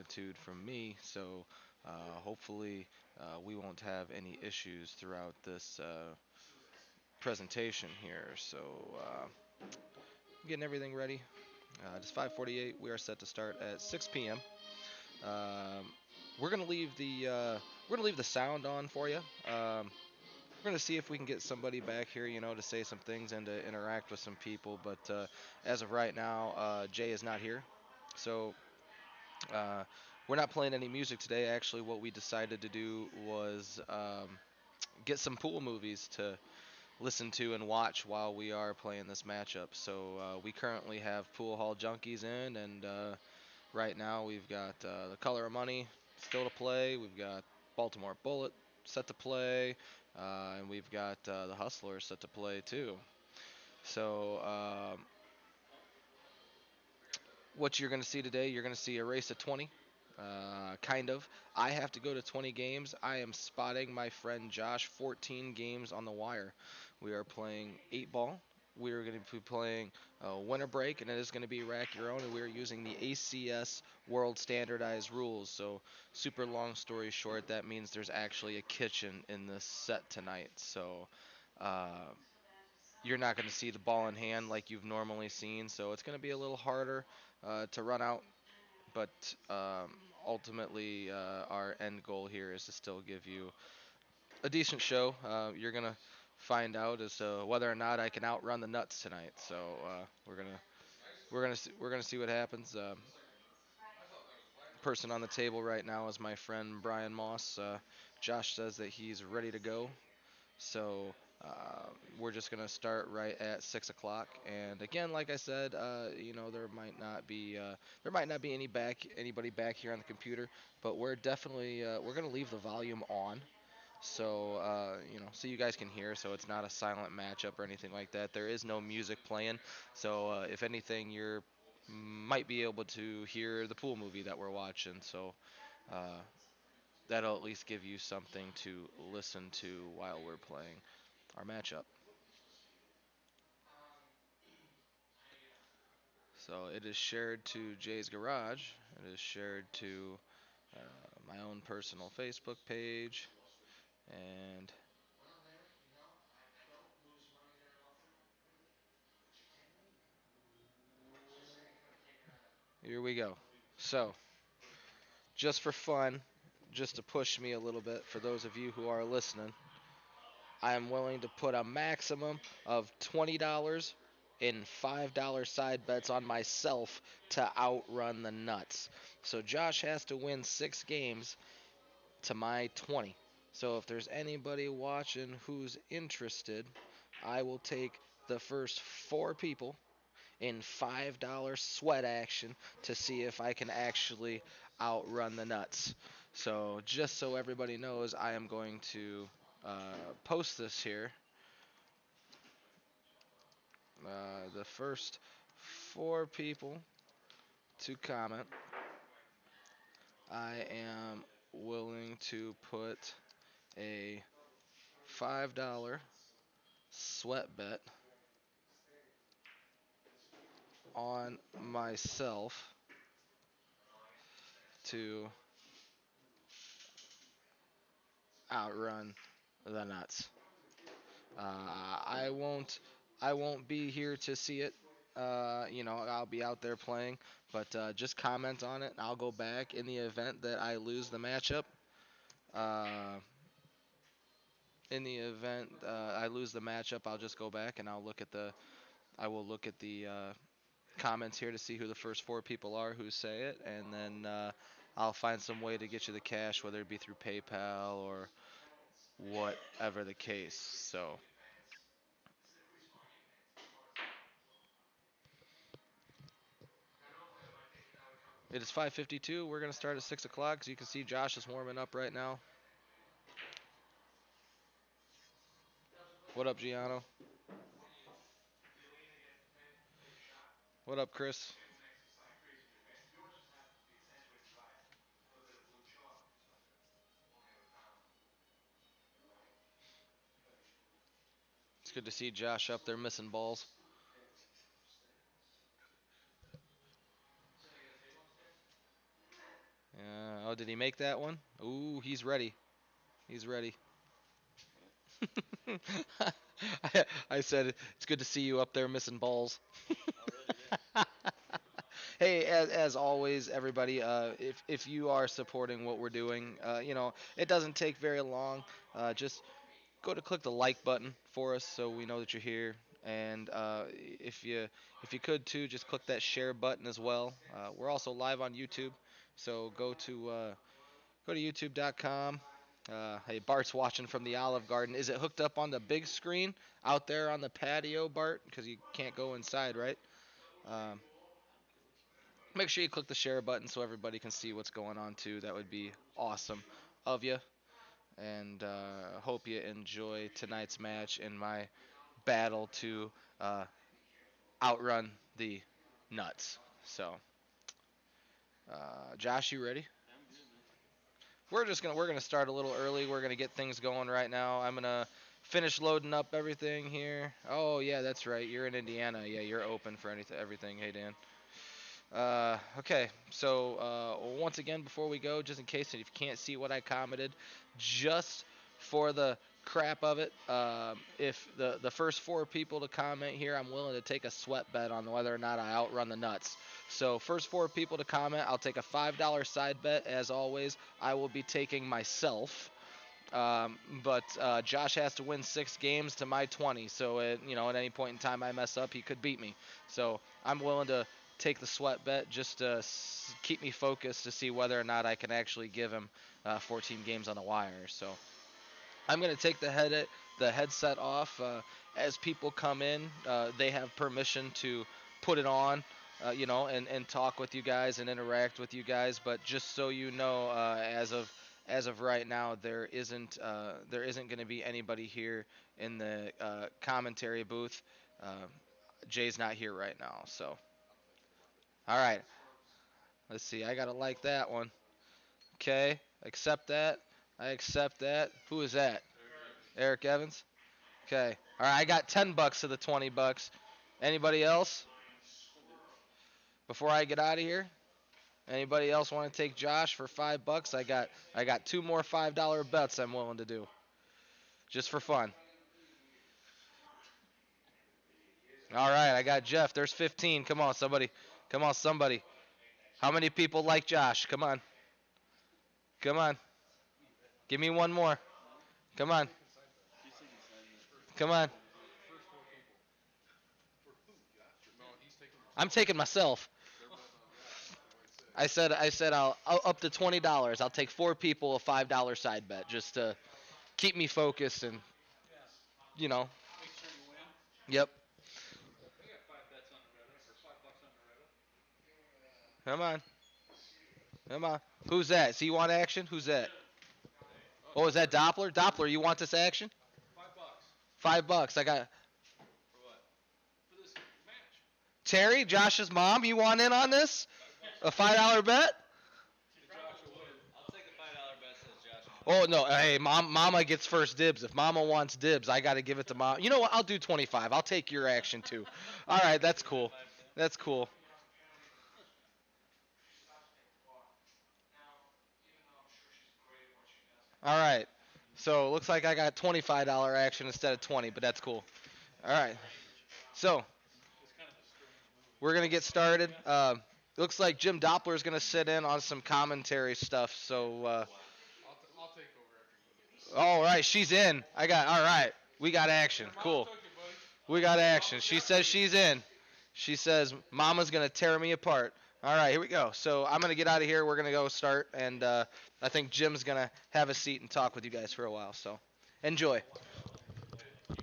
attitude from me. So hopefully we won't have any issues throughout this presentation here. So getting everything ready. It's 5:48. We are set to start at 6 p.m. Um, we're gonna leave the sound on for you. We're gonna see if we can get somebody back here, to say some things and to interact with some people. But as of right now, Jay is not here, so uh, we're not playing any music today. Actually, what we decided to do was get some pool movies to listen to and watch while we are playing this matchup. So we currently have Pool Hall Junkies in, and right now we've got the Color of Money still to play. We've got Baltimore Bullet set to play, and we've got the Hustler set to play too. So what you're going to see today, you're going to see a race of 20. Kind of. I have to go to 20 games. I am spotting my friend Josh 14 games on the wire. We are playing 8 ball. We are going to be playing winter break, and it is going to be rack your own. And we are using the ACS World Standardized Rules. So, super long story short, that means there's actually a kitchen in this set tonight. So, uh, you're not going to see the ball in hand like you've normally seen. So, it's going to be a little harder to run out, but ultimately, our end goal here is to still give you a decent show. You're gonna find out as to whether or not I can outrun the nuts tonight. So we're gonna see what happens. Person on the table right now is my friend Brian Moss. Josh says that he's ready to go. So we're just gonna start right at 6 o'clock. And again, like I said, there might not be anybody back here on the computer, but we're gonna leave the volume on. So so you guys can hear. So it's not a silent matchup or anything like that. There is no music playing. So if anything, you're might be able to hear the pool movie that we're watching. So uh, that'll at least give you something to listen to while we're playing our matchup. So it is shared to Jay's Garage. It is shared to my own personal Facebook page. And here we go. So, just for fun, just to push me a little bit for those of you who are listening, I am willing to put a maximum of $20 in $5 side bets on myself to outrun the nuts. So Josh has to win 6 games to my 20. So if there's anybody watching who's interested, I will take the first 4 people in $5 sweat action to see if I can actually outrun the nuts. So just so everybody knows, I am going to post this here. The first 4 people to comment, I am willing to put a $5 sweat bet on myself to outrun the nuts. I won't be here to see it. I'll be out there playing, but just comment on it, and I'll go back in the event that I lose the matchup. Uh, in the event I lose the matchup, I'll just go back and I will look at the comments here to see who the first 4 people are who say it, and then I'll find some way to get you the cash, whether it be through PayPal or whatever the case. So it is 5:52. We're gonna start at 6 o'clock. As you can see, Josh is warming up right now. What up, Giano? What up, Chris? It's good to see Josh up there missing balls. Oh, did he make that one? Ooh, he's ready. He's ready. I said it's good to see you up there missing balls. Hey, as always, everybody, if you are supporting what we're doing, it doesn't take very long. Just go to click the like button for us so we know that you're here. And if you could too, just click that share button as well. We're also live on YouTube, so go to YouTube.com. Hey, Bart's watching from the Olive Garden. Is it hooked up on the big screen out there on the patio, Bart? Because you can't go inside, right? Um, Make sure you click the share button so everybody can see what's going on too. That would be awesome of you. And hope you enjoy tonight's match in my battle to uh, outrun the nuts. So, Josh, you ready? We're gonna start a little early. We're gonna get things going right now. I'm gonna finish loading up everything here. Oh yeah, that's right. You're in Indiana. Yeah, you're open for anything, everything. Hey Dan. Okay, so once again, before we go, just in case if you can't see what I commented, just for the crap of it, if the first four people to comment here, I'm willing to take a sweat bet on whether or not I outrun the nuts. So first four people to comment, I'll take a $5 side bet. As always, I will be taking myself. But Josh has to win 6 games to my 20. So at any point in time I mess up, he could beat me. So I'm willing to take the sweat bet just to keep me focused to see whether or not I can actually give him 14 games on the wire. So I'm going to take the headset off. As people come in, they have permission to put it on, and talk with you guys and interact with you guys. But just so you know, as of right now, there isn't going to be anybody here in the commentary booth. Uh, Jay's not here right now, so all right. Let's see. I gotta like that one. Okay, accept that. I accept that. Who is that? Eric Evans. Okay. All right. I got $10 to the $20. Anybody else? Before I get out of here, anybody else want to take Josh for $5? I got two more $5 bets I'm willing to do, just for fun. All right. I got Jeff. There's 15. Come on, somebody. Come on, somebody. How many people like Josh? Come on. Come on. Give me one more. Come on. Come on. I'm taking myself. I said I'll up to $20. I'll take four people a $5 side bet just to keep me focused and you know. Yep. Come on. Come on. Who's that? So you want action? Who's that? Oh, is that Doppler? Doppler, you want this action? $5. I got Terry, Josh's mom. You want in on this? A $5 bet? Oh no! Hey, Mama gets first dibs. If Mama wants dibs, I got to give it to Mom. You know what? I'll do 25. I'll take your action too. All right, that's cool. That's cool. All right. So looks like I got $25 action instead of 20, but that's cool. All right. So we're gonna get started. Looks like Jim Doppler is gonna sit in on some commentary stuff. So all right, she's in. I got. All right, we got action. Cool. We got action. She says she's in. She says Mama's gonna tear me apart. All right, here we go. So I'm gonna get out of here. We're gonna go start, and I think Jim's gonna have a seat and talk with you guys for a while. So enjoy. Nice.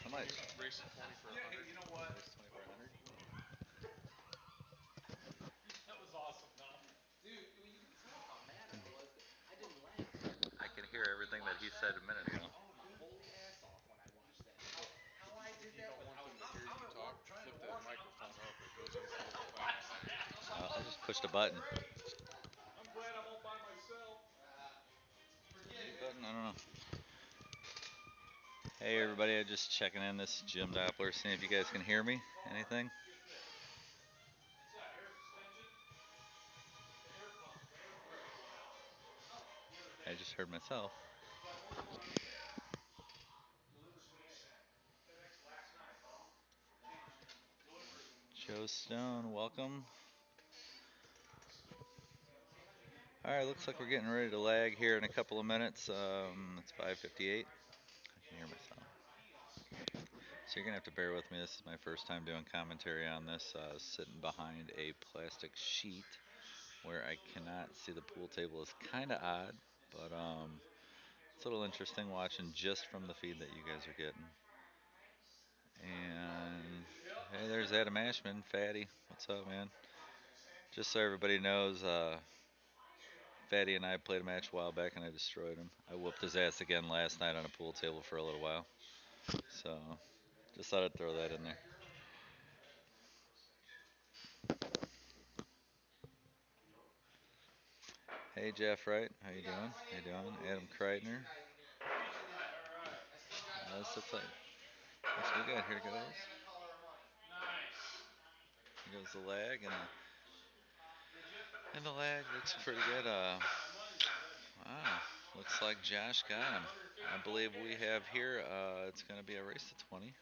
How much? I can hear everything that he said a minute ago. I just pushed a button. Button? I don't know. Hey everybody, I'm just checking in. This is Jim Doppler, seeing if you guys can hear me. Anything? I just heard myself. Joe Stone, welcome. All right, looks like we're getting ready to lag here in a couple of minutes. It's 5:58. I can hear myself. So you're gonna have to bear with me. This is my first time doing commentary on this. Sitting behind a plastic sheet where I cannot see the pool table is kind of odd, but it's a little interesting watching just from the feed that you guys are getting. And hey, there's Adam Ashman, Fatty. What's up, man? Just so everybody knows, Fatty and I played a match a while back and I destroyed him. I whooped his ass again last night on a pool table for a little while. So just thought I'd throw that in there. Hey Jeff Wright, how you doing? How you doing? Adam Kreitner. This looks pretty good. Here goes. Here goes the lag and the lag looks pretty good. Wow, looks like Josh got him. I believe we have here. It's going to be a race to 20.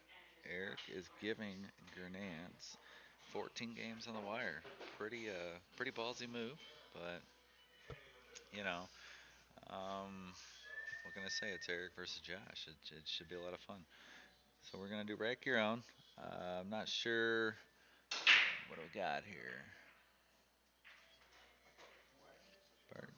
Eric is giving Gernentz 14 games on the wire. Pretty ballsy move, but you know, um, what can I say? It's Eric versus Josh. It should be a lot of fun. So we're gonna do rack your own. I'm not sure what do we got here. Bart.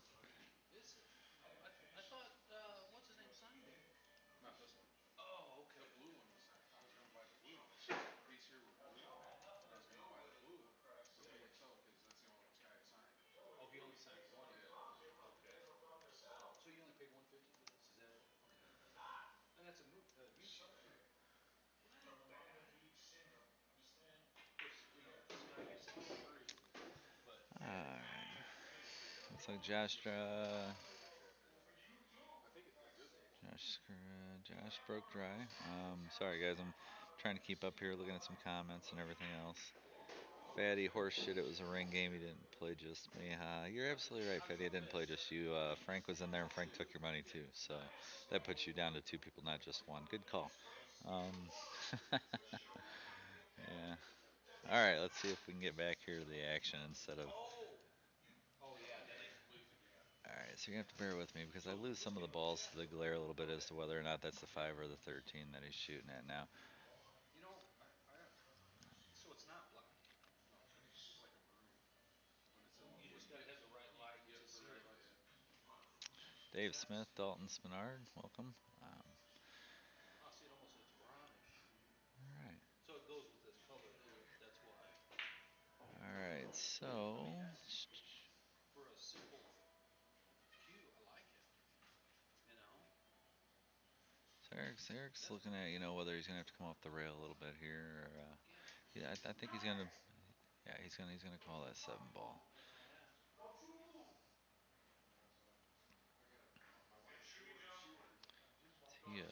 Alright. Looks like Josh broke dry. Sorry guys, I'm trying to keep up here, looking at some comments and everything else. Fatty horseshit. It was a ring game. He didn't play just me. You're absolutely right, Fatty. I didn't play just you. Frank was in there, and Frank took your money too. So that puts you down to two people, not just one. Good call. Um, yeah. All right. Let's see if we can get back here to the action instead of. All right. So you're gonna have to bear with me because I lose some of the balls to the glare a little bit as to whether or not that's the 5 or the 13 that he's shooting at now. Dave Smith, Dalton Spinard, welcome. All right. All right. So Eric's looking at whether he's gonna have to come off the rail a little bit here. Or, yeah, I think he's gonna. Yeah, he's gonna call that 7 ball. He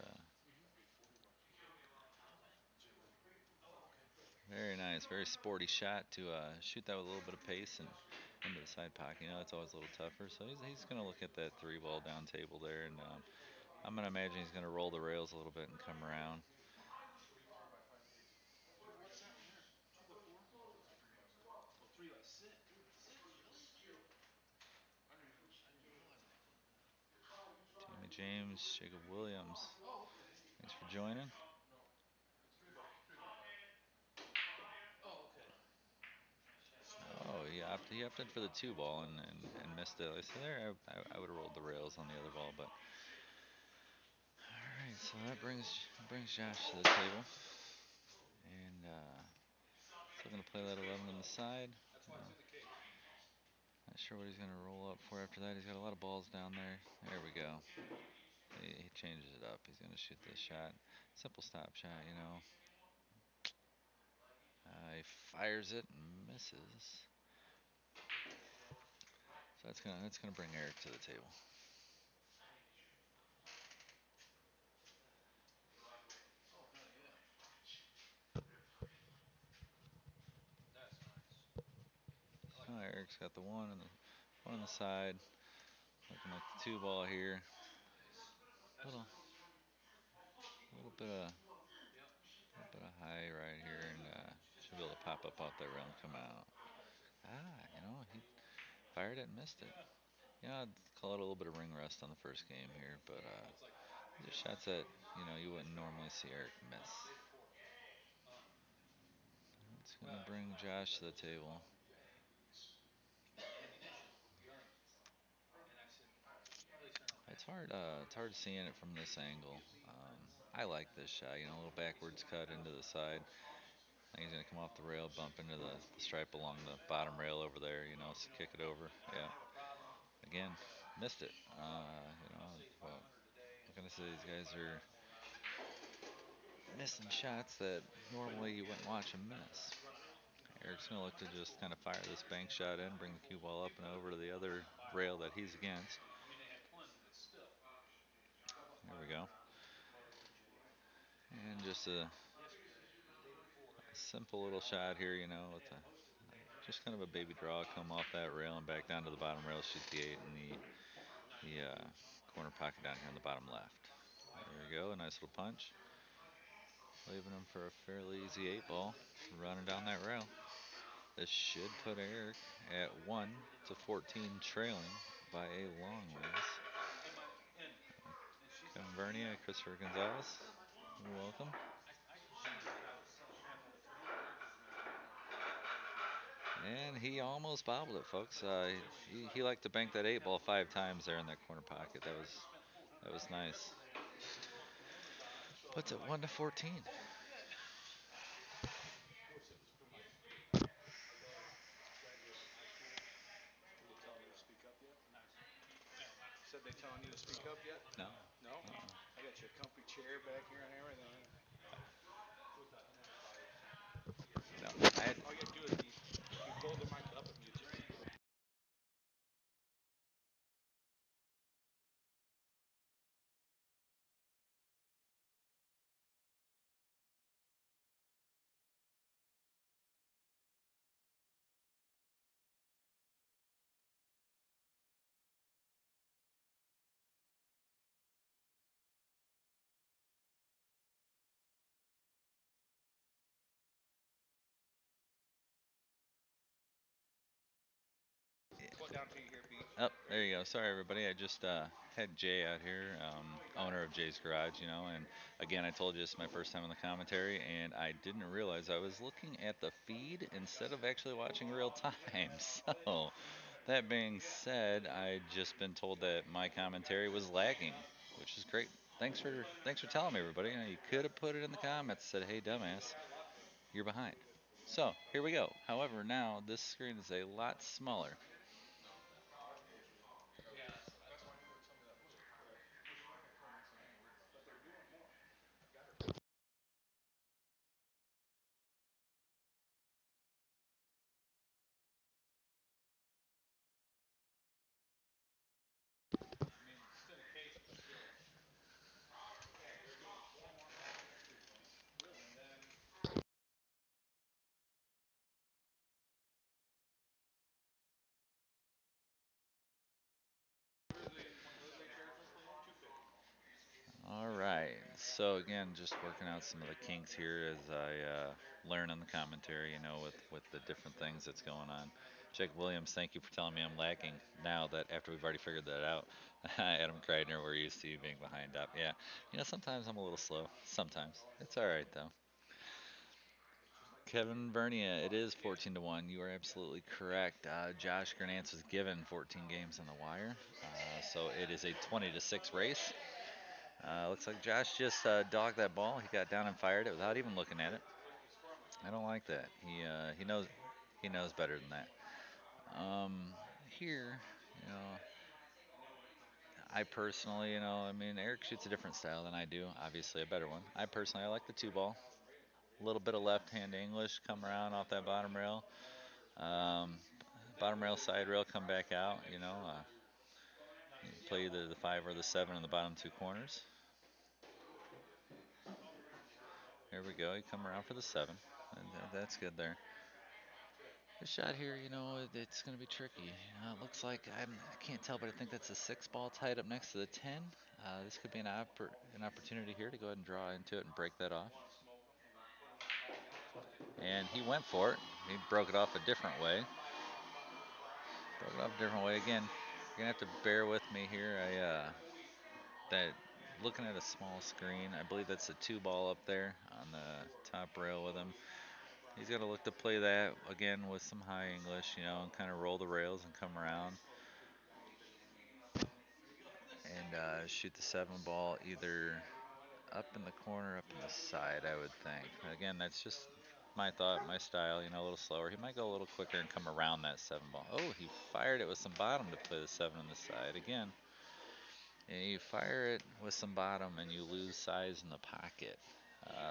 very nice, very sporty shot to shoot that with a little bit of pace and into the side pocket. It's always a little tougher. So he's gonna look at that 3 ball down table there, and I'm gonna imagine he's gonna roll the rails a little bit and come around. Jamie James, Jacob Williams, thanks for joining. Oh, he opted for the 2 ball and missed it. So there, I would have rolled the rails on the other ball, but all right. So that brings Josh to the table, and still gonna play that 11 on the side. Not sure what he's gonna roll up for after that. He's got a lot of balls down there. There we go. He changes it up. He's gonna shoot this shot, simple stop shot. He fires it and misses. So that's gonna bring Eric to the table. Oh, Eric's got the one on the side. Working with the two ball here. Little, little bit of high right here, and should be able to pop up off that rail and come out. He fired it and missed it. I'd call it a little bit of ring rust on the first game here, but these are shots that you wouldn't normally see Eric miss. It's gonna bring Josh to the table. It's hard seeing it from this angle. I like this shot. A little backwards cut into the side. I think he's gonna come off the rail, bump into the stripe along the bottom rail over there. Kick it over. Yeah. Again, missed it. Well, I'm gonna say these guys are missing shots that normally you wouldn't watch him miss. Eric's gonna look to just kind of fire this bank shot in, bring the cue ball up and over to the other rail that he's against. There we go. And just a simple little shot here, with just kind of a baby draw, come off that rail and back down to the bottom rail, shoot the eight in the corner pocket down here in the bottom left. There we go, a nice little punch. Leaving him for a fairly easy eight ball, running down that rail. This should put Eric at 1-14, trailing by a long ways. Kevin Vernia, Christopher Gonzalez, welcome. And he almost bobbled it, folks. He liked to bank that eight ball 5 times there in that corner pocket. That was nice. Puts it 1-14. Said they telling you to speak up yet? No. No? I got you a comfy chair back here and everything. No. I had, All you gotta do is you hold the mic up and you just hold down till you hear beep. oh, there you go. Sorry, everybody. I just had Jay out here, owner of Jay's Garage, and again, I told you this is my first time on the commentary, and I didn't realize I was looking at the feed instead of actually watching real time. So, that being said, I just been told that my commentary was lagging, which is great. Thanks for telling me, everybody. You could have put it in the comments, said, "Hey, dumbass, you're behind." So here we go. However, now this screen is a lot smaller. All right. So again, just working out some of the kinks here as I learn on the commentary, with the different things that's going on. Jake Williams, thank you for telling me I'm lagging. Now that after we've already figured that out, Adam Kreidner, we're used to you being behind up. Yeah, sometimes I'm a little slow. Sometimes it's all right though. Kevin Vernia, it is 14-1. You are absolutely correct. Josh Gernentz was given 14 games on the wire, so it is a 20-6 race. Looks like Josh just dogged that ball. He got down and fired it without even looking at it. I don't like that. He knows better than that. Here, you know, I personally, Eric shoots a different style than I do. Obviously, a better one. I like the two ball. A little bit of left hand English, come around off that bottom rail. Um, Bottom rail, side rail, come back out. Play either the 5 or the 7 in the bottom two corners. Here we go. You come around for the 7. And that's good there. This shot here, it's going to be tricky. It looks like I can't tell, but I think that's a 6 ball tied up next to the 10. This could be an opportunity here to go ahead and draw into it and break that off. And he went for it. He broke it off a different way. Broke it off a different way. Again, you're going to have to bear with me here. That looking at a small screen, I believe that's a 2 ball up there on the top rail with him. He's got to look to play that again with some high English, and kind of roll the rails and come around and shoot the 7 ball either up in the corner, up in the side, I would think. Again, that's just my thought, my style, a little slower. He might go a little quicker and come around that 7 ball. Oh, he fired it with some bottom to play the 7 on the side. Again, you fire it with some bottom and you lose size in the pocket.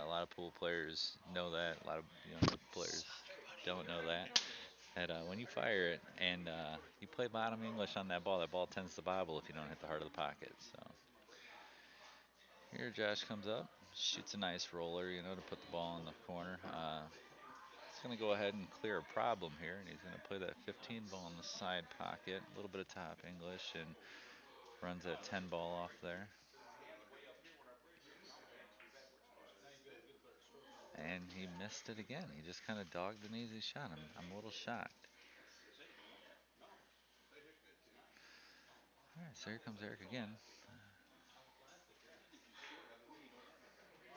A lot of pool players know that. A lot of good players don't know that. When you fire it and you play bottom English on that ball tends to bobble if you don't hit the heart of the pocket. So here Josh comes up, shoots a nice roller, to put the ball in the corner. He's going to go ahead and clear a problem here, and he's going to play that 15 ball in the side pocket, a little bit of top English, and runs that 10 ball off there. And he missed it again. He just kind of dogged an easy shot. I'm a little shocked. All right, so here comes Eric again.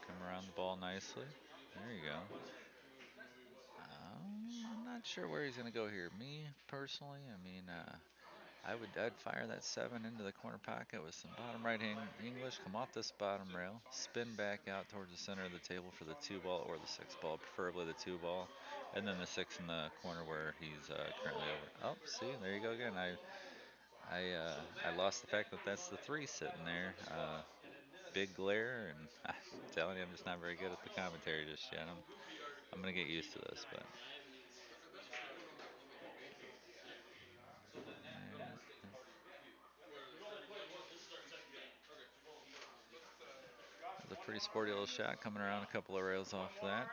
Come around the ball nicely. There you go. I'm not sure where he's going to go here. Me, personally, I'd fire that 7 into the corner pocket with some bottom right hand English, come off this bottom rail, spin back out towards the center of the table for the 2 ball or the 6 ball, preferably the 2 ball, and then the 6 in the corner where he's currently over. Oh, see, there you go again. I lost the fact that that's the 3 sitting there. Big glare, and I'm telling you, I'm just not very good at the commentary just yet. I'm gonna get used to this, but. It's a pretty sporty little shot coming around a couple of rails off that.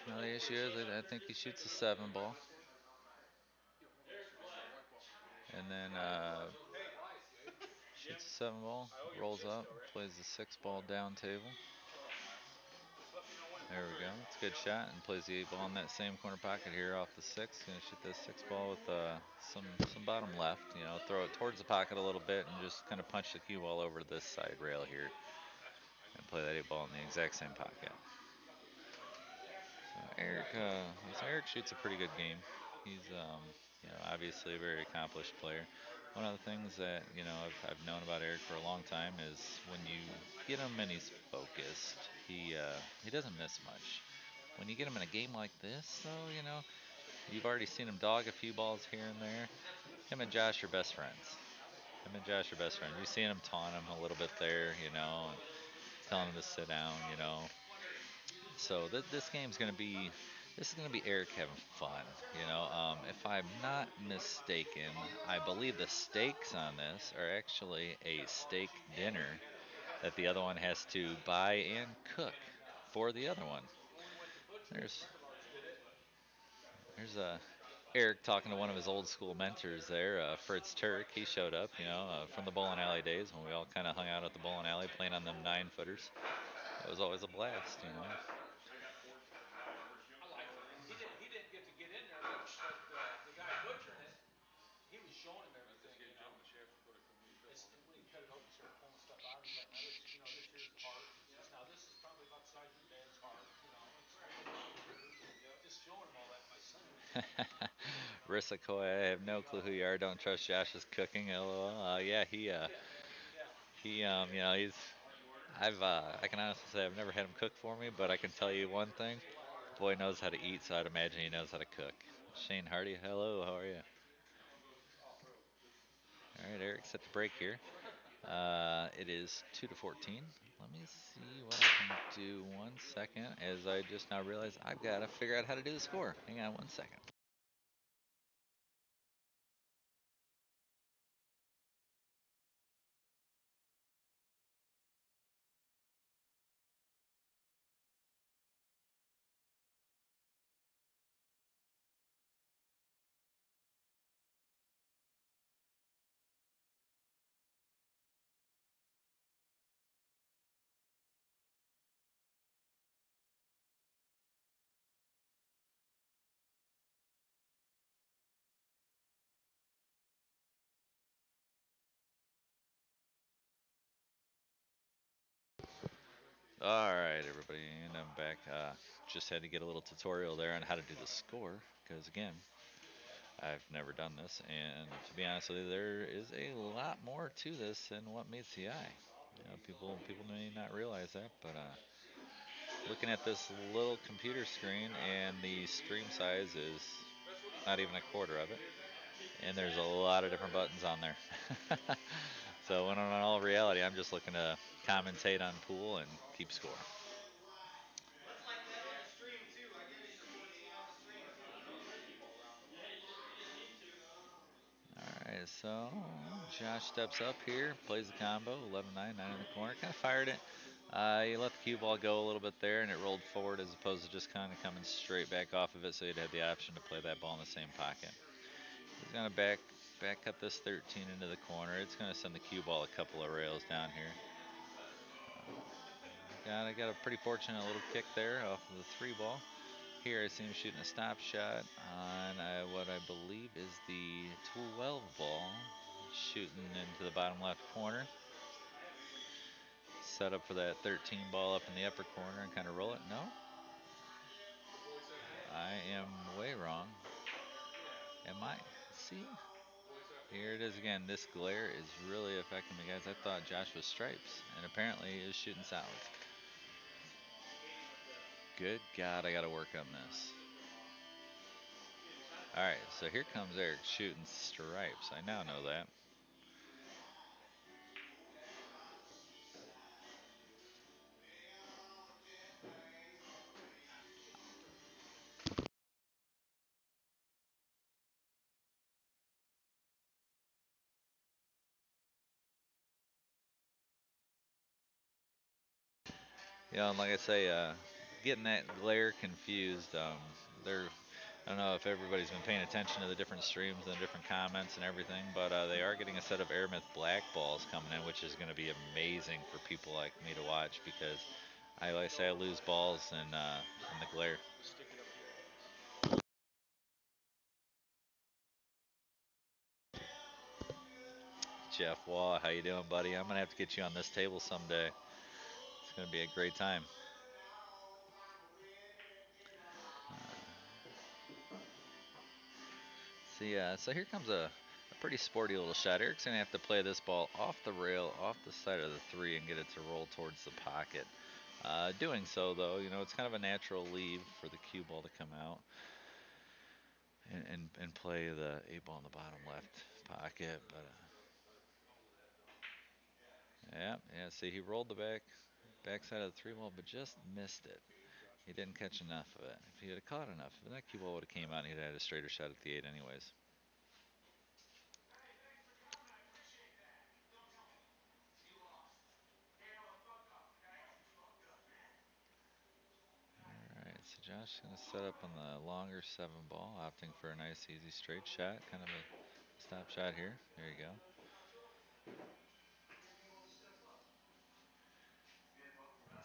Now the issue is I think he shoots a 7 ball. And then shoots a 7 ball, rolls up, plays the 6 ball down table. There we go. It's a good shot, and plays the 8 ball in that same corner pocket here off the 6. Gonna shoot the 6 ball with some bottom left. Throw it towards the pocket a little bit and just kind of punch the cue ball over to this side rail here, and play that 8 ball in the exact same pocket. So Eric shoots a pretty good game. He's obviously a very accomplished player. One of the things that I've known about Eric for a long time is when you get him and he's focused, he doesn't miss much. When you get him in a game like this, though, you've already seen him dog a few balls here and there. Him and Josh are best friends. Him and Josh are best friends. You've seen him taunt him a little bit there, and telling him to sit down. So this game's gonna be this is gonna be Eric having fun. If I'm not mistaken, I believe the stakes on this are actually a steak dinner that the other one has to buy and cook for the other one. There's Eric talking to one of his old school mentors there, Fritz Turk. He showed up, from the bowling alley days when we all kind of hung out at the bowling alley playing on them 9-footers. It was always a blast. He didn't get to get in there, but the guy butchering it, he was showing him everything. When he cut it open, started pulling stuff out. He's like, now this here's the heart. He says, now this is probably about the size of your dad's heart. It's a little bit bigger. Just showing him all that. My son was. Rissa Coy, I have no clue who you are. Don't trust Josh's cooking. LOL. Yeah, he's. I can honestly say I've never had him cook for me, but I can tell you one thing: the boy knows how to eat, so I'd imagine he knows how to cook. Shane Hardy, hello, how are you? All right, Eric, set the break here. It is 2-14. Let me see what I can do. 1 second, as I just now realized I've got to figure out how to do the score. Hang on 1 second. All right, everybody, and I'm back. Just had to get a little tutorial there on how to do the score, because again, I've never done this, and to be honest with you, there is a lot more to this than what meets the eye. People may not realize that, but looking at this little computer screen and the stream size is not even a quarter of it, and there's a lot of different buttons on there. So, when in all reality, I'm just looking to commentate on pool and keep score. Alright, so Josh steps up here, plays the combo, 11-9, 9 in the corner, kind of fired it. He let the cue ball go a little bit there, and it rolled forward as opposed to just kind of coming straight back off of it, so he'd have the option to play that ball in the same pocket. He's going to back cut this 13 into the corner. It's going to send the cue ball a couple of rails down here. Got a pretty fortunate little kick there off of the three ball. Here I see him shooting a stop shot on what I believe is the 12 ball, shooting into the bottom left corner. Set up for that 13 ball up in the upper corner and kind of roll it. No, I am way wrong. Am I? See? Here it is again. This glare is really affecting me, guys. I thought Josh was stripes, and apparently he is shooting solids. Good God, I got to work on this. All right, so here comes Eric shooting stripes. I now know that. And like I say, getting that glare confused. They're I don't know if everybody's been paying attention to the different streams and the different comments and everything, but they are getting a set of Airmyth black balls coming in, which is going to be amazing for people like me to watch because like I say, I lose balls in the glare. Jeff Waugh, how you doing, buddy? I'm gonna have to get you on this table someday. It's gonna be a great time. See, so here comes a pretty sporty little shot. Eric's gonna have to play this ball off the rail, off the side of the three, and get it to roll towards the pocket. Doing so, though, it's kind of a natural leave for the cue ball to come out and play the eight ball in the bottom left pocket. But yeah. See, he rolled the backside of the three ball, but just missed it. He didn't catch enough of it. If he had caught enough, then that cue ball would have came out, and he'd had a straighter shot at the eight, anyways. Alright, so Josh is going to set up on the longer seven ball, opting for a nice easy straight shot, kind of a stop shot here. There you go.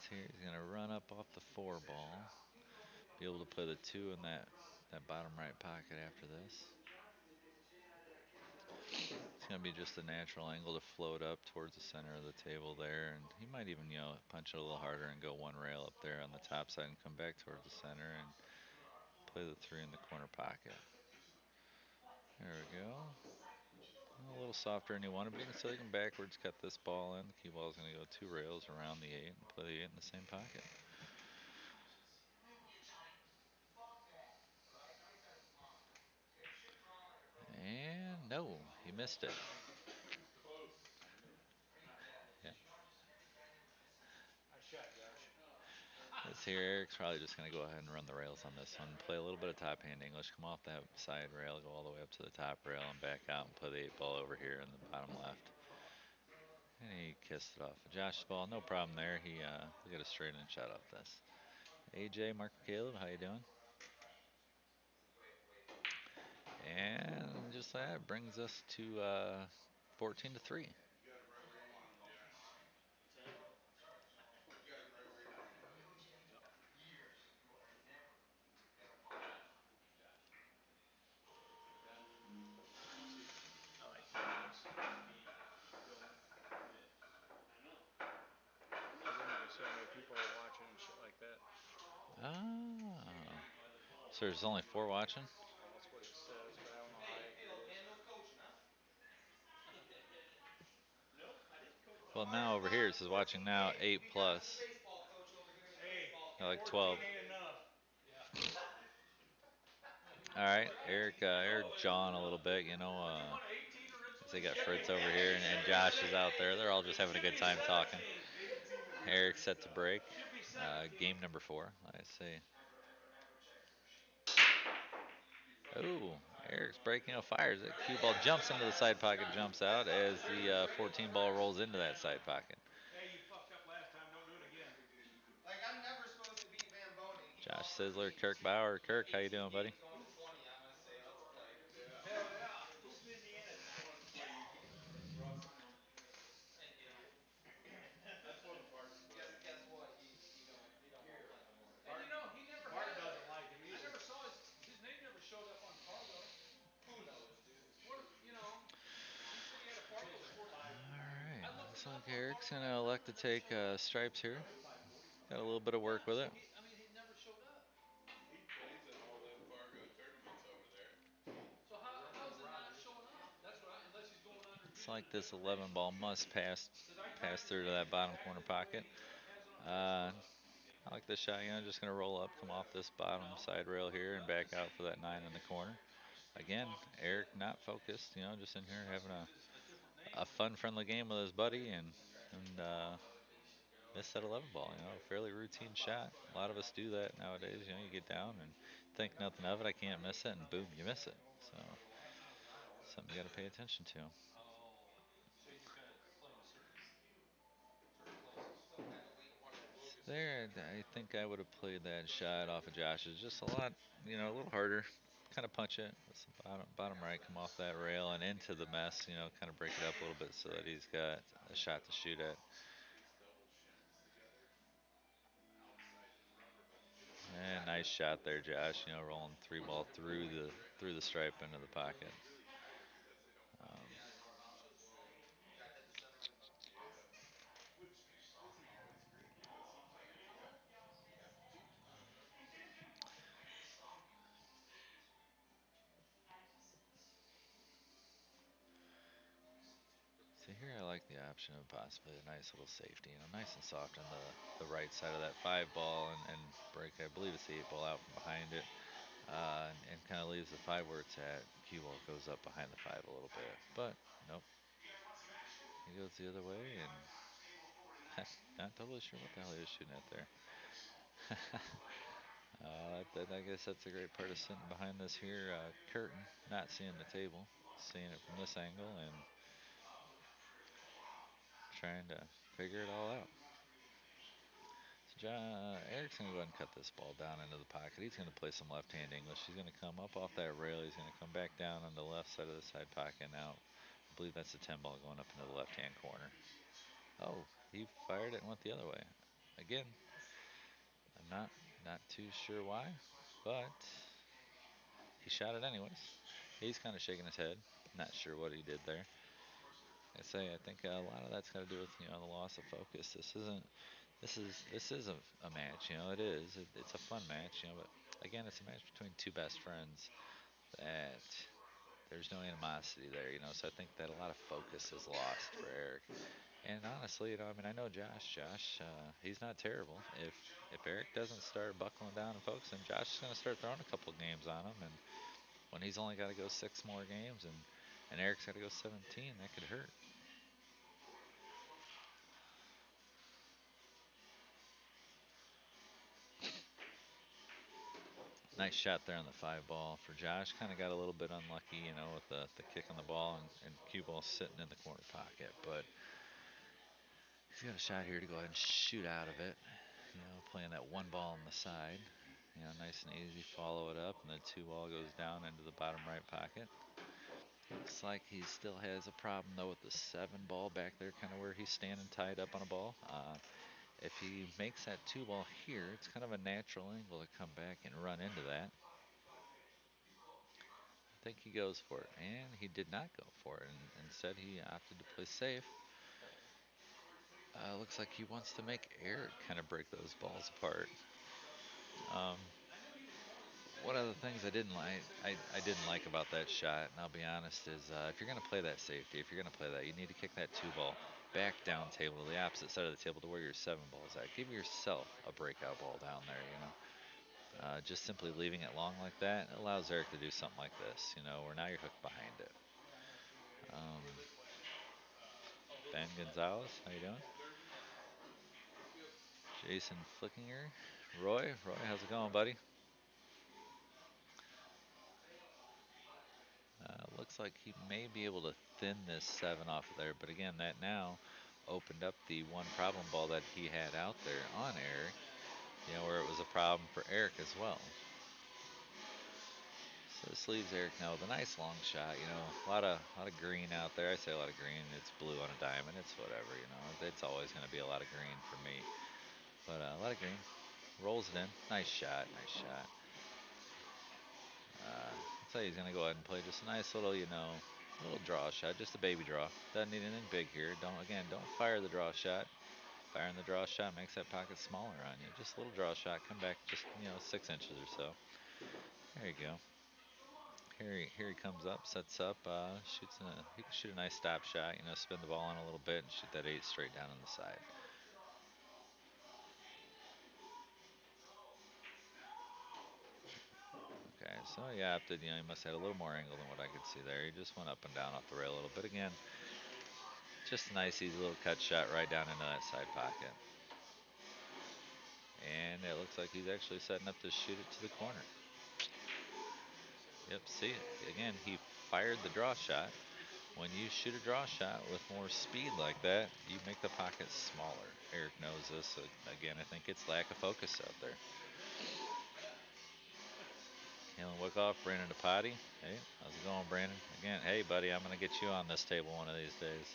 Here he's going to run up off the four ball, be able to play the two in that bottom right pocket after this. It's going to be just a natural angle to float up towards the center of the table there, and he might even punch it a little harder and go one rail up there on the top side and come back towards the center and play the three in the corner pocket. There we go. A little softer than you want to be, so you can backwards cut this ball in. The cue ball is going to go two rails around the eight and play the eight in the same pocket. And no, he missed it. Yeah. This here, Eric's probably just going to go ahead and run the rails on this one. Play a little bit of top hand English, come off that side rail, go all the way up to the top rail, and back out and play the eight ball over here in the bottom left. And he kissed it off. Josh's ball, no problem there. He got a straight in shot off this. AJ, Mark Caleb, how you doing? And just that brings us to 14-3. Oh. So there's only four watching? That's what it says, but I don't know how accurate it is. Well, now over here it says watching now 8 plus. Hey, Like 12. 14 ain't enough. Yeah. All right, Eric jawing a little bit, What do you want, 18 They originally? got Fritz over here and Josh is out there. They're all just having a good time talking. 18 Eric set to break. Should be 17. Game number 4. Let's see. Oh, Eric's breaking fires it. Cue ball jumps into the side pocket, jumps out as the 14 ball rolls into that side pocket. Hey, you fucked up last time. Don't do it again. Like I'm never supposed to beat Van Boning. Josh Sizzler, Kirk Bauer. Kirk, how you doing, buddy? Going to 20. I'm gonna say let's play. Hell yeah. Who's in the end? Thank you. That's fun to Bart. Guess what? He don't want to play no more. And you know, he never Bart had. doesn't like him I either. never saw his name never showed up on Fargo. Who knows, dude? What if, he said he had a Fargo score. All I right, looked looks it up like on Eric's Fargo. going I to couldn't elect to believe it take showed up. stripes here. Got a little bit of work with it. So he never showed up. He plays in all them Fargo tournaments over there. So how's it not showing up? That's what unless he's going under It's using like a this different 11 name. ball must Because I pass typed his through to name that in bottom exactly corner the way pocket. he has it on Uh, Facebook. I like this shot. Just going to roll up, come off this bottom side rail here, and back out for that 9 in the corner. Again, Eric not focused. Just in here having a fun, friendly game with his buddy, and missed that 11 ball. Fairly routine shot. A lot of us do that nowadays. You get down and think nothing of it. I can't miss it, and boom, you miss it. So something you got to pay attention to. Oh, so you just gotta play in certain places. There, I think I would have played that shot off of Josh's just a lot, a little harder. Kind of punch it with some bottom right, come off that rail and into the mess. Kind of break it up a little bit so that he's got a shot to shoot at. And nice shot there, Josh. Rolling 3 ball through the stripe into the pocket. Um, See here, I like the option of possibly a nice little safety, nice and soft on the right side of that 5 ball and break. I believe it's the 8 ball out from behind it, and kind of leaves the 5 where it's at. Cue ball goes up behind the 5 a little bit, but nope, he goes the other way, and not totally sure what the hell he was shooting at there. I guess that's a great part of sitting behind this here curtain, not seeing the table, seeing it from this angle, and trying to figure it all out. Eric's going to go ahead and cut this ball down into the pocket. He's going to play some left-hand English. He's going to come up off that rail. He's going to come back down on the left side of the side pocket. Now, I believe that's the 10 ball going up into the left-hand corner. Oh, he fired it and went the other way. Again, I'm not too sure why, but he shot it anyways. He's kind of shaking his head. Not sure what he did there. I think a lot of that's got to do with the loss of focus. This is a match, it is. It's a fun match, but again, it's a match between two best friends that there's no animosity there, so I think that a lot of focus is lost for Eric. And honestly, I know Josh, he's not terrible. If Eric doesn't start buckling down and focusing, Josh is going to start throwing a couple games on him, and when he's only got to go 6 more games and Eric's got to go 17, that could hurt. Nice shot there on the 5 ball for Josh. Kind of got a little bit unlucky, with the kick on the ball and cue ball sitting in the corner pocket. But he's got a shot here to go ahead and shoot out of it. Playing that 1 ball on the side. Nice and easy. Follow it up, and the 2 ball goes down into the bottom right pocket. Looks like he still has a problem though with the 7 ball back there, kind of where he's standing tied up on a ball. If he makes that 2 ball here, it's kind of a natural angle to come back and run into that. I think he goes for it, and he did not go for it, and instead he opted to play safe. Looks like he wants to make Eric kind of break those balls apart. Um, one of the things I didn't like about that shot, and I'll be honest, is if you're gonna play that safety, if you're gonna play that, you need to kick that two ball back down table to the opposite side of the table to where your seven ball is at. Give yourself a breakout ball down there, you know. Just simply leaving it long like that allows Eric to do something like this, you know, where now you're hooked behind it. Um, Ben Gonzalez, how you doing? Jason Flickinger, Roy, how's it going, buddy? Looks like he may be able to thin this seven off of there, but again, that now opened up the one problem ball that he had out there on Eric, you know, where it was a problem for Eric as well. So this leaves Eric now with a nice long shot. You know, a lot of green out there. I say a lot of green. It's blue on a diamond. It's whatever. You know, it's always going to be a lot of green for me. But a lot of green. Rolls it in. Nice shot. Nice shot. Looks like he's going to go ahead and play just a nice little, you know, little draw shot. Just a baby draw. Doesn't need anything big here. Don't fire the draw shot. Firing the draw shot makes that pocket smaller on you. Just a little draw shot. Come back just, you know, 6 inches or so. There you go. Here he comes up, sets up, he can shoot a nice stop shot, you know, spin the ball in a little bit and shoot that eight straight down on the side. Okay, so he opted, you know, he must have had a little more angle than what I could see there. He just went up and down off the rail a little bit. Again, just a nice, easy little cut shot right down into that side pocket. And it looks like he's actually setting up to shoot it to the corner. Yep, see it. Again, he fired the draw shot. When you shoot a draw shot with more speed like that, you make the pocket smaller. Eric knows this. So again, I think it's lack of focus out there. Kalen Wickoff, Brandon DePotti. Hey, how's it going, Brandon? Again, hey, buddy, I'm going to get you on this table one of these days.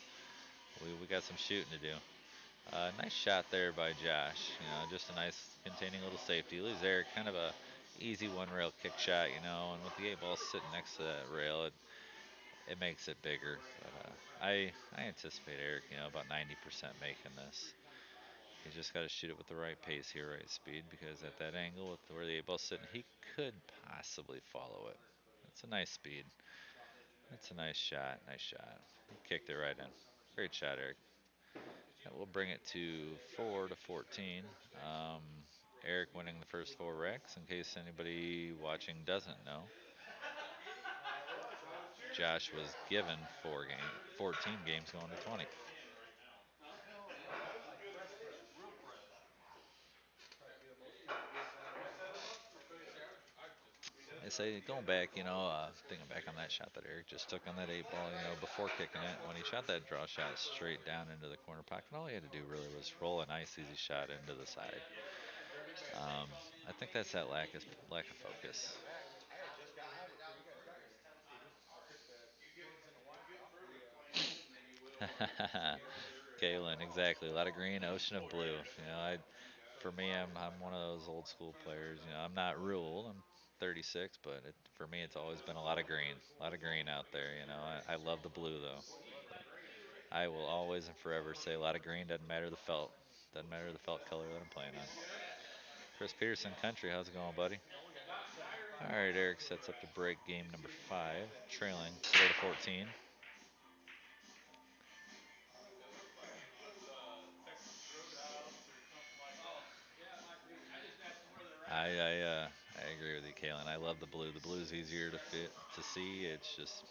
We got some shooting to do. Nice shot there by Josh. You know, just a nice containing little safety. Leaves Eric kind of a easy one rail kick shot, you know, and with the eight ball sitting next to that rail, it makes it bigger. But I anticipate Eric, you know, about 90% making this. He's just got to shoot it with the right pace here, right speed, because at that angle with where the eight ball's sitting, he could possibly follow it. That's a nice speed. That's a nice shot. Nice shot. He kicked it right in. Great shot, Eric. That will bring it to 4-14. Um, Eric winning the first four racks. In case anybody watching doesn't know, Josh was given 14 games going to 20. I say going back, you know, thinking back on that shot that Eric just took on that eight ball, you know, before kicking it, when he shot that draw shot straight down into the corner pocket, all he had to do really was roll a nice easy shot into the side. Um, I think that's that lack of focus. Kalen, exactly. A lot of green, ocean of blue. You know, for me, I'm one of those old school players. You know, I'm not real old. I'm 36, but for me, it's always been a lot of green out there. You know, I love the blue though. I will always and forever say a lot of green. Doesn't matter the felt color that I'm playing on. Chris Peterson, Country, how's it going, buddy? All right, Eric sets up to break game number five, trailing 4-14. I agree with you, Kalen. I love the blue. The blue's easier to see. It's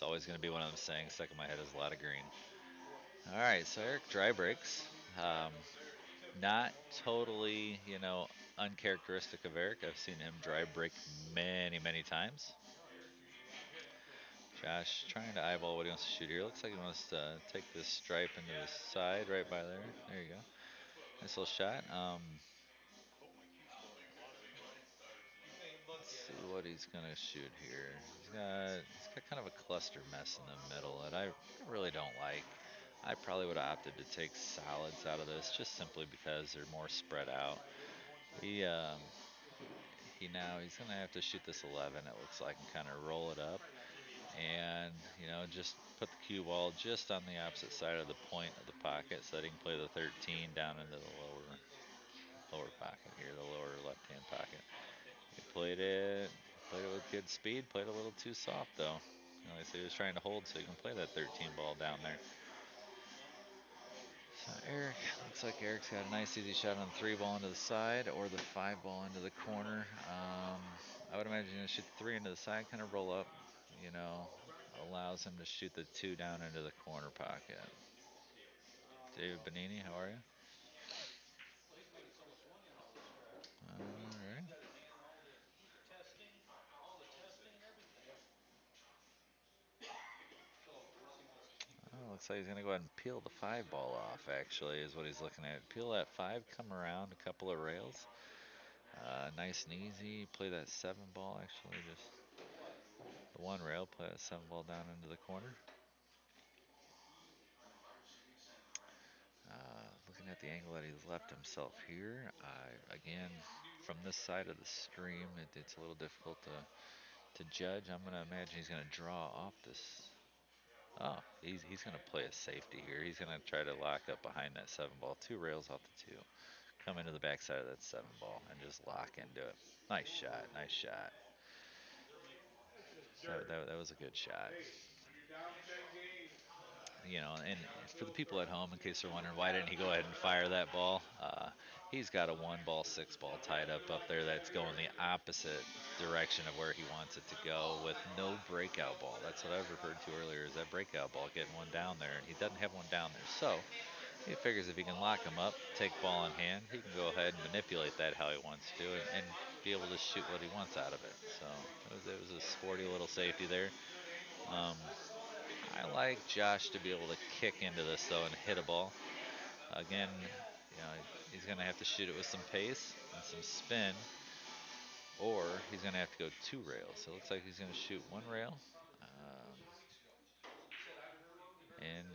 always going to be one of them sayings stuck in my head is a lot of green. All right, so Eric dry breaks. Um, Not totally, you know, uncharacteristic of Eric. I've seen him dry break many times. Josh trying to eyeball what he wants to shoot here. Looks like he wants to take this stripe into the side right by there. There you go. Nice little shot. Let's see what he's gonna shoot here. He's got kind of a cluster mess in the middle that I really don't like. I probably would have opted to take solids out of this just simply because they're more spread out. He he's gonna have to shoot this 11. It looks like and kind of roll it up, and you know just put the cue ball just on the opposite side of the point of the pocket so that he can play the 13 down into the lower pocket here, the lower left-hand pocket. He played it with good speed. Played a little too soft though. Like I said, he was trying to hold so he can play that 13 ball down there. So Eric, looks like Eric's got a nice easy shot on the 3 ball into the side or the 5 ball into the corner. I would imagine he's gonna shoot the 3 into the side, kind of roll up, you know, allows him to shoot the 2 down into the corner pocket. David Benini, how are you? Well, he's making so much money on all this crap. All He's right. got his hand in all the heat testing, all the testing and everything. So, of course, he wants to keep it. Oh, looks like he's gonna go ahead and peel the 5 ball off. Actually, is what he's looking at. Peel that 5, come around a couple of rails. Nice and easy. Play that 7 ball. Actually, just the 1 rail. Play that 7 ball down into the corner. Looking at the angle that he's left himself here. Again, from this side of the stream, it's a little difficult to judge. I'm gonna imagine he's gonna draw off this. Oh, he's gonna play a safety here. He's gonna try to lock up behind that 7 ball. 2 rails off the 2. Come into the backside of that 7 ball and just lock into it. Nice shot, nice shot. That was a good shot. Hey, when you're down 10 games, You know, and gotta for the build people for at it. home, in case they're wondering why didn't he go ahead and fire that ball, he's got a 1 ball, 6 ball tied up there that's going the opposite direction of where he wants it to go with no breakout ball. That's what I've referred to earlier is that breakout ball getting one down there, and he doesn't have one down there. So he figures if he can lock him up, take ball in hand, he can go ahead and manipulate that how he wants to and be able to shoot what he wants out of it. So it was a sporty little safety there. Um, I like Josh to be able to kick into this though and hit a ball. Again, he's going to have to shoot it with some pace and some spin, or he's going to have to go 2 rails. So it looks like he's going to shoot 1 rail. Um, and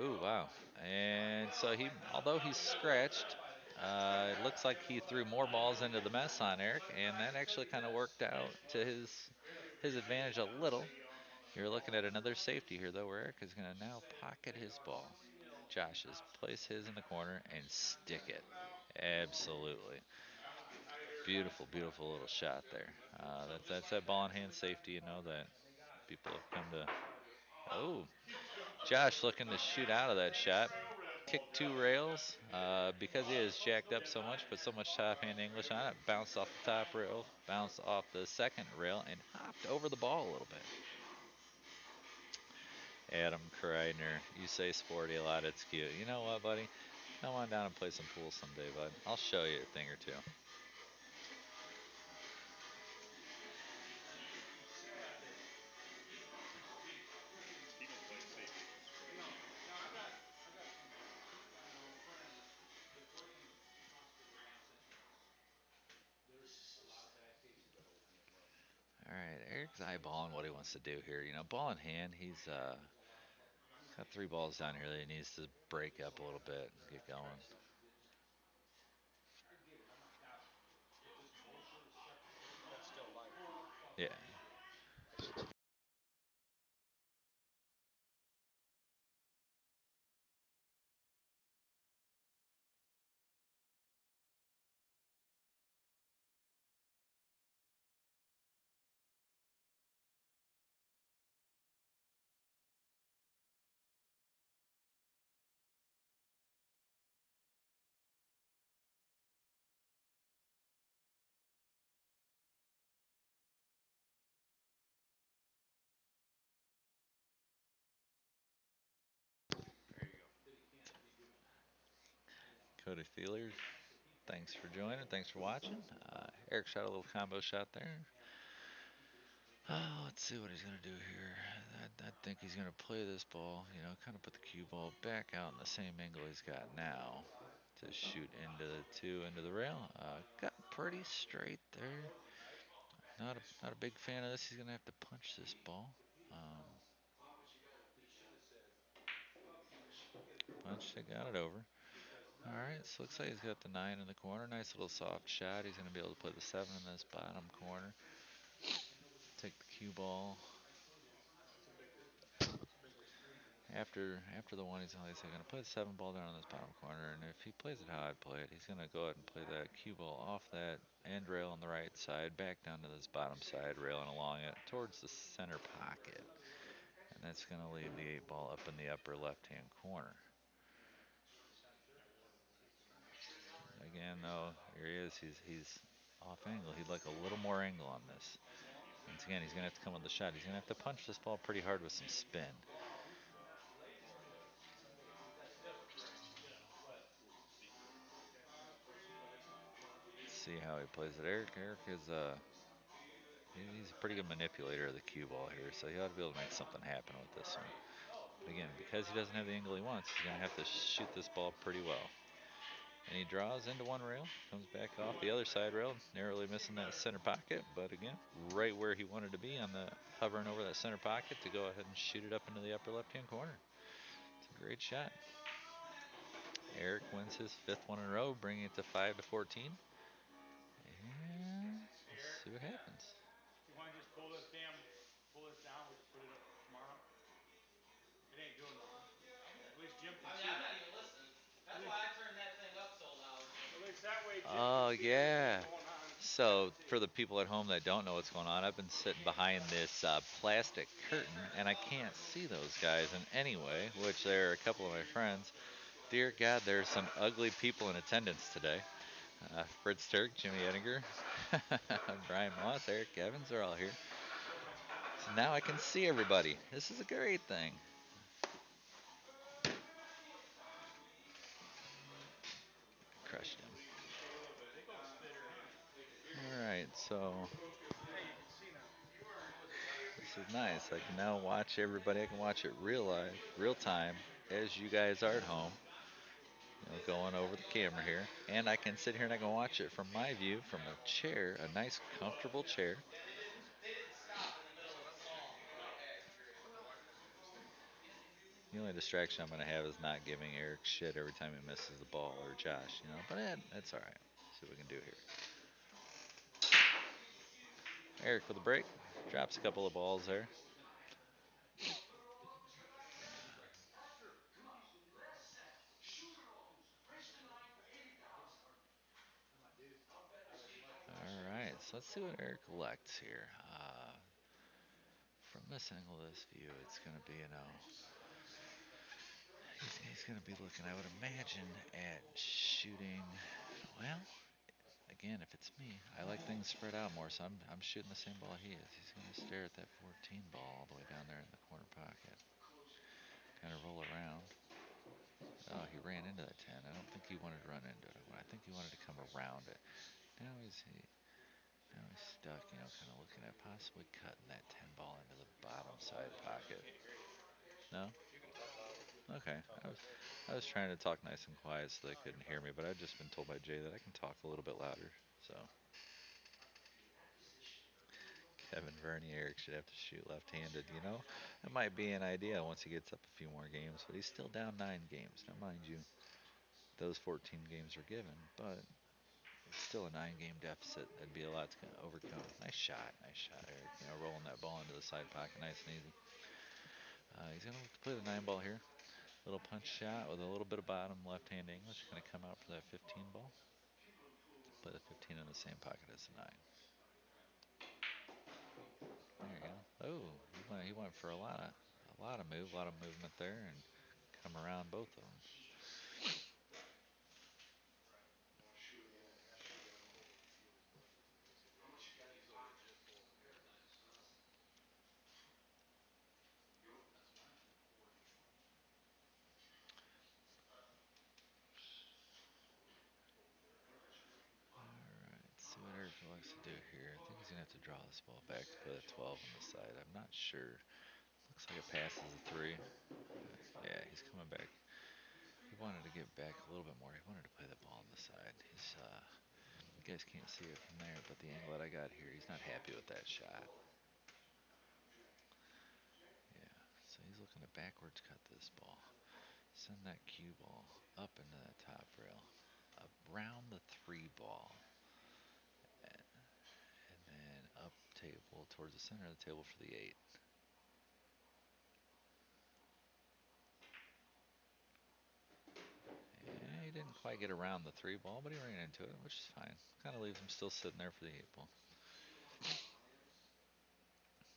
oh wow! And so although he's scratched, it looks like he threw more balls into the mess on Eric, and that actually kind of worked out to his advantage a little. You're looking at another safety here, though, where Eric is going to now pocket his ball. Josh is place his in the corner and stick it. Absolutely. Beautiful, beautiful little shot there. That's that ball in hand safety, that people have come to. Oh, Josh looking to shoot out of that shot. Kick 2 rails because he is jacked up so much, put so much top hand English on it. Bounced off the top rail, bounced off the second rail, and hopped over the ball a little bit. Adam Kreidner, you say sporty a lot, it's cute. You know what, buddy? Come on down and play some pool someday, bud. I'll show you a thing or two. He don't play safety though, Squirty. Now I got some people I know, friends that work in hospitals around Central Mass. There's a lot of bad cases that open them up. All right, Eric's eyeballing what he wants to do here. Ball in hand, he's got 3 balls down here that he needs to break up a little bit, and get going. I get it. I'm not doubting it. But this bullshit is such a turn That's on. still live. Bull fucking Yeah. shit. Cody Feeler, thanks for joining. Thanks for watching. Eric shot a little combo shot there. Let's see what he's going to do here. I think he's going to play this ball, kind of put the cue ball back out in the same angle he's got now to shoot into the 2, into the rail. Got pretty straight there. Not a big fan of this. He's going to have to punch this ball. Punched it, got it over. All right, so looks like he's got the 9 in the corner. Nice little soft shot. He's going to be able to play the 7 in this bottom corner. Take the cue ball. after the one, he's only going to play the 7 ball down on this bottom corner, and if he plays it how I'd play it, he's going to go ahead and play that cue ball off that end rail on the right side, back down to this bottom side rail and along it towards the center pocket, and that's going to leave the 8 ball up in the upper left-hand corner. Again, though, here he is. He's off angle. He'd like a little more angle on this. Once again, he's going to have to come with the shot. He's going to have to punch this ball pretty hard with some spin. See how he plays it. Eric is he's a pretty good manipulator of the cue ball here, so he ought to be able to make something happen with this one. But again, because he doesn't have the angle he wants, he's going to have to shoot this ball pretty well. And he draws into one rail, comes back off the other side rail, narrowly missing that center pocket, but again, right where he wanted to be on the hovering over that center pocket to go ahead and shoot it up into the upper left-hand corner. It's a great shot. Eric wins his 5th one in a row, bringing it to 5-14. And let's see what happens. You want to just pull this down, we can put it up tomorrow. It ain't doing nothing. At least Jim can see. I'm not even listening. That's why I turned that thing up so loud. At least that way Jim Oh, can see yeah. what's going on. So, for the people at home that don't know what's going on, I've been sitting behind this plastic curtain, and I can't see those guys in any way, which they're a couple of my friends. Dear God, there's some ugly people in attendance today. Fritz Turk, Jimmy Ettinger, Brian Moss, Eric Evans are all here. So now I can see everybody. This is a great thing. Crushed him. Alright, so Yeah, you can see now. this is nice. I can now watch everybody. I can watch it real time, as you guys are at home. Going over the camera here. And I can sit here and I can watch it from my view, from a chair, a nice comfortable chair. The only distraction I'm going to have is not giving Eric shit every time he misses the ball, or Josh, But that's all right. See what we can do here. Eric with a break. Drops a couple of balls there. All right, so let's see what Eric elects here. From this angle, this view, it's going to be, he's going to be looking, I would imagine, at shooting. Well, again, if it's me, I like things spread out more, so I'm shooting the same ball he is. He's going to stare at that 14 ball all the way down there in the corner pocket. Kind of roll around. Oh, he ran into that 10. I don't think he wanted to run into it. I think he wanted to come around it. Now he's stuck, kind of looking at possibly cutting that 10 ball into the bottom side pocket. No? Okay. I was trying to talk nice and quiet so they couldn't hear me, but I've just been told by Jay that I can talk a little bit louder. So Kevin Vernier should have to shoot left-handed. It might be an idea once he gets up a few more games, but he's still down 9 games. Now, mind you, those 14 games are given, but it's still a 9-game deficit. That'd be a lot to overcome. Nice shot, Eric. Rolling that ball into the side pocket, nice and easy. He's gonna look to play the 9 ball here. Little punch shot with a little bit of bottom left-hand English. Gonna come out for that 15 ball. Play the 15 in the same pocket as the 9. There you go. Oh, he went for a lot of movement there, and come around both of them. Alright, see what Eric likes to do here. I think he's going to have to draw this ball back to put a 12 on the side. I'm not sure. Looks like it passes a 3. Yeah, he's coming back. He wanted to get back a little bit more. He wanted to play the ball on the side. You guys can't see it from there, but the angle that I got here, he's not happy with that shot. Yeah, so he's looking to backwards cut this ball. Send that cue ball up into that top rail. Around the 3 ball. And then up table towards the center of the table for the 8. quite get around the 3 ball, but he ran into it, which is fine. Kind of leaves him still sitting there for the 8 ball.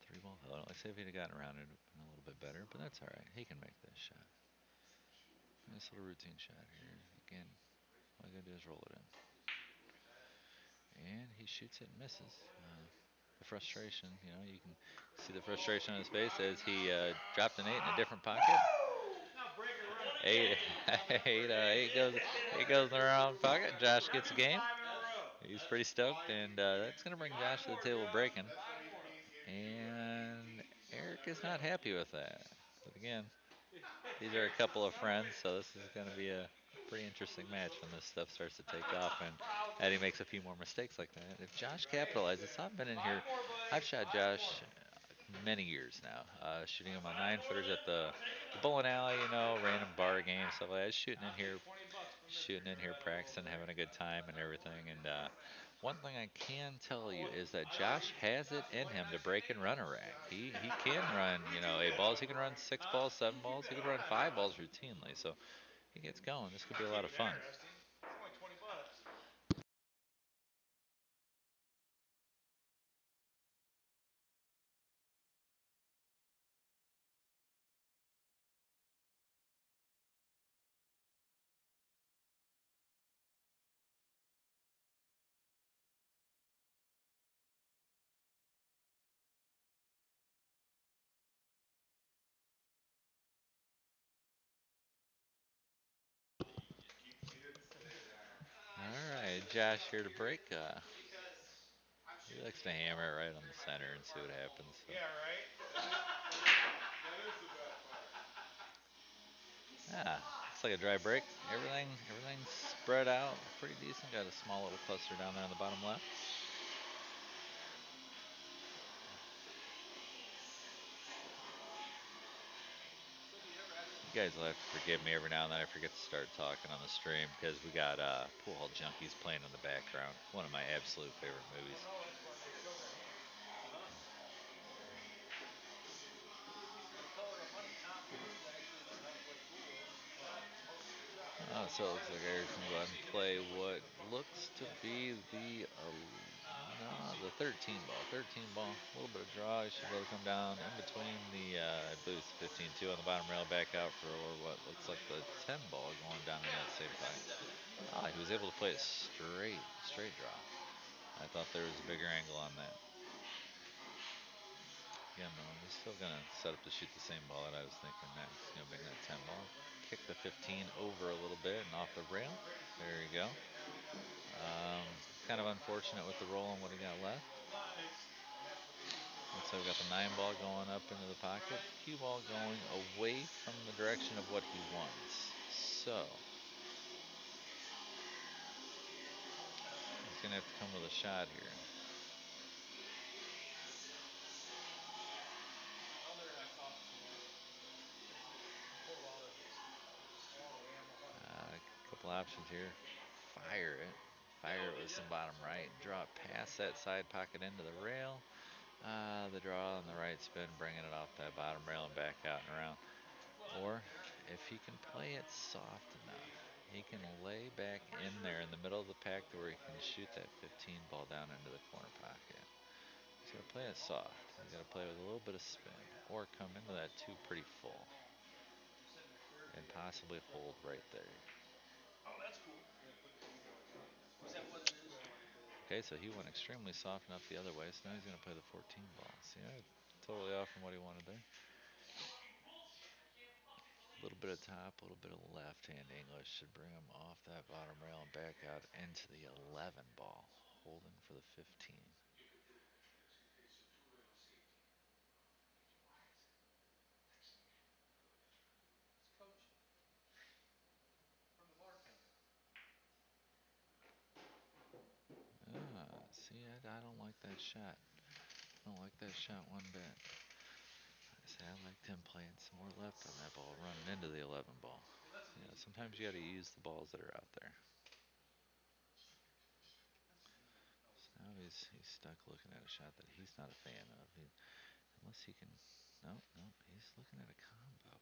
3 ball. Oh, let's say if he'd have gotten around it, it'd been a little bit better, but that's all right. He can make this shot. Nice little routine shot here. Again, all you gotta do is roll it in. And he shoots it and misses. The frustration, you can see the frustration on his face as he dropped an 8 in a different pocket. Eight, eight goes in the wrong pocket. Josh gets a game. He's pretty stoked, and that's going to bring Josh to the table breaking. And Eric is not happy with that. But again, these are a couple of friends, so this is going to be a pretty interesting match when this stuff starts to take off and Eddie makes a few more mistakes like that. If Josh capitalizes, I've been in here, I've shot Josh many years now, shooting him on 9 footers at the bowling alley, random bar games, stuff like that. Shooting in here, practicing, having a good time and everything. And one thing I can tell you is that Josh has it in him to break and run a rack. He can run, 8 balls. He can run 6 balls, 7 balls. He can run 5 balls routinely. So he gets going. This could be a lot of fun. All right, Josh here to break. He likes to hammer it right on the center and see what happens. So. Yeah, looks like a dry break. Everything's spread out pretty decent. Got a small little cluster down there on the bottom left. You guys will have to forgive me every now and then. I forget to start talking on the stream because we got Pool Hall Junkies playing in the background. One of my absolute favorite movies. So it looks like Eric's gonna go ahead and play what looks to be no, the 13 ball. 13 ball, a little bit of draw. He should be able to come down in between the, I believe it's 15-2 on the bottom rail, back out for what looks like the 10 ball going down in that same pocket. He was able to play it straight draw. I thought there was a bigger angle on that. Again, though, he's still gonna set up to shoot the same ball that I was thinking next. Bring that 10 ball, kick the 15 over a little bit and off the rail. There you go. Kind of unfortunate with the roll and what he got left. Looks like we got the 9 ball going up into the pocket. Cue ball going away from the direction of what he wants. So he's gonna have to come with a shot here. A couple options here. Fire it. Fire it with some bottom right. Draw it past that side pocket into the rail. The draw on the right spin, bringing it off that bottom rail and back out and around. Or if he can play it soft enough, he can lay back in there in the middle of the pack to where he can shoot that 15 ball down into the corner pocket. He's got to play it soft. He's got to play with a little bit of spin or come into that 2 pretty full and possibly hold right there. Okay, so he went extremely soft enough the other way, so now he's going to play the 14 ball. See, totally off from what he wanted there. A little bit of top, a little bit of left-hand English should bring him off that bottom rail and back out into the 11 ball, holding for the 15. See, I don't like that shot. I don't like that shot one bit. I liked him playing some more left on that ball, running into the 11 ball. Sometimes you got to use the balls that are out there. So now he's stuck looking at a shot that he's not a fan of. Unless he can, no, he's looking at a combo.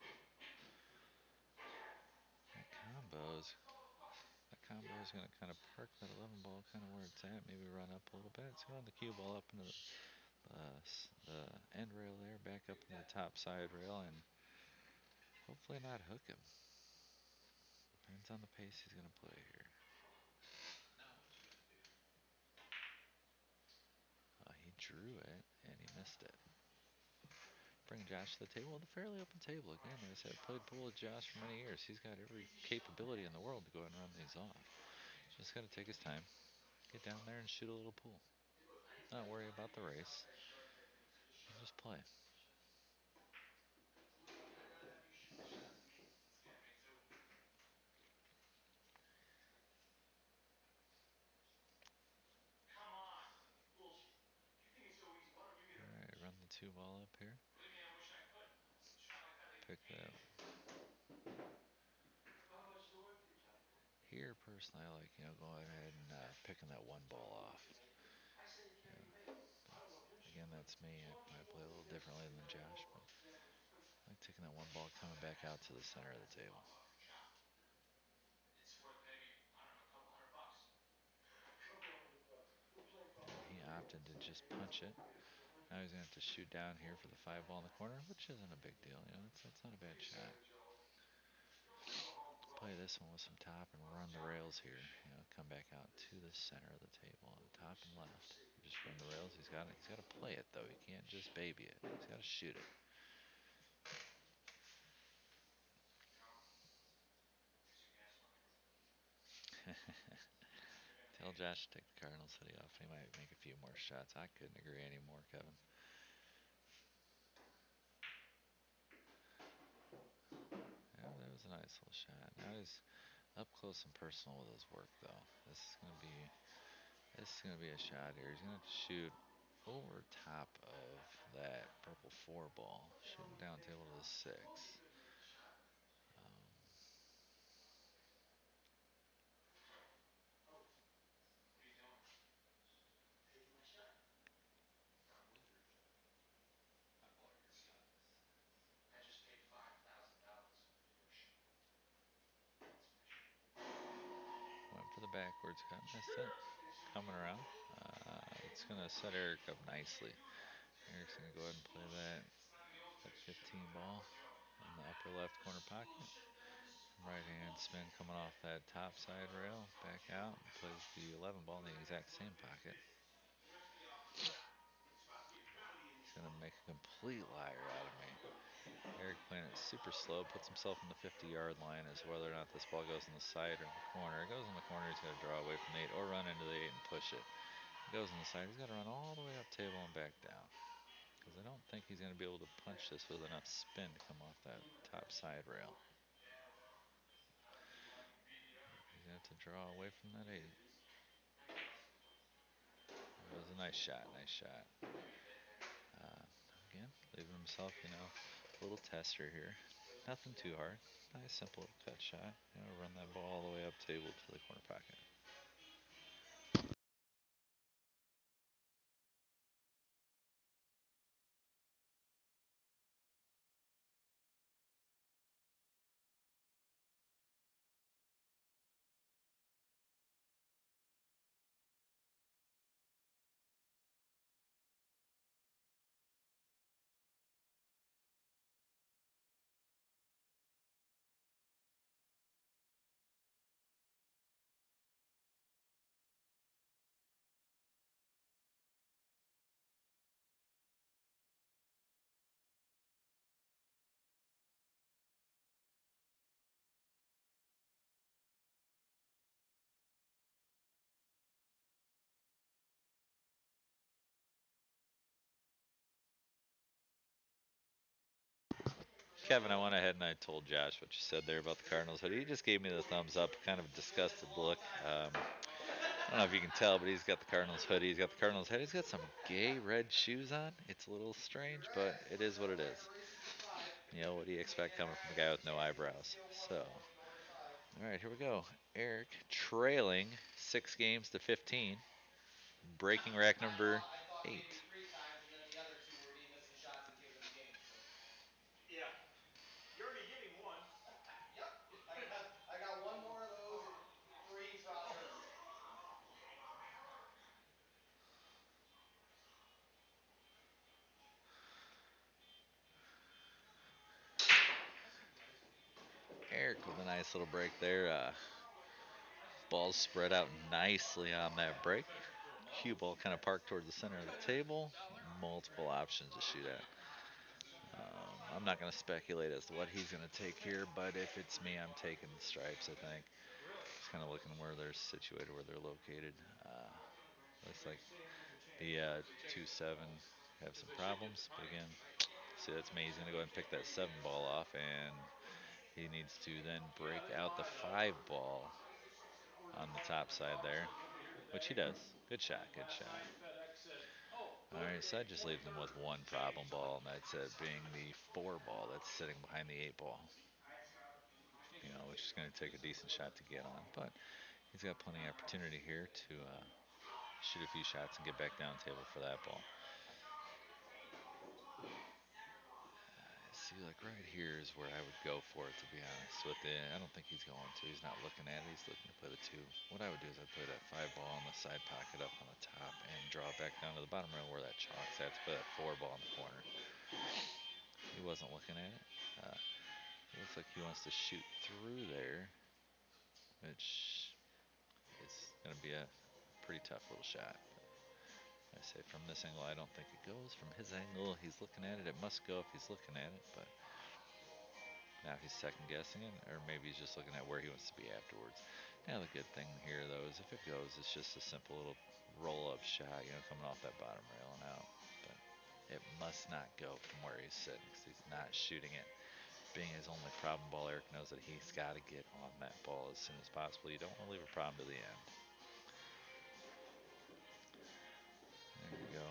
That combo is going to kind of park that 11 ball kind of where it's at. Maybe run up a little bit. It's going to run the cue ball up into the end rail there, back up into the top side rail, and hopefully not hook him. Depends on the pace he's going to play here. He drew it, and he missed it. Bring Josh to the table with a fairly open table. Again, like I said, I played pool with Josh for many years. He's got every capability in the world to go ahead and run these off. Just got to take his time, get down there and shoot a little pool. Not worry about the race. And just play. Alright, run the 2 ball up here. Pick that up. Here, personally, I like, going ahead and picking that 1 ball off. Again, that's me. I might play a little differently than Josh, but I like taking that 1 ball coming back out to the center of the table. And he opted to just punch it. Now he's going to have to shoot down here for the 5 ball in the corner, which isn't a big deal. That's not a bad shot. Play this one with some top and run the rails here. Come back out to the center of the table on the top and left. Just run the rails. He's got to play it though. He can't just baby it. He's got to shoot it. Tell Josh to take the Cardinals hoodie off. He might make a few more shots. I couldn't agree anymore, Kevin. Yeah, that was a nice little shot. Now he's up close and personal with his work, though. This is gonna be a shot here. He's gonna have to shoot over top of that purple 4 ball, shooting down table to the 6. Um, Went for the backwards cut, missed it. Coming around. It's gonna set Eric up nicely. Eric's gonna go ahead and play that 15 ball in the upper left corner pocket. Right hand spin coming off that top side rail, back out, and plays the 11 ball in the exact same pocket. He's going to make a complete liar out of me. Eric playing it super slow, puts himself in the 50-yard line as whether or not this ball goes in the side or in the corner. It goes in the corner, he's got to draw away from the 8 or run into the 8 and push it. It goes in the side, he's got to run all the way up table and back down. Because I don't think he's going to be able to punch this with enough spin to come off that top side rail. He's going to have to draw away from that 8. It was a nice shot, nice shot. Again, leaving himself, a little tester here. Nothing too hard. Nice, simple little cut shot. Run that ball all the way up table to the corner pocket. Kevin, I went ahead and I told Josh what you said there about the Cardinals hoodie. He just gave me the thumbs up, kind of disgusted look. I don't know if you can tell, but he's got the Cardinals hoodie. He's got the Cardinals head. He's got some gay red shoes on. It's a little strange, but it is what it is. What do you expect coming from a guy with no eyebrows? So, all right, here we go. Eric trailing 6 games to 15, breaking rack number 8. Yeah. You're only getting one. Nice little break there. Ball's spread out nicely on that break. Cue ball kind of parked towards the center of the table. Multiple options to shoot at. I'm not going to speculate as to what he's going to take here, but if it's me, I'm taking the stripes, I think. Just kind of looking where they're situated, where they're located. Looks like the 2-7 have some problems, but again, see, that's me. He's going to go ahead and pick that 7 ball off, and he needs to then break out the 5 ball on the top side there, which he does. Good shot, good shot. All right, so that just leaves him with one problem ball, and that's it, being the 4 ball that's sitting behind the 8 ball. Which is going to take a decent shot to get on, but he's got plenty of opportunity here to shoot a few shots and get back down table for that ball. See, like right here is where I would go for it, to be honest with you. I don't think he's going to. He's not looking at it. He's looking to play the 2. What I would do is I'd play that 5 ball on the side pocket up on the top and draw it back down to the bottom rail where that chalk's at to play that 4 ball in the corner. He wasn't looking at it. It looks like he wants to shoot through there, which is going to be a pretty tough little shot. I say from this angle, I don't think it goes. From his angle, he's looking at it. It must go if he's looking at it, but now he's second guessing it, or maybe he's just looking at where he wants to be afterwards. Now the good thing here, though, is if it goes, it's just a simple little roll-up shot, coming off that bottom rail and out. But it must not go from where he's sitting, because he's not shooting it. Being his only problem ball, Eric knows that he's got to get on that ball as soon as possible. You don't want to leave a problem to the end. There you go.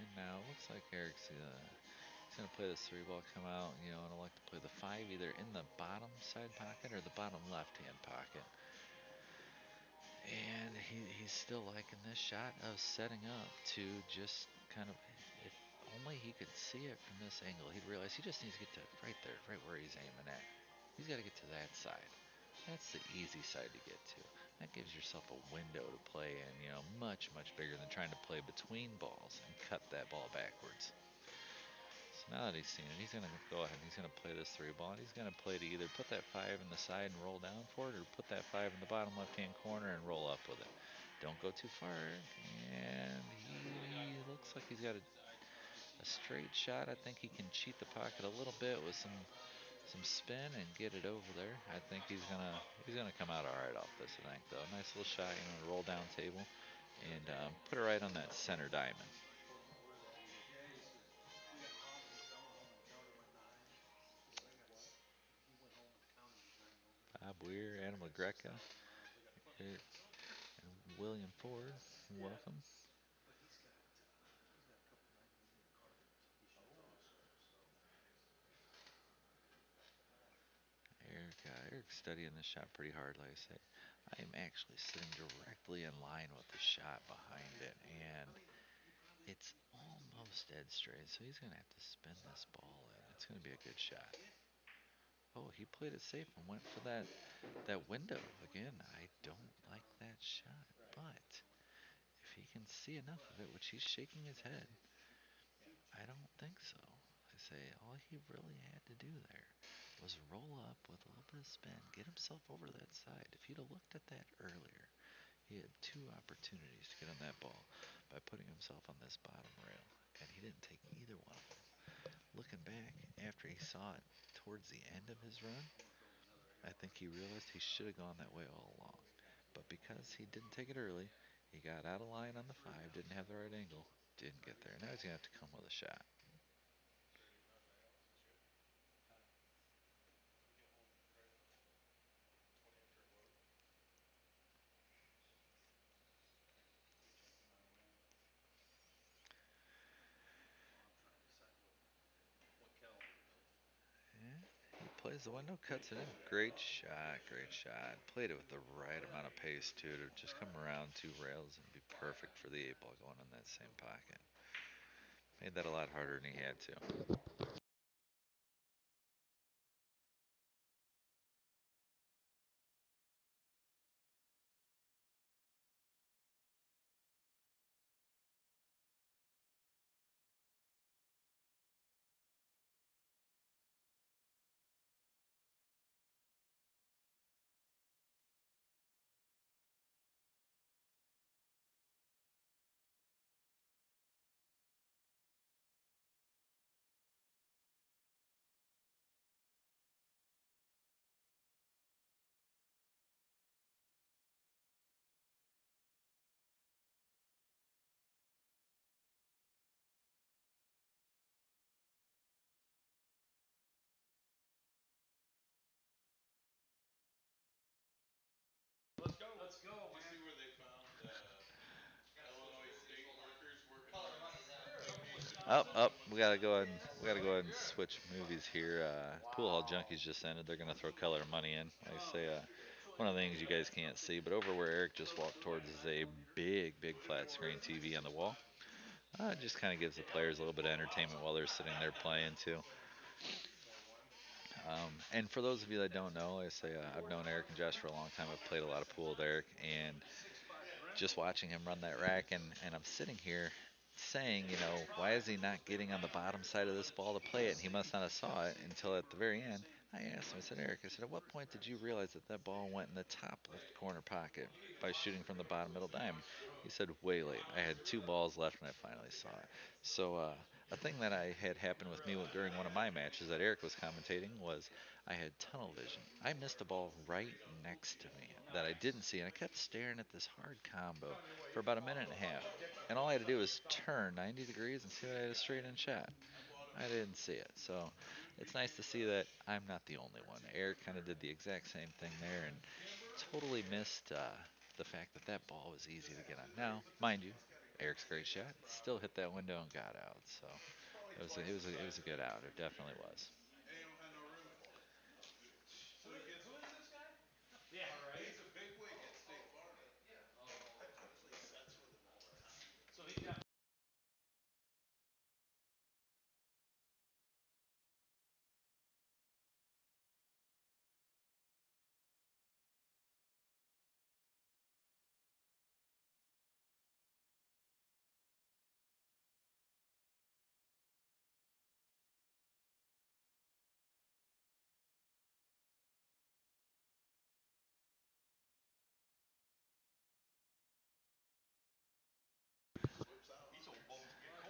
And now it looks like Eric's he's going to play this 3 ball, come out, and I like to play the 5 either in the bottom side pocket or the bottom left-hand pocket. And he's still liking this shot of setting up to just kind of, if only he could see it from this angle, he'd realize he just needs to get to right there, right where he's aiming at. He's got to get to that side. That's the easy side to get to. That gives yourself a window to play in, much, much bigger than trying to play between balls and cut that ball backwards. So now that he's seen it, he's going to go ahead and he's going to play this 3 ball. And he's going to play to either put that 5 in the side and roll down for it, or put that 5 in the bottom left-hand corner and roll up with it. Don't go too far. And he looks like he's got a straight shot. I think he can cheat the pocket a little bit with some spin and get it over there. I think he's gonna come out all right off this. I think though, nice little shot, roll down table, and put it right on that center diamond. Bob Weir, Adam LaGreca, and William Ford, welcome. Eric's studying this shot pretty hard, like I say. I am actually sitting directly in line with the shot behind it, and it's almost dead straight, so he's going to have to spin this ball in. It's going to be a good shot. Oh, he played it safe and went for that window. Again, I don't like that shot, but if he can see enough of it, which he's shaking his head, I don't think so. I say all he really had to do there was roll up with a little bit of spin, get himself over that side. If he'd have looked at that earlier, he had 2 opportunities to get on that ball by putting himself on this bottom rail, and he didn't take either one of them. Looking back, after he saw it towards the end of his run, I think he realized he should have gone that way all along. But because he didn't take it early, he got out of line on the 5, didn't have the right angle, didn't get there. Now he's going to have to come with a shot. Yeah, he plays the window, cuts it in. Great shot, great shot. Played it with the right amount of pace, too, to just come around 2 rails and be perfect for the 8 ball going in that same pocket. Made that a lot harder than he had to. Up, up. We gotta go ahead and switch movies here. Pool Hall Junkies just ended. They're gonna throw color money in. Like I say, one of the things you guys can't see, but over where Eric just walked towards is a big flat screen TV on the wall. It just kind of gives the players a little bit of entertainment while they're sitting there playing too. And for those of you that don't know, like I say I've known Eric and Josh for a long time. I've played a lot of pool with Eric, and just watching him run that rack, and I'm sitting here saying, why is he not getting on the bottom side of this ball to play it? And he must not have saw it until at the very end. I asked him, I said, Eric, I said, at what point did you realize that that ball went in the top left corner pocket by shooting from the bottom middle diamond? He said, way late. I had two balls left and I finally saw it. So, a thing that I had happened with me during one of my matches that Eric was commentating was I had tunnel vision. I missed a ball right next to me that I didn't see, and I kept staring at this hard combo for about a minute and a half. And all I had to do was turn 90 degrees and see that I had a straight in shot. I didn't see it. So it's nice to see that I'm not the only one. Eric kind of did the exact same thing there and totally missed the fact that that ball was easy to get on. Now, mind you, Eric's great shot still hit that window and got out. So it was a good out. It definitely was. And he don't have no roommates. So he gets. Who is this guy? Yeah, right. He's a bigwig at State Farm. So he got.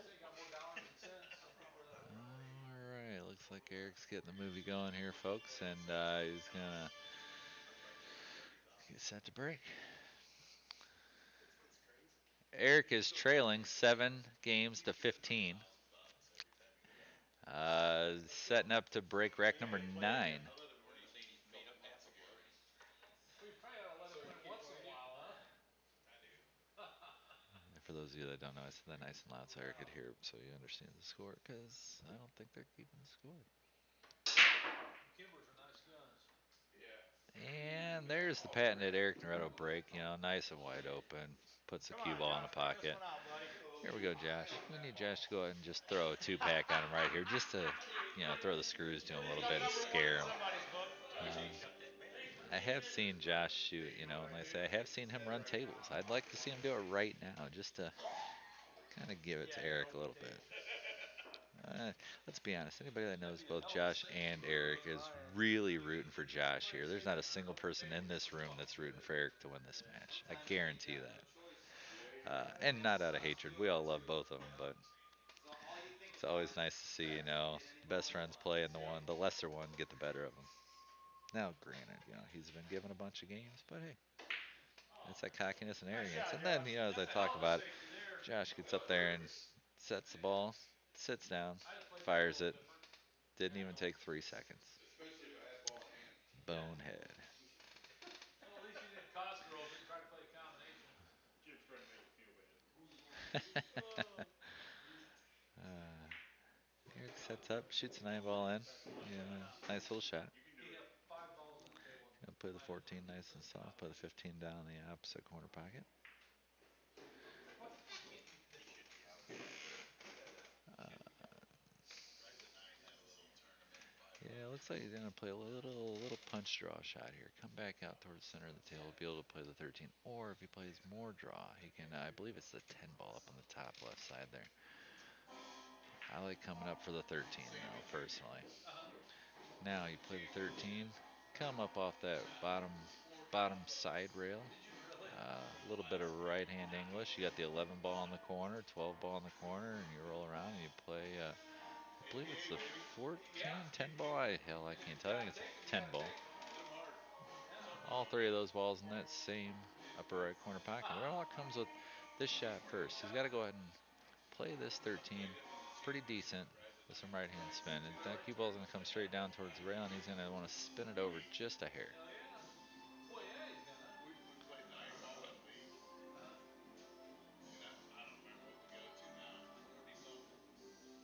He got more dollars than cents. Some people are that way. All right, looks like Eric's getting the movie going here, folks, and he's gonna get set to break. Eric is trailing 7 games to 15. Setting up to break rack number 9. Well, you probably ought to let him win once in a while, huh? For those of you that don't know, I said that nice and loud so Eric could hear, so you understand the score, because I don't think they're keeping the score. Kimbers are nice guns. And there's the patented Eric Naretto break, nice and wide open. Puts the cue ball in the pocket. Here we go, Josh. We need Josh to go ahead and just throw a two pack on him right here, just to, throw the screws to him a little bit and scare him. Um, I have seen Josh shoot, and like I say, I have seen him run tables. I'd like to see him do it right now, just to kind of give it to Eric a little bit. Uh, let's be honest. Anybody that knows both Josh and Eric is really rooting for Josh here. There's not a single person in this room that's rooting for Eric to win this match. I guarantee that. And not out of hatred. We all love both of them, but it's always nice to see, best friends play and the lesser one get the better of them. Now, granted, he's been given a bunch of games, but hey, it's that cockiness and arrogance. And then, as I talk about it, Josh gets up there and sets the ball, sits down, fires it. Didn't even take 3 seconds. Especially if I had ball in hand. Bonehead. Well, at least he didn't toss throw, but he tried to play a combination. Kid's trying to make you feel bad. Eric sets up, shoots a 9 ball in. Yeah, nice little shot. He got 5 balls on the table. Play the 14 nice and soft. Play the 15 down in the opposite corner pocket. Uh, yeah, looks like he's gonna play a little punch draw shot here. Come back out towards the center of the table, be able to play the 13. Or if he plays more draw, he can. I believe it's the 10 ball up on the top left side there. I like coming up for the 13 though, personally. Now you play the 13, come up off that bottom side rail. A little bit of right hand English. You got the 11 ball in the corner, 12 ball in the corner, and you roll around and you play. I believe it's the 14, 10 ball. Hell, I can't tell. I think it's a 10 ball. All three of those balls in that same upper right corner pocket. It all comes with this shot first. He's got to go ahead and play this 13 pretty decent with some right hand spin. And that cue ball's going to come straight down towards the rail, and he's going to want to spin it over just a hair. Hell yeah. Well, yeah, he's gonna. We played 9 ball in league, Uh-huh. and I don't remember what we got to now. 40 something.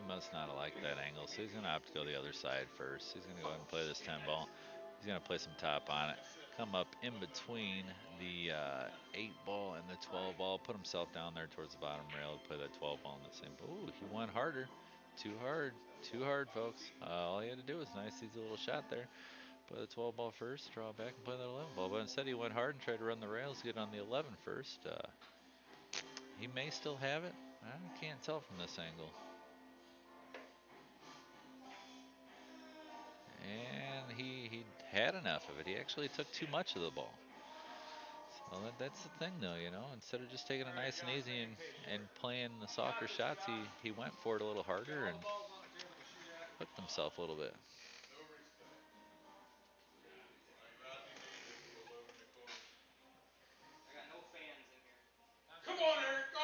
he must not have liked that angle, so he's going to opt to go the other side first. He's going to go ahead and play this 10 ball. He's going to play some top on it, come up in between the 8 ball and the 12 ball, put himself down there towards the bottom rail to play that 12 ball in the same. Ooh, he went harder. Too hard. Too hard, folks. All he had to do was nice, easy little shot there. Play the 12 ball first, draw back and play that 11 ball. But instead, he went hard and tried to run the rails, get on the 11 first. He may still have it. I can't tell from this angle. And he had enough of it. He actually took too much of the ball. So that's the thing, though, you know. Instead of just taking it nice and easy and playing the softer shots, he went for it a little harder and hooked himself a little bit. No respect. Like Rodney Dangerfield over in the corner. Come on, Eric, go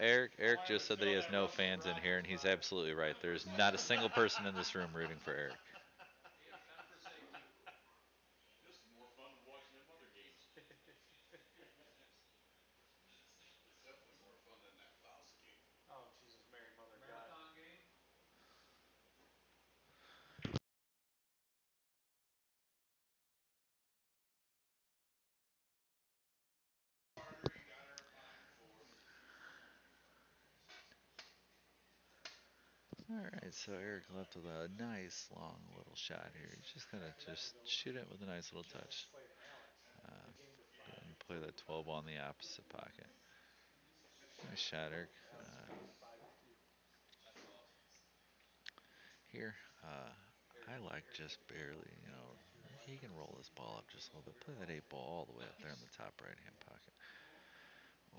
Eric. Eric just said that he has no fans in here, and he's absolutely right. There's not a single person in this room rooting for Eric. He is done for safety. This is more fun than watching them other games. It's definitely more fun than that Laos game. Oh, Jesus, Mary, Mother of God. Marathon game. Harder, he got her in line before. Alright, so Eric left with a nice long little shot here. He's just gonna just shoot it with a nice little touch. And play that 12 on the opposite pocket. Nice shot, Eric. Here, I like just barely, you know, he can roll this ball up just a little bit. Play that 8 ball all the way up there in the top right hand pocket.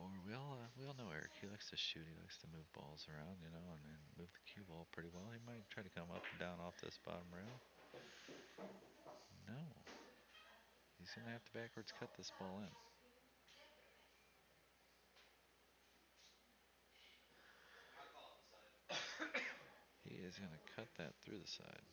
Or we all know Eric. He likes to shoot. He likes to move balls around, you know, and move the cue ball pretty well. He might try to come up and down off this bottom rail. No, he's gonna have to backwards cut this ball in. He is gonna cut that through the side.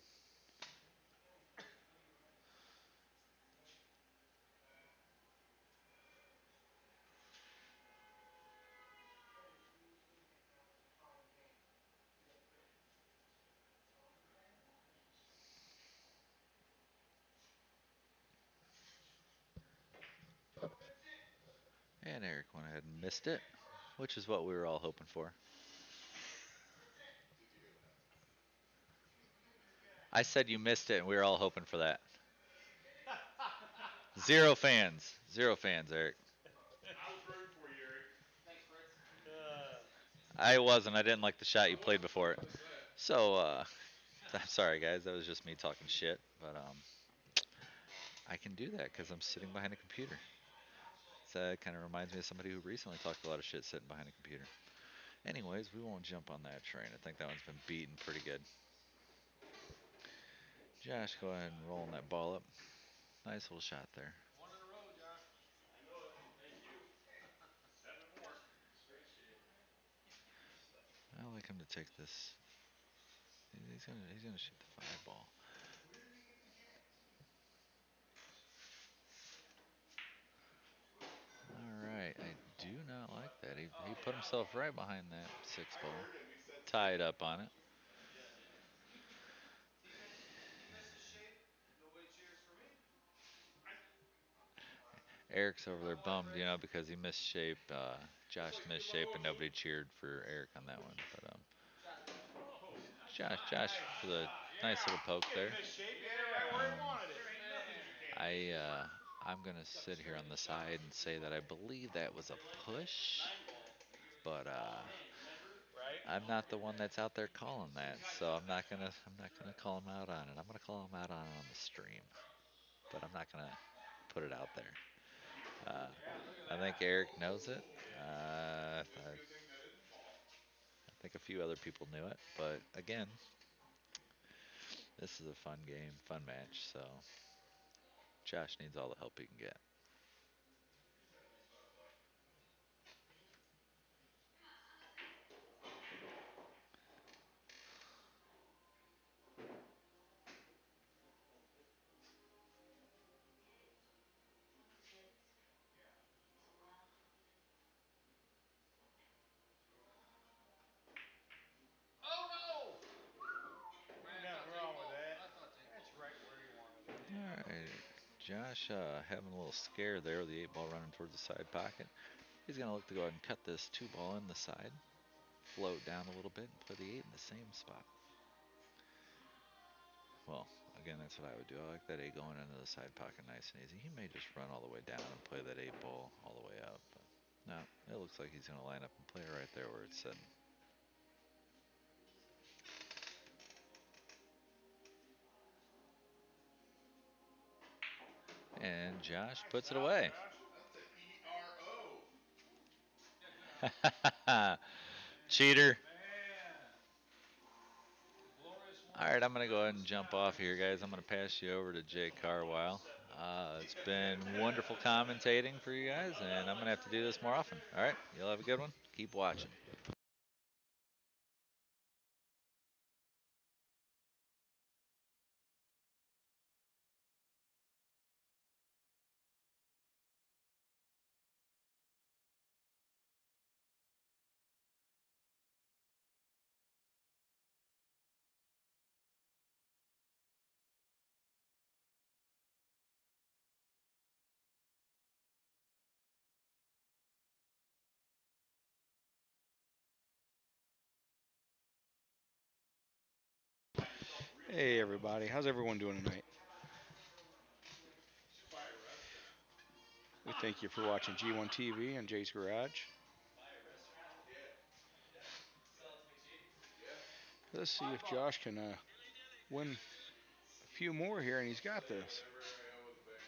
And Eric went ahead and missed it, which is what we were all hoping for. I said you missed it, and we were all hoping for that. Zero fans. Zero fans, Eric. I was rooting for you, Eric. I wasn't. I didn't like the shot you played before it. I was gonna say. So, I'm sorry, guys. That was just me talking shit. But I can do that because I'm sitting behind a computer. So it kind of reminds me of somebody who recently talked a lot of shit sitting behind a computer. Anyways, we won't jump on that train. I think that one's been beaten pretty good. Josh, go ahead and rolling that ball up. Nice little shot there. One in a row, Josh. I know it. Thank you. 7 more. Appreciate it. I like him to take this. He's gonna shoot the 5 ball. All right, I do not like that. He put himself right behind that 6 I ball, heard him. He said tied 7. up on it. Eric's over there bummed, you know, because he missed shape. Josh missed shape, and nobody cheered for Eric on that one. But Oh, Josh for the nice little poke there. Shape, you hit it right where he wanted it. I'm gonna sit here on the side and say that I believe that was a push, but Right? I'm not the one that's out there calling that, so I'm not gonna call him out on it. I'm gonna call him out on the stream, but I'm not gonna put it out there. I think Eric knows it. it's a good thing that didn't fall. I think a few other people knew it, but again, this is a fun game, fun match, so Josh needs all the help he can get. Oh no! Josh having a little scare there with the 8 ball running towards the side pocket. He's going to look to go ahead and cut this 2 ball in the side, float down a little bit, and play the 8 in the same spot. Well, again, that's what I would do. I like that 8 going into the side pocket nice and easy. He may just run all the way down and play that 8 ball all the way up. But no, it looks like he's going to line up and play right there where it's sitting. And Josh Nice puts it job, away. Josh. That's an ERO. Yeah, good eye. Cheater. Man. Glorious All one. right, I'm going to go ahead and First jump time. off here, guys. I'm going to pass you over to Jay Carwile. It's been Yeah. wonderful commentating for you guys, and I'm going to have to do this more often. All right, you'll have a good one. Keep watching. Hey everybody, how's everyone doing tonight? Fire restaurant. We thank you for watching G1 TV and Jay's Garage. Yeah. Yeah. Let's see if Josh can win a few more here, and he's got this. Whatever I owe the bank.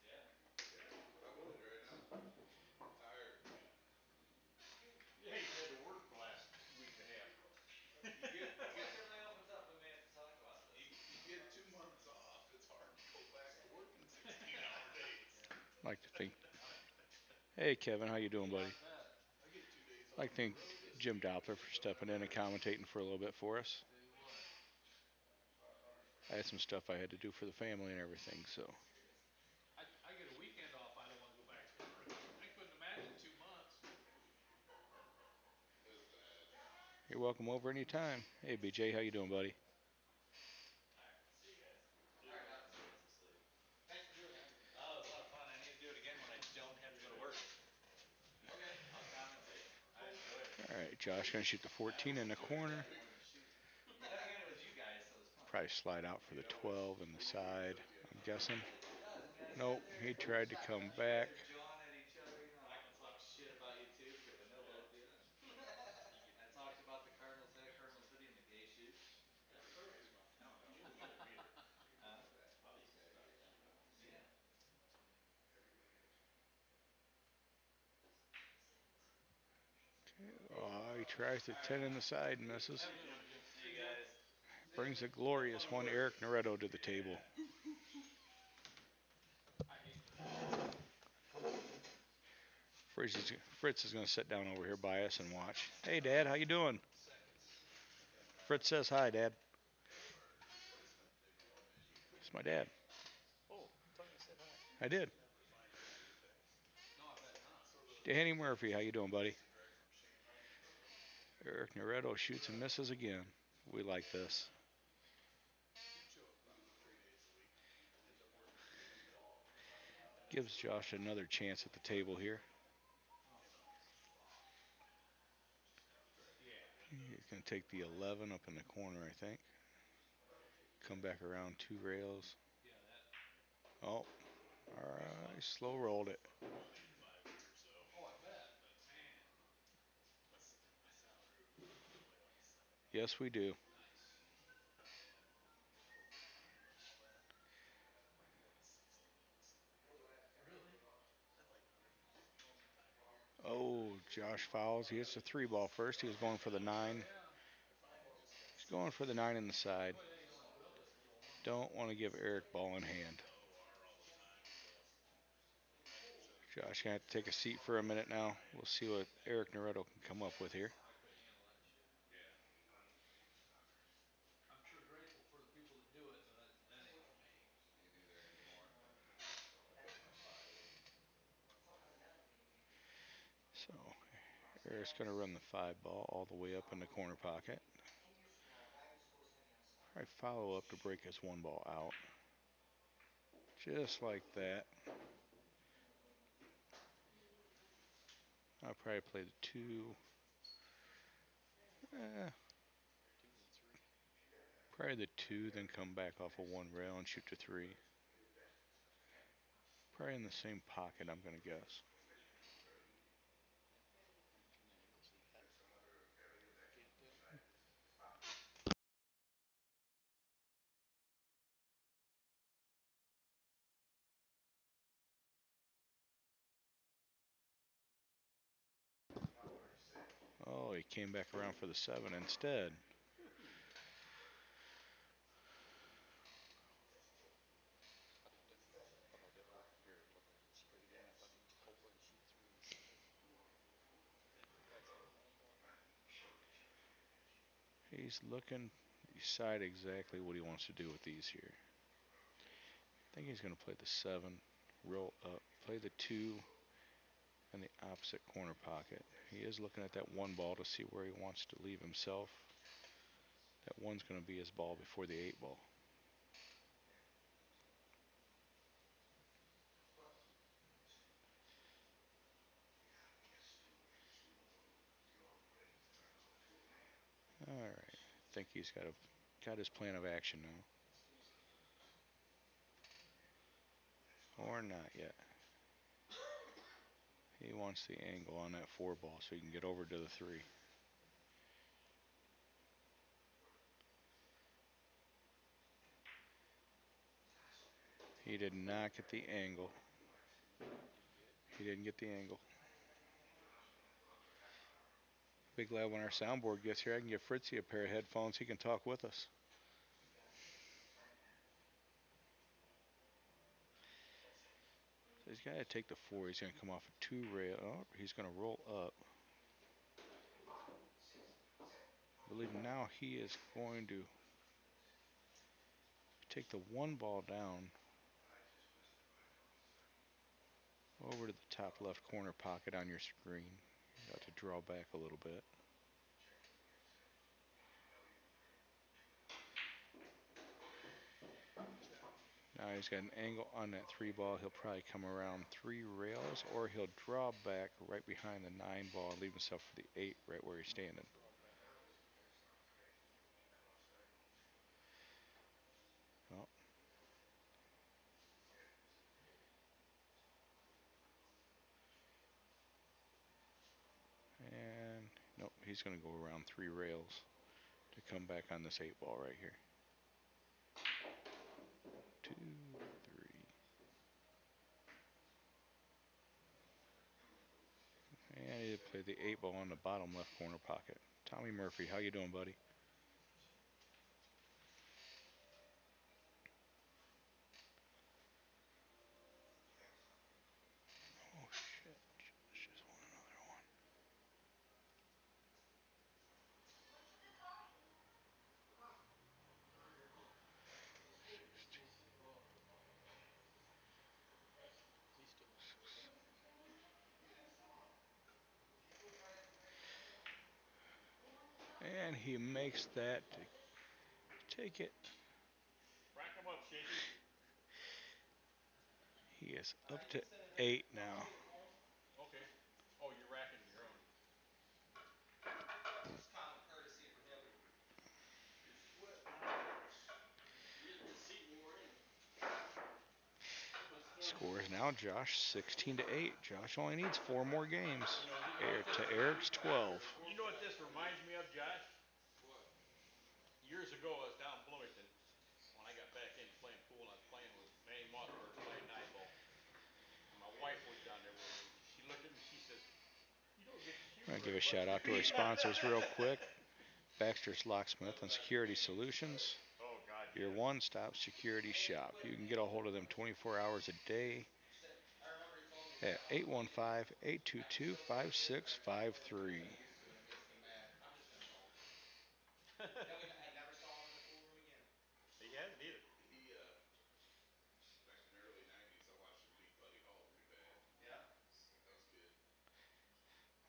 Yeah. I'm willing right now. I'm tired. Yeah, he's had to work the last week and a half. Once everything opens up, we may have to talk about this. you get 2 months off, it's hard to go back to working 16-hour days. Like to think. Hey Kevin, how you doing, buddy? Not bad. I get 2 days Like off to in a thank row this Jim week. Doppler for stepping in and commentating for a little bit for us. Tell you what. I had some stuff I had to do for the family and everything, so I get a weekend off. I don't want to go back to work. I couldn't imagine 2 months. It was bad. you're welcome over anytime. Hey BJ, how you doing, buddy? All right, have fun. Thanks for doing that. Oh, it was a lot of fun. I need to do it again when I don't have to go to work. Okay, I'll commentate. I enjoyed it. All right, Josh gonna shoot the 14 in the corner. Then again, it was you guys, so it was fun. Probably slide out for the 12 in the side. I'm guessing. It does. I mean, I Nope, sat there he and tried to shot, come you guys back. are jawing at each other. You know, I can talk shit about you too because I know both of you. I talked about the Cardinals hat, Cardinals hoodie, and the gay shoes. No, no, you didn't get them either. Huh? Yeah. Oh, he tries the 10 in the side and misses. Have a good one. See you guys. Brings a glorious one, Eric Naretto, to the table. I hate that. Fritz is going to sit down over here by us and watch. Hey, Dad, how you doing? Fritz says hi, Dad. It's my dad. Oh, I thought you said hi. I did. No, I bet not. Danny Murphy, how you doing, buddy? Eric Naretto shoots and misses again. We like this. Gives Josh another chance at the table here. Yeah. He's going to take the 11 up in the corner, I think. Come back around 2 rails. Yeah, that. Oh, all right. Slow rolled it. Oh, I bet. Man. Yes, we do. Nice. Really? Oh, Josh fouls. He hits the 3 ball first. He was going for the 9. Yeah. He's going for the 9 in the side. Oh, yeah, you don't want to go this long. Don't want to give Eric ball in hand. Josh gonna have to take a seat for a minute now. We'll see what Eric Naretto can come up with here. I couldn't handle that shit. I'm sure grateful for the people that do it, but that ain't for me. Ain't either anymore. So Eric's gonna run the 5 ball all the way up in the corner pocket. All right, follow up to break his 1 ball out. Just like that. I'll probably play the 2. Eh, probably the 2, then come back off of 1 rail and shoot to 3. Probably in the same pocket, I'm going to guess. Oh, he came back around for the 7 instead. He's looking to decide exactly what he wants to do with these here. I think he's going to play the 7, roll up, play the 2 in the opposite corner pocket. He is looking at that 1 ball to see where he wants to leave himself. That 1's going to be his ball before the 8 ball. All right. I think he's got his plan of action now. Or not yet. He wants the angle on that 4 ball so he can get over to the 3. He did not get the angle. He didn't get the angle. Be glad when our soundboard gets here, I can give Fritzy a pair of headphones. He can talk with us. So he's got to take the 4. He's going to come off a 2 rail. Oh, he's going to roll up. I believe now he is going to take the 1 ball down over to the top left corner pocket on your screen. You got to draw back a little bit. Now he's got an angle on that 3 ball. He'll probably come around 3 rails, or he'll draw back right behind the 9 ball and leave himself for the 8 right where he's standing. Oh. And nope, he's going to go around 3 rails to come back on this 8 ball right here. 2, 3. And he'll play the 8 ball in the bottom left corner pocket. Tommy Murphy, how you doing, buddy? Oh shit, Josh just won another one. And he makes that to take it. Rack 'em up, Shaky. He is up to 8 now. Okay. Oh, you're racking your own. It's common courtesy from Hilly. You're sweating, huh? You're getting the seat wore in. Score is now Josh 16 to 8. Josh only needs 4 more games. You know what this, To Eric's 12. you know what this reminds me of, Josh? What? Years ago, I was down in Bloomington when I got back into playing pool, and I was playing with Manny Mossberg playing 9 ball. And my wife was down there with me. She looked at me, she says, "You don't get to shoot I'm going to give very a much." shout out to our sponsors real quick. Baxter's Locksmith and Security Solutions. Oh, God, Your yes. one-stop security shop. You can get a hold of them 24 hours a day at 815-822-5653. I'm just gonna call him. I never saw him in the pool room again. He hasn't either. He, back in the early 90s, I watched him beat Buddy Hall pretty bad. Yeah. That was good.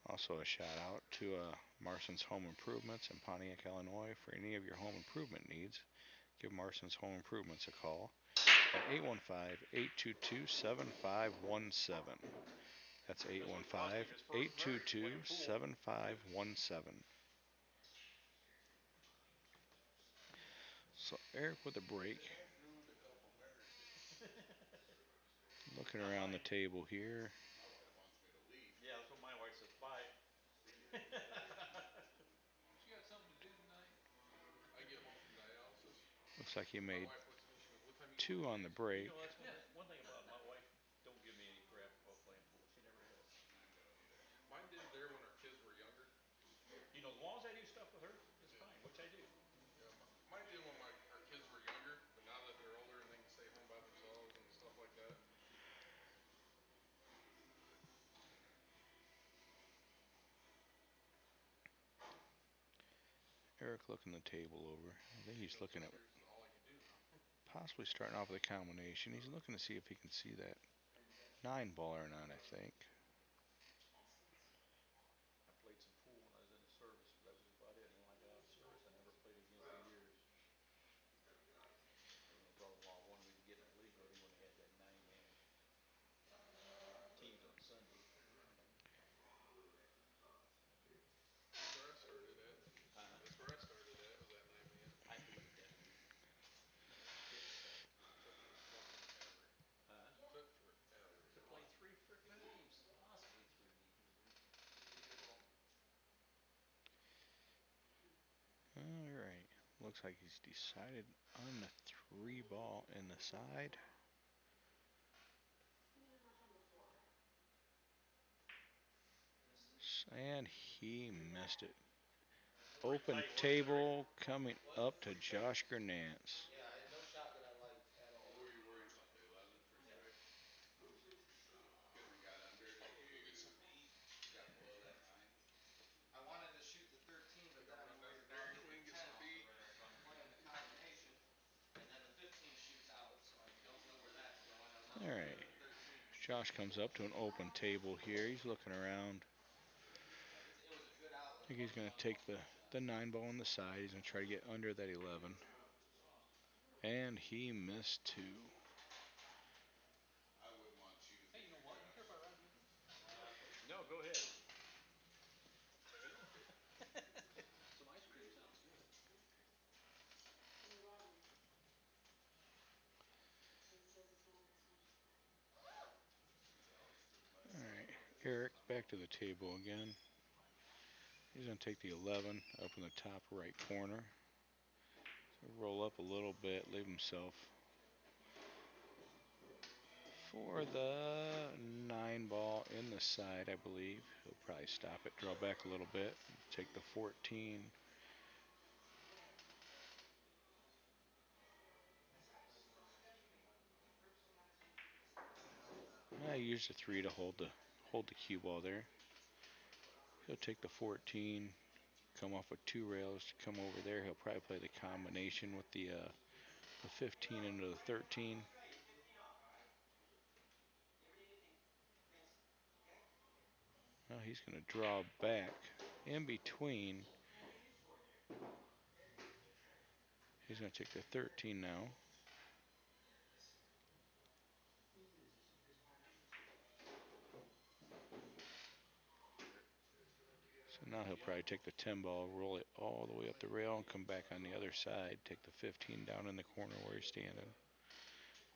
Also a shout out to Marston's Home Improvements in Pontiac, Illinois. For any of your home improvement needs, give Marston's Home Improvements a call at 815-822-7517. That's 815-822-7517. So Eric with a break. Looking around the table here. My wife wants me to leave. Yeah, that's what my wife says. Bye. She got something to do tonight. I get home from dialysis. Looks like he My made wife looks at me. She goes, "What time you going two to on the bed?" You break. know, that's one thing about my wife. Don't give me any crap about playing pool. She never has. I know. Mine did there when our kids were younger. You know, as long as I do stuff with her, it's Yeah. fine, which I do. Yeah, mine did when our kids were younger, but now that they're older and they can stay home by themselves and stuff like that. Eric looking the table over. I think he's looking at This here's all I can do now. possibly starting off with a combination. He's looking to see if he can see that 9 ball or not, I think. I played some pool when I was in the service, but that was about it. And when I got out of service, I never played again for years. And my brother-in-law wanted me to get in the league already when they had that 9-man teams on Sunday. That's where I started at. Huh? That's where I started at. Was that 9 man? I hated that league. It sucked. Took fucking ever. Huh? Took forever. To play 3 frickin' games, possibly 3 games. Alright. Looks like he's decided on the 3 ball in the side. And he missed it. Open table coming up to Josh Gernentz. Yeah, I had no shot that I liked at all. What were you worried about? The 11 for strike? Because it got under it. Like, you go get something to eat. Yeah. Got below that 9. I wanted to shoot the 13, but Think then I'll I'm run down worried to about Dairy hitting Queen, the get 10 something to off the eat. rail, so I'm playing the combination, and then the 15 shoots out, so I don't know where that's going. I love playing Alright. the 13. Josh comes up to an open table here. He's looking around. Like it was a good out. I think he's going to take the 9 ball on the side. He's going to try to get under that 11. And he missed 2. I wouldn't want you to Hey, be you know the what? You care judge. if I ride with you? No, go ahead. Some ice cream sounds good. Alright. Eric back to the table again. He's going to take the 11 up in the top right corner. So roll up a little bit, leave himself for the 9 ball in the side, I believe. He'll probably stop it, draw back a little bit, take the 14. I used the 3 to hold the cue ball there. He'll take the 14, come off with 2 rails to come over there. He'll probably play the combination with the 15 into the 13. Now he's going to draw back in between. He's going to take the 13 now. So now he'll probably take the 10 ball, roll it all the way up the rail, and come back on the other side. Take the 15 down in the corner where he's standing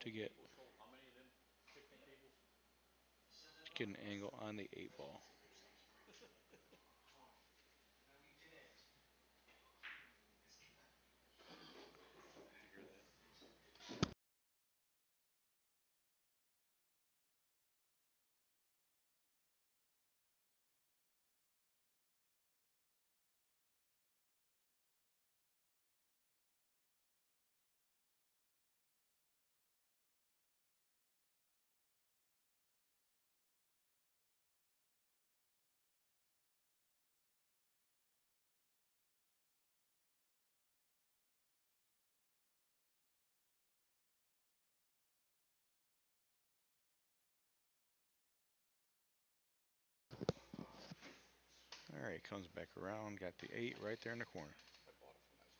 to get How many of them picnic tables? an angle on the 8 ball. Did you hear that? Alright, comes back around, got the 8 right there in the corner. I bought it when I was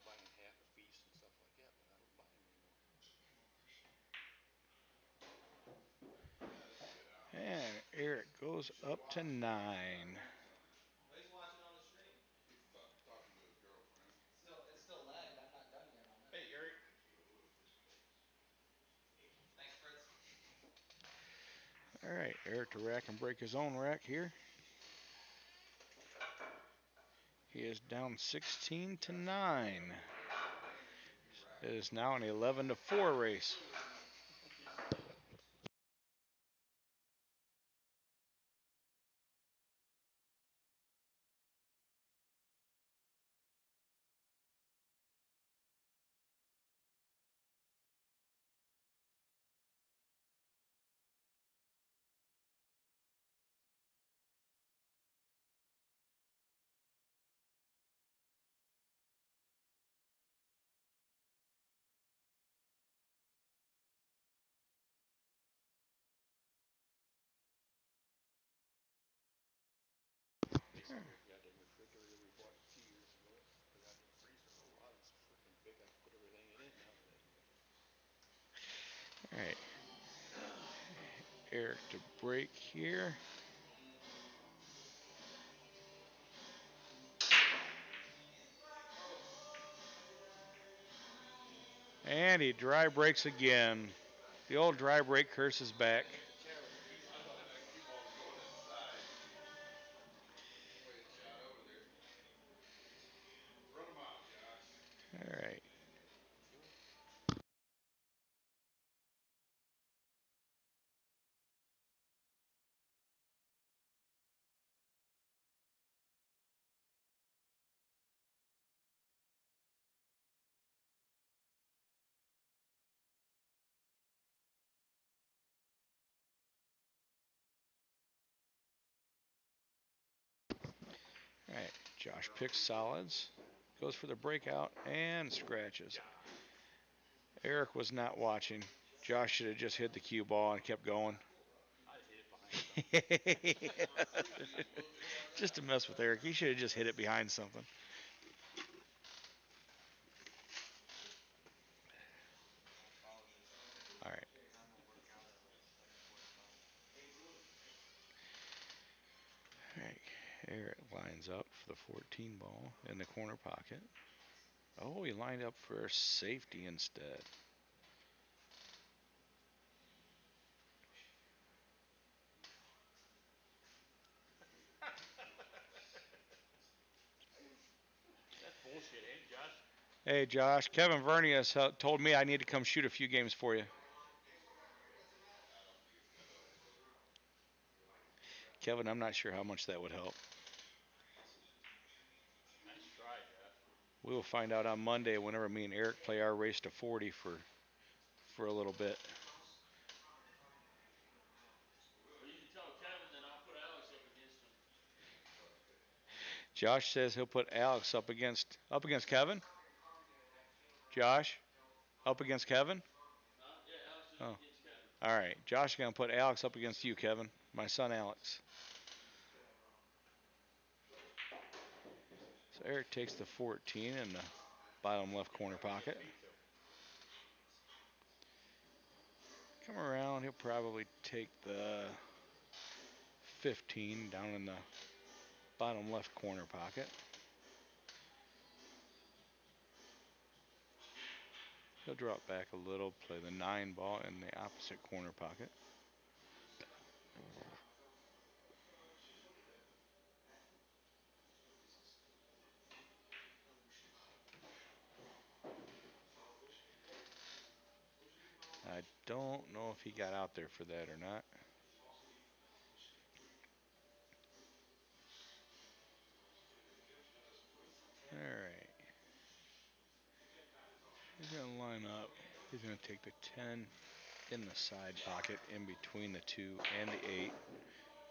buying hat and feast and stuff like that, but I don't buy them anymore. goes up to 9. He's watching on the stream. He's talking to his girlfriend. It's still lagged. I'm not done yet on this. Hey, Eric. Thanks, Fritz. All right, Eric to rack and break his own rack here. He is down 16 to 9. It is now an 11 to 4 race. All right, Eric to break here. And he dry breaks again. The old dry break curse is back. That cue ball's going inside. Playing shot over there. Run him out, Josh. All right. All right, Josh picks solids, goes for the breakout, and scratches. Eric was not watching. Josh should have just hit the cue ball and kept going. Just to mess with Eric. He should have just hit it behind something. All right. All right. Eric lines up for the 14 ball in the corner pocket. Oh, he lined up for safety instead. That's bullshit, ain't it, Josh? Hey, Josh. Kevin Vernier has told me I need to come shoot a few games for you. Kevin, I'm not sure how much that would help. Nice try, Josh. We will find out on Monday whenever me and Eric play our race to 40 for a little bit. Well, you can tell Kevin that I'll put Alex up against him. Josh says he'll put Alex up against Kevin. Josh, up against Kevin. Yeah, Alex is Oh, up against Kevin. all right. Josh is gonna put Alex up against you, Kevin. My son Alex. So Eric takes the 14 in the bottom left corner pocket. Come around, he'll probably take the 15 down in the bottom left corner pocket. He'll drop back a little, play the 9 ball in the opposite corner pocket. I don't know if he got out there for that or not. All right. He's going to line up. He's going to take the 10 in the side pocket in between the 2 and the 8.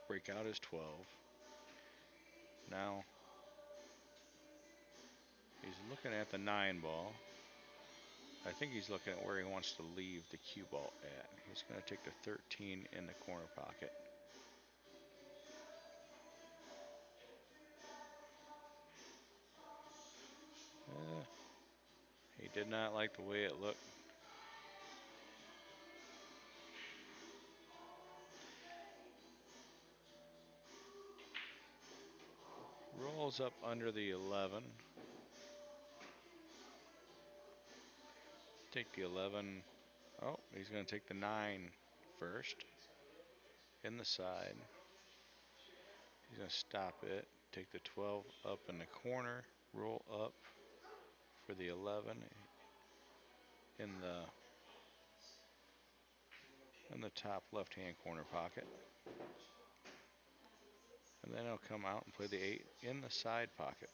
Break out his 12. Now he's looking at the 9 ball. I think he's looking at where he wants to leave the cue ball at. He's going to take the 13 in the corner pocket. He did not like the way it looked. rolls up under the 11. Take the 11. Oh, he's going to take the 9 first in the side. He's going to stop it. Take the 12 up in the corner. Roll up for the 11 in the top left-hand corner pocket. And then he'll come out and play the 8 in the side pocket.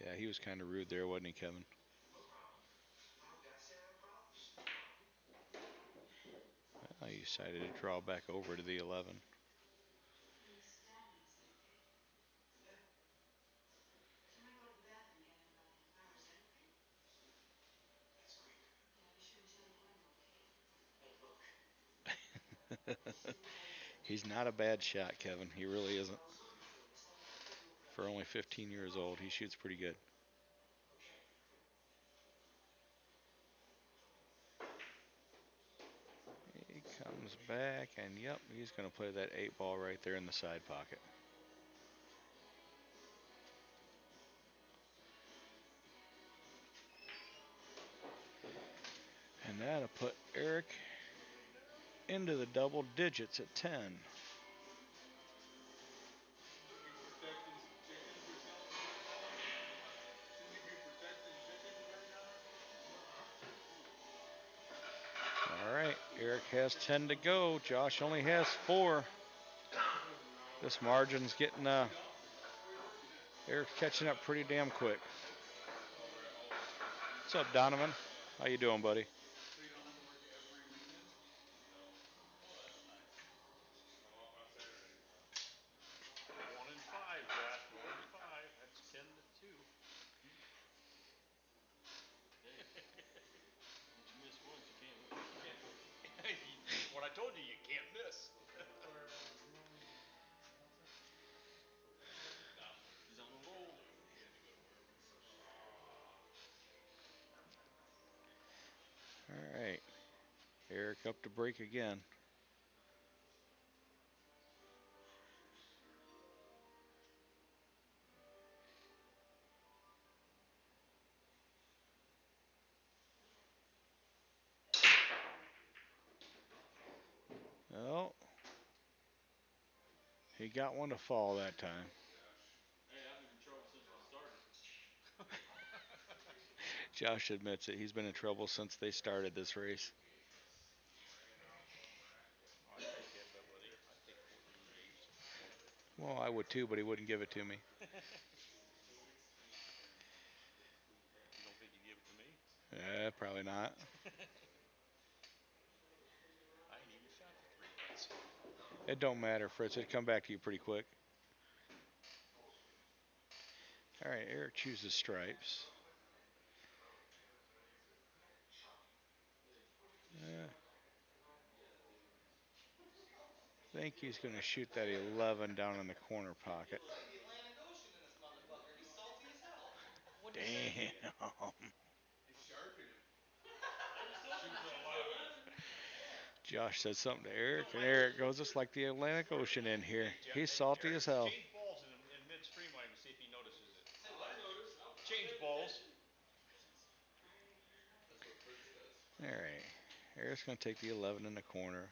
Yeah, he was kind of rude there, wasn't he, Kevin? Well, he decided to draw back over to the 11. He's not a bad shot, Kevin. He really isn't. For only 15 years old, he shoots pretty good. He comes back, and yep, he's going to play that 8 ball right there in the side pocket. And that'll put Eric into the double digits at 10. Shouldn't be protecting chickens or something there, Paul? Shouldn't you be protecting chickens right now? All right, Eric has 10 to go. Josh only has 4. No. This margin's getting You don't? Where are you working at? Eric's catching up pretty damn quick. Oh, right. Oh, okay. What's up, Donovan? How you doing, buddy? So you don't have to work every weekend? Oh, that's nice. I'm off on Saturdays. 1 and 5, Josh. 1 and 5. That's 10 to 2. Hey, once you miss once, you can't win. What I told you, you can't miss. He's on a roll. He had to go to wherever he was. All right, Eric up to break again. Oh, he got one to fall that time. Hey, I've been in trouble since we started. Josh admits it. He's been in trouble since they started this race. I take it, but I take 14 games. Well, I would too, but he wouldn't give it to me. You don't think he'd give it to me? Probably not. I ain't even shot the 3 putts. It don't matter, Fritz. It'd come back to you pretty quick. All right, Eric chooses stripes. I think he's going to shoot that 11 down in the corner pocket. It's like the Atlantic Ocean in this motherfucker. He's salty as hell. What'd you say? Damn. He's sharking him. I just told you Shoot to the shoot 11. the 11. Josh said something to Eric, and Eric goes, "It's like the Atlantic Ocean in here." He's salty as hell. Change balls in midstream on him to see if he notices it. Say what? I noticed. I'm Change paying balls. attention. That's what Fritz does. All right. Eric's going to take the 11 in the corner.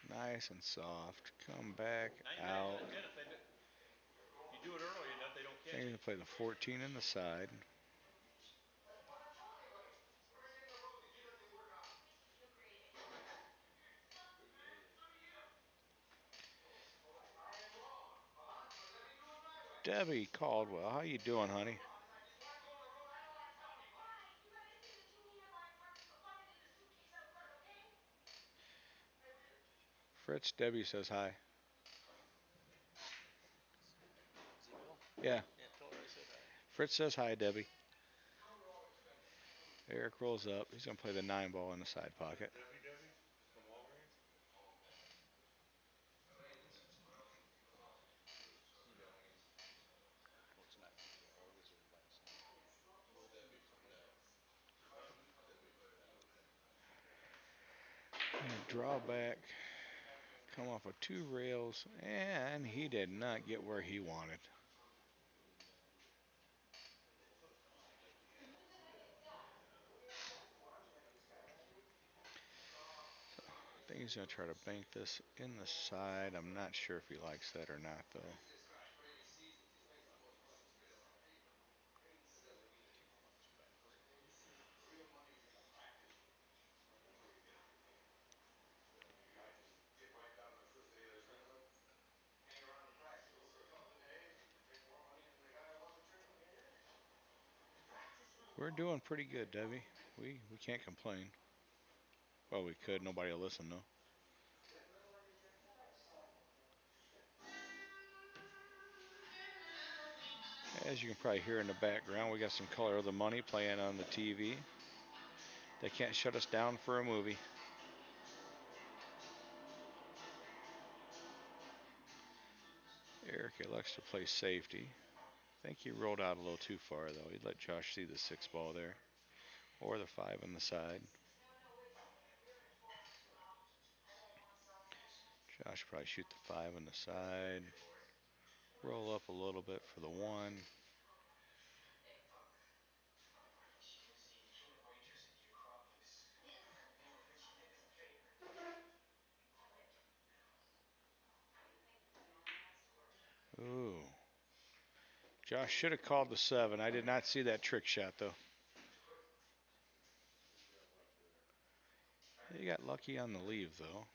Nice and soft. Come back 9 times out. out of 10, if you do it early enough, they don't catch He's going it. to play the 14 in the side. Debbie Caldwell, how you doing, honey? Fritz, Debbie says hi. Ezekiel? Yeah. Yeah, tell her I said hi. Fritz says hi, Debbie. Eric rolls up. He's going to play the 9 ball in the side pocket. Debbie from Walgreens? Well, it's not today. Or was it last night? Debbie from Dell. Debbie from Dell. draw back, come off of two rails, and he did not get where he wanted. I think he's going to try to bank this in the side. I'm not sure if he likes that or not, though. We're doing pretty good, Debbie. We can't complain. Well, we could. Nobody will listen, though. As you can probably hear in the background, we got some Color of the Money playing on the TV. They can't shut us down for a movie. Eric elects to play safety. I think he rolled out a little too far, though. He'd let Josh see the 6 ball there, or the 5 on the side. Josh probably shoot the 5 on the side. Roll up a little bit for the 1. Ooh. Josh should have called the 7. I did not see that trick shot, though. He got lucky on the leave, though.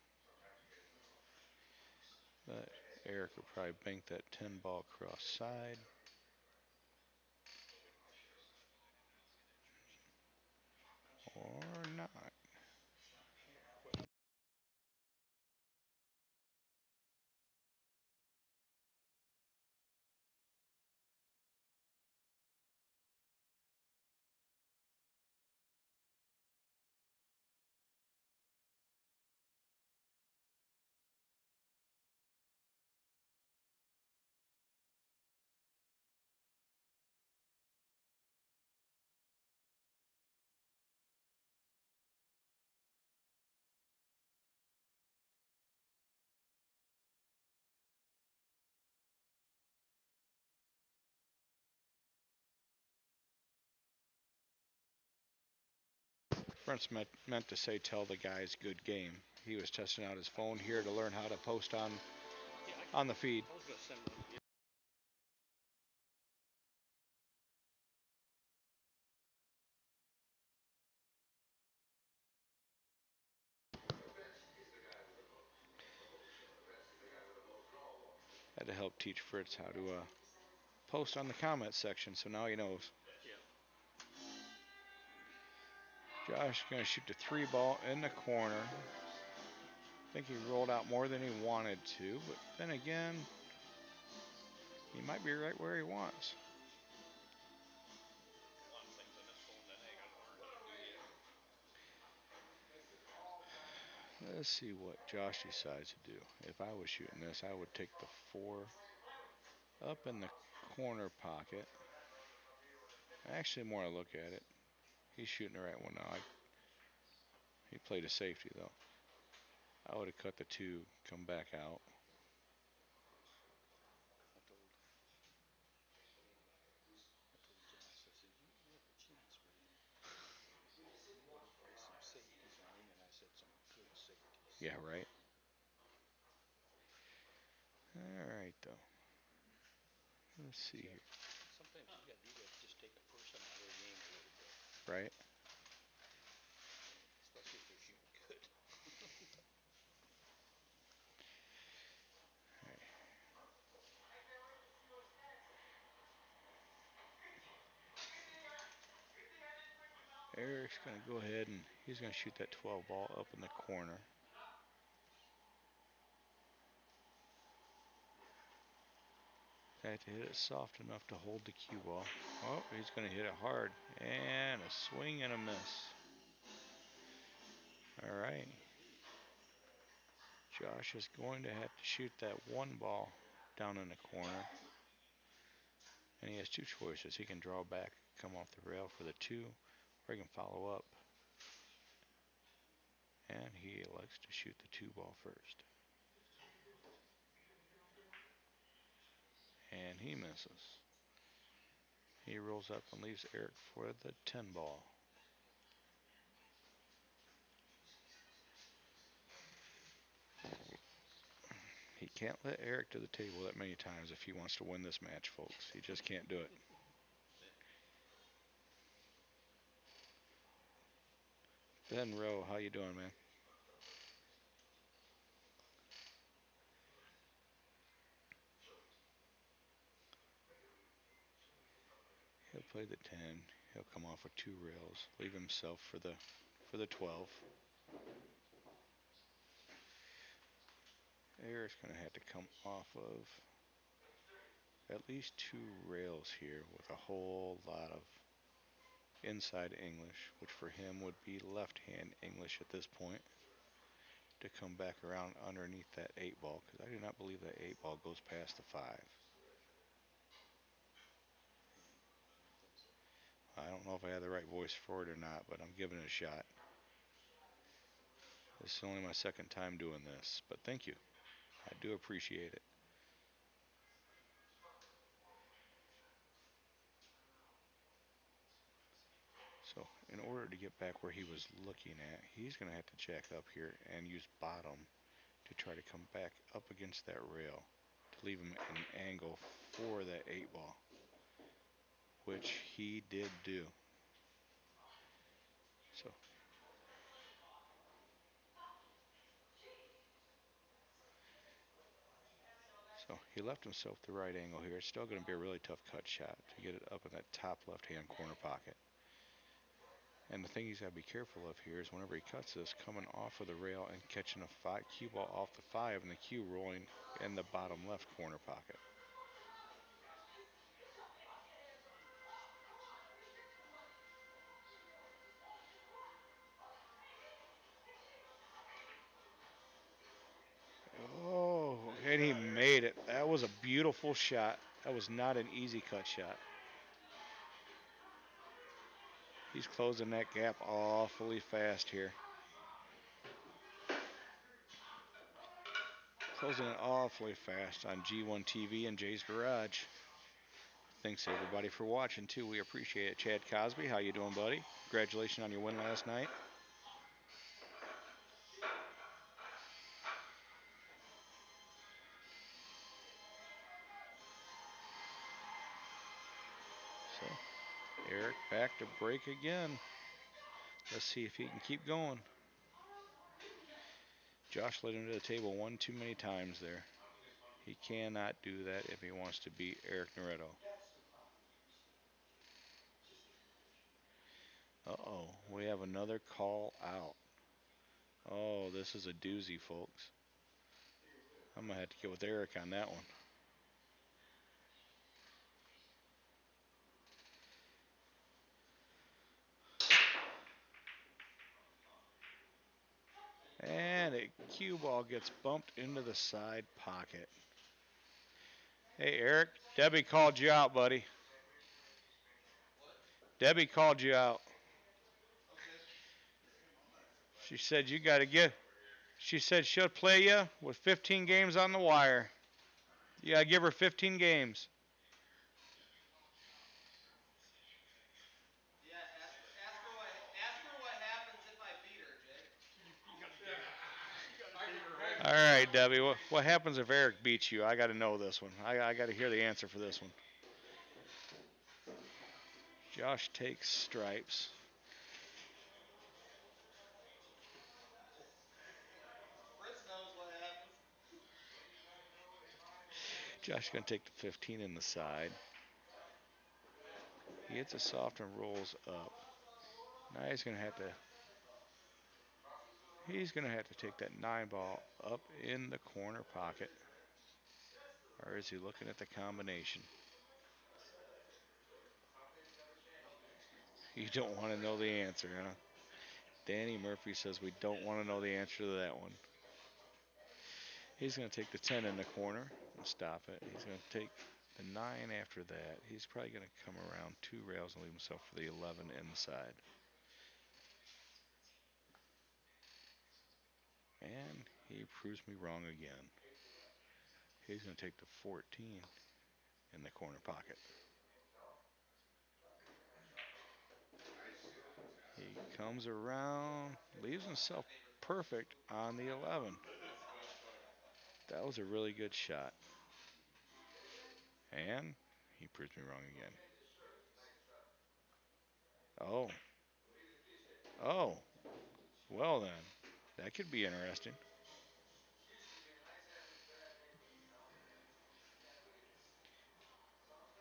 But Eric will probably bank that 10 ball cross side. Or not. Brent's meant to say tell the guys good game. He was testing out his phone here to learn how to post on the feed. I was gonna send one. Had to help teach Fritz how to post on the comment section, so now he knows. Josh gonna shoot the 3 ball in the corner. I think he rolled out more than he wanted to, but then again, he might be right where he wants. A lot of things on this phone that I gotta learn how to do yet. Let's see what Josh decides to do. If I was shooting this, I would take the 4 up in the corner pocket. Actually, the more I look at it, he's shooting the right one now. He played a safety, though. I would have cut the 2, come back out. I told Josh, I said, you have a chance right now. You want to play some safeties on him, and I said some good safeties. Yeah, right. All right, though. Let's see here. Sometimes you gotta do that, just take a person out of the game a little bit, Right. especially if they're shooting good. Eric's going to go ahead and he's going to shoot that 12 ball up in the corner. Had to hit it soft enough to hold the cue ball. Oh, he's going to hit it hard. And a swing and a miss. All right. Josh is going to have to shoot that 1 ball down in the corner. And he has 2 choices. He can draw back, come off the rail for the 2, or he can follow up And he elects to shoot the 2 ball first. And he misses. He rolls up and leaves Eric for the 10 ball. He can't let Eric to the table that many times if he wants to win this match, folks. He just can't do it. Ben Rowe, how you doing, man? He'll play the 10. He'll come off with 2 rails, leave himself for the 12. Eric's gonna have to come off of at least 2 rails here with a whole lot of inside English, which for him would be left hand English at this point, to come back around underneath that 8 ball, because I do not believe that 8 ball goes past the 5. I don't know if I have the right voice for it or not, but I'm giving it a shot. This is only my second time doing this, but thank you. I do appreciate it. So in order to get back where he was looking at, he's going to have to jack up here and use bottom to try to come back up against that rail to leave him an angle for that 8 ball, which he did do. So So he left himself the right angle here. It's still going to be a really tough cut shot to get it up in that top left-hand corner pocket. And the thing he's got to be careful of here is whenever he cuts this, coming off of the rail and catching a cue ball off the 5 and the cue rolling in the bottom left corner pocket. Oh, and he made it. That was a beautiful shot. That was not an easy cut shot. He's closing that gap awfully fast here. Closing it awfully fast on G1 TV and Jay's Garage. Thanks everybody for watching too. We appreciate it. Chad Cosby, how you doing, buddy? Congratulations on your win last night. So Eric back to break again. Let's see if he can keep going. Josh led him to the table one too many times there. He cannot do that if he wants to beat Eric Naretto. Uh-oh, we have another call out. Oh, this is a doozy, folks. I'm going to have to get with Eric on that one. And a cue ball gets bumped into the side pocket. Hey, Eric, Debbie called you out, buddy. Debbie called you out. She said you got to get. She said she'll play you with 15 games on the wire. You got to give her 15 games. Yeah, ask her what happens if I beat her, Jay. All right, Debbie. What happens if Eric beats you? I got to know this one. I got to hear the answer for this one. Josh takes stripes. Fritz knows what happens. Josh is going to take the 15 in the side. He hits a soft and rolls up. Now he's going to have to. He's going to have to take that 9 ball up in the corner pocket. Or is he looking at the combination? You don't want to know the answer, huh? Danny Murphy says we don't want to know the answer to that one. He's going to take the 10 in the corner and stop it. He's going to take the 9 after that. He's probably going to come around 2 rails and leave himself for the 11 inside. He proves me wrong again. He's going to take the 14 in the corner pocket. He comes around, leaves himself perfect on the 11. That was a really good shot. And he proves me wrong again. Oh. Oh. Well then, that could be interesting.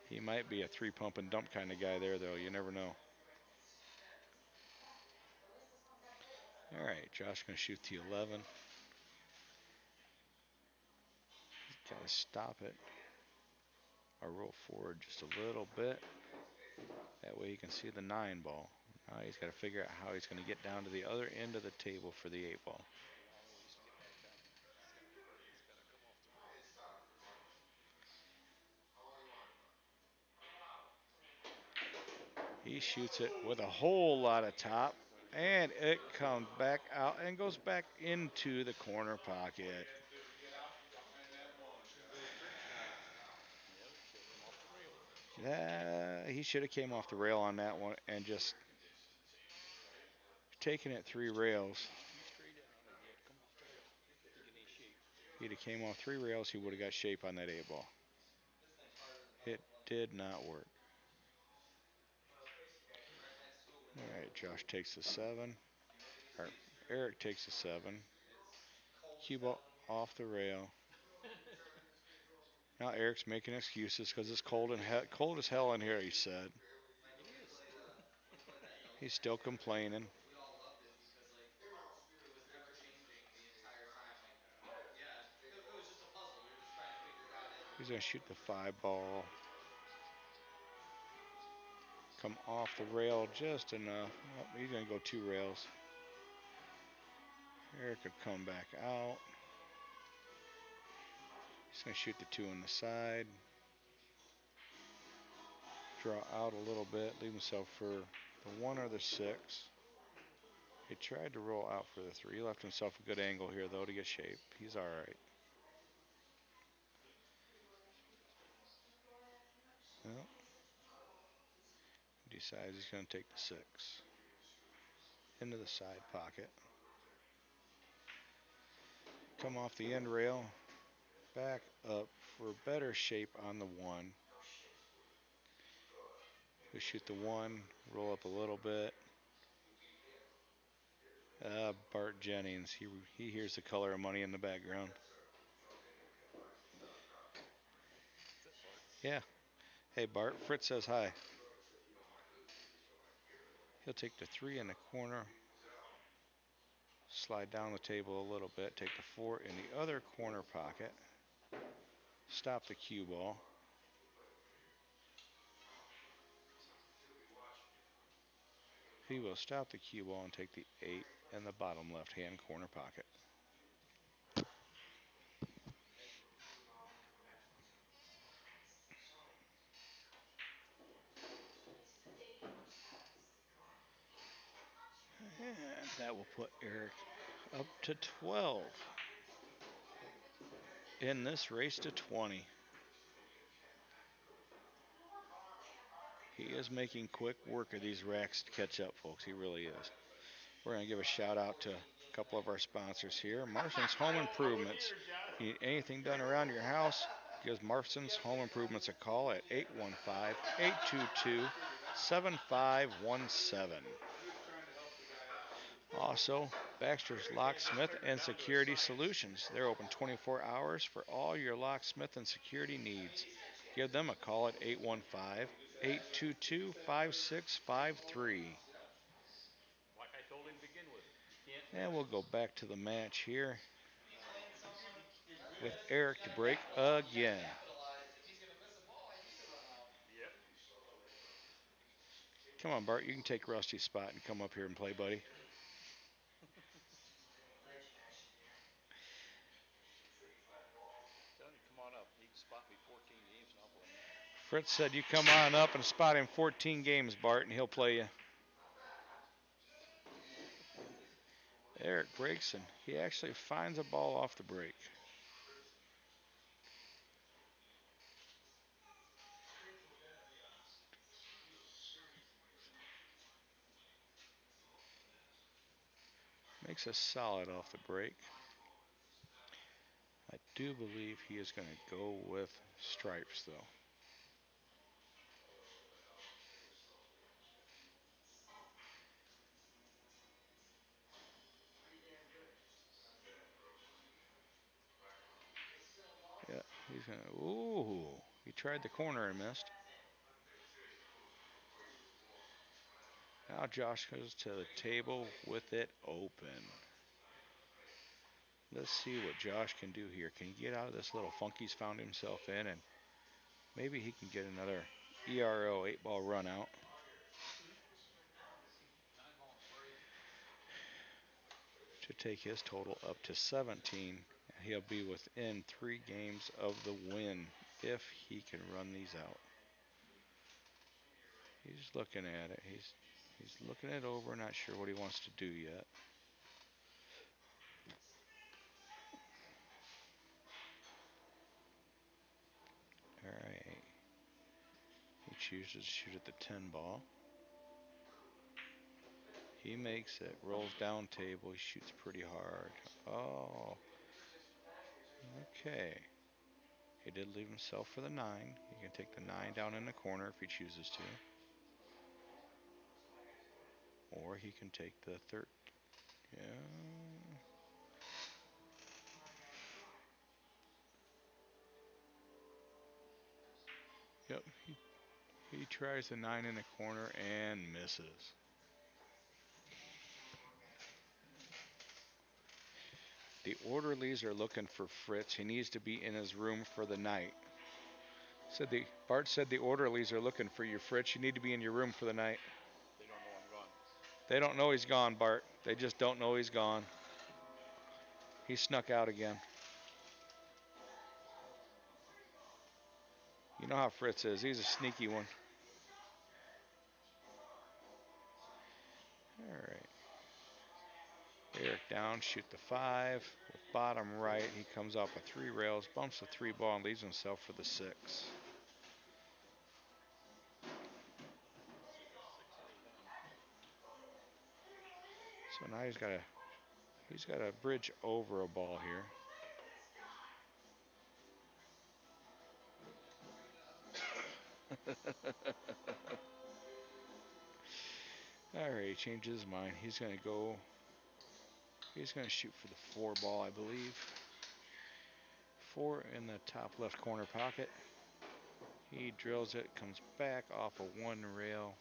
He might be a three pump and dump kind of guy there, though. You never know. All right, Josh going to shoot the 11. Got to stop it or roll forward just a little bit. That way he can see the 9 ball. Now he's got to figure out how he's going to get down to the other end of the table for the 8 ball. Long ways to get back down. He's got to come off the rail. He shoots it with a whole lot of top, and it comes back out and goes back into the corner pocket. Yeah, should have come off the rail. He should have came off the rail on that one and just taken it 3 rails. He straight in on it. He had to come off the rail to get any shape. If he'd have came off 3 rails, he would have got shape on that 8 ball. It did not work. All right, Josh takes the 7. Or Eric takes the 7. Cue ball off the rail. Now Eric's making excuses because it's cold as hell in here, he said. It is. He's still complaining. He's going to shoot the 5 ball. Come off the rail just enough. Oh, he's going to go 2 rails. Eric will come back out. He's going to shoot the 2 on the side. Draw out a little bit. Leave himself for the 1 or the 6. He tried to roll out for the 3. He left himself a good angle here, though, to get shape. He's all right. Well, decides he's going to take the 6 into the side pocket. Come off the end rail. Back up for better shape on the 1. We shoot the 1. Roll up a little bit. Bart Jennings. He hears the color of money in the background. Is that Bart? Yeah. Hey, Bart. Fritz says hi. He'll take the 3 in the corner. Slide down the table a little bit. Take the 4 in the other corner pocket. Stop the cue ball. He will stop the cue ball and take the 8 in the bottom left-hand corner pocket. And that will put Eric up to 12 in this race to 20. He is making quick work of these racks to catch up, folks. He really is. We're going to give a shout out to a couple of our sponsors here. Marston's Home Improvements. If you need anything done around your house, give Marston's Home Improvements a call at 815-822-7517. Also, Baxter's Locksmith and Security Solutions. They're open 24 hours for all your locksmith and security needs. Give them a call at 815-822-5653. Like I told him to begin with, you can't And miss. we'll go back to the match here with Eric to break again. Yep. Come on, Bart. You can take Rusty's spot and come up here and play, buddy. Tell him to come on up. He can spot me 14 games and I'll play him. Fritz said you come on up and spot him 14 games, Bart, and he'll play you. Eric breaks and he actually finds a ball off the break. Makes a solid off the break. I do believe he is going to go with stripes, though. Yeah, he's going to. Ooh, he tried the corner and missed. Now Josh goes to the table with it open. Let's see what Josh can do here. Can he get out of this little funk he's found himself in, and maybe he can get another ERO 8-ball run out. 9 ball and three. To take his total up to 17. He'll be within 3 games of the win if he can run these out. He's looking at it. He's looking it over, not sure what he wants to do yet. All right. He chooses to shoot at the 10 ball. He makes it, rolls down table, he shoots pretty hard. Oh, okay. He did leave himself for the 9. He can take the 9 down in the corner if he chooses to. Or he can take the 13. Yeah. Yep, he tries the 9 in the corner and misses. The orderlies are looking for Fritz. He needs to be in his room for the night. Bart said the orderlies are looking for you, Fritz. You need to be in your room for the night. They don't know I'm gone. They don't know he's gone, Bart. They just don't know he's gone. He snuck out again. You know how Fritz is. He's a sneaky one. All right. Eric down, shoot the 5. With bottom right, he comes off of 3 rails, bumps the 3 ball, and leaves himself for the 6. 6-8 on. So now he's got a bridge over a ball here. All right, he changes his mind. He's going to go. He's going to shoot for the 4 ball, I believe. 4 in the top left corner pocket. He drills it, comes back off of 1 rail,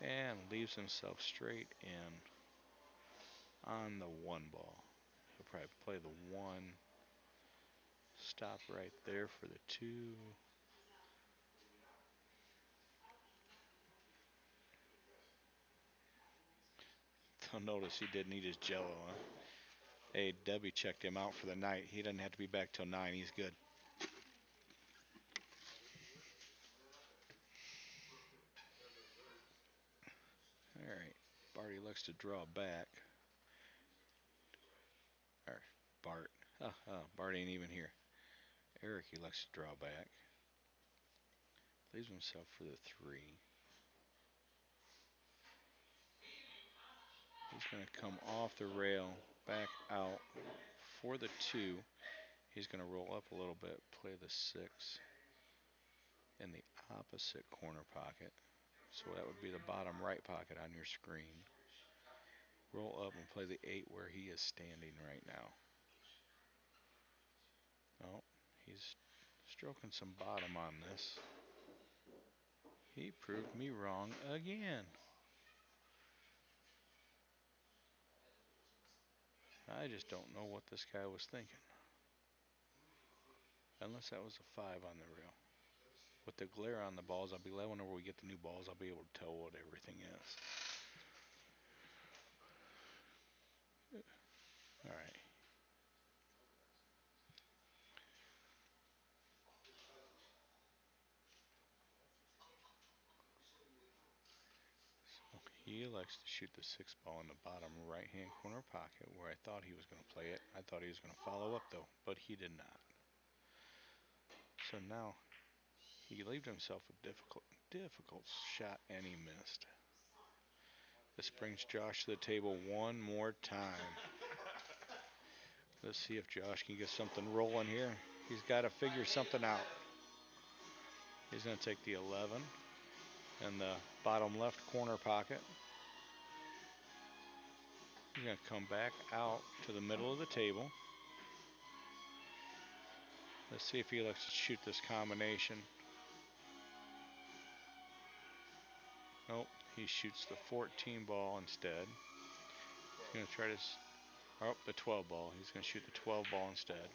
and leaves himself straight in on the 1 ball. He'll probably play the 1. Stop right there for the 2. They'll notice he didn't eat his jello, huh? Hey, Debbie checked him out for the night. He doesn't have to be back till 9. He's good. All right. Barty looks to draw back. Or Bart. Bart ain't even here. Eric, he looks to draw back. Leaves himself for the 3. He's going to come off the rail, back out for the 2. He's going to roll up a little bit, play the 6 in the opposite corner pocket. So that would be the bottom right pocket on your screen. Roll up and play the 8 where he is standing right now. Oh, he's stroking some bottom on this. He proved me wrong again. I just don't know what this guy was thinking. Unless that was a 5 on the rail. With the glare on the balls, I'll be glad whenever we get the new balls, I'll be able to tell what everything is. All right. So He elects to shoot the 6 ball in the bottom right hand corner pocket where I thought he was going to play it. I thought he was going to follow up though, but he did not. So now he leaved himself a difficult shot and he missed. This brings Josh to the table one more time. Let's see if Josh can get something rolling here. He's got to figure something out. He's going to take the 11 in the bottom left corner pocket. He's going to come back out to the middle of the table. Let's see if he likes to shoot this combination. Nope, he shoots the 14 ball instead. He's going to try to, the 12 ball. He's going to shoot the 12 ball instead.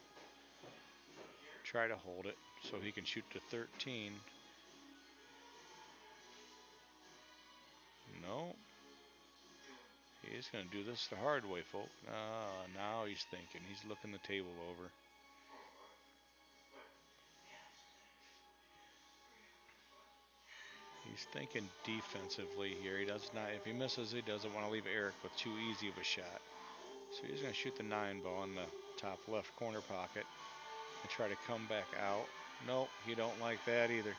Try to hold it so he can shoot the 13. No. He's going to do this the hard way, folks. Now he's thinking. He's looking the table over. He's thinking defensively here. He does not. If he misses, he doesn't want to leave Eric with too easy of a shot. So he's going to shoot the 9 ball in the top left corner pocket and try to come back out. Nope, he don't like that either.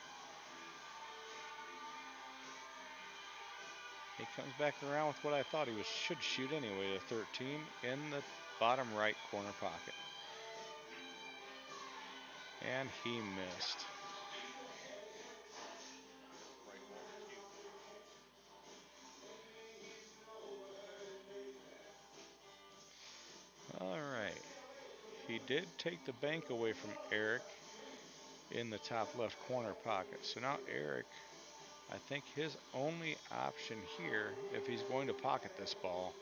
He comes back around with what I thought he should shoot anyway, the 13 in the bottom right corner pocket. And he missed. Right ball to cue. All right. He did take the bank away from Eric in the top left corner pocket. So now Eric, I think his only option here, if he's going to pocket this ball,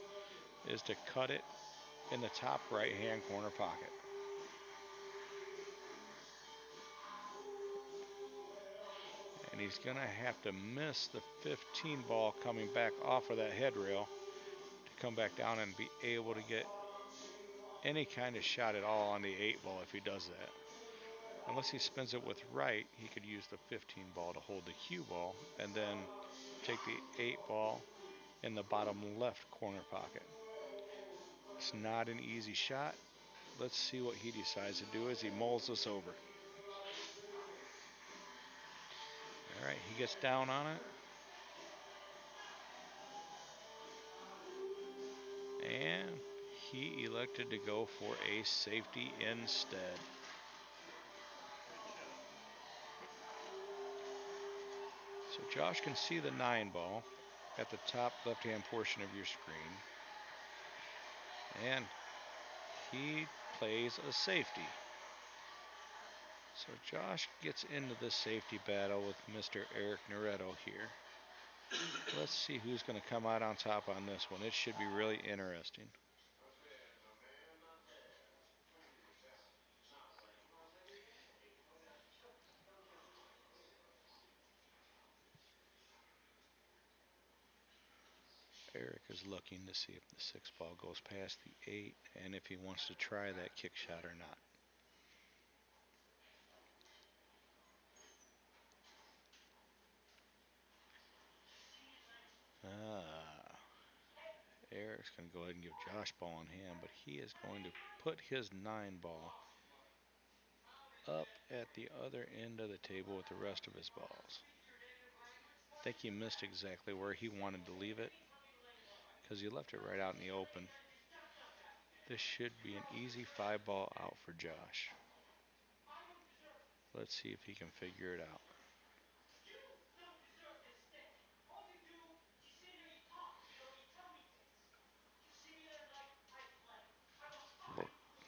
is to cut it in the top right hand corner pocket. And he's going to have to miss the 15 ball coming back off of that head rail to come back down and be able to get any kind of shot at all on the 8 ball if he does that. Unless he spins it with right, he could use the 15 ball to hold the cue ball and then take the 8 ball in the bottom left corner pocket. It's not an easy shot. Let's see what he decides to do as he mulls this over. All right, he gets down on it. And he elected to go for a safety instead. Good shot. So Josh can see the 9 ball at the top left-hand portion of your screen. And he plays a safety. So Josh gets into the safety battle with Mr. Eric Naretto here. Let's see who's going to come out on top on this one. It should be really interesting. Eric is looking to see if the 6 ball goes past the 8 and if he wants to try that kick shot or not. Eric's going to go ahead and give Josh ball in hand, but he is going to put his 9 ball up at the other end of the table with the rest of his balls. I think he missed exactly where he wanted to leave it because he left it right out in the open. This should be an easy 5 ball out for Josh. Let's see if he can figure it out.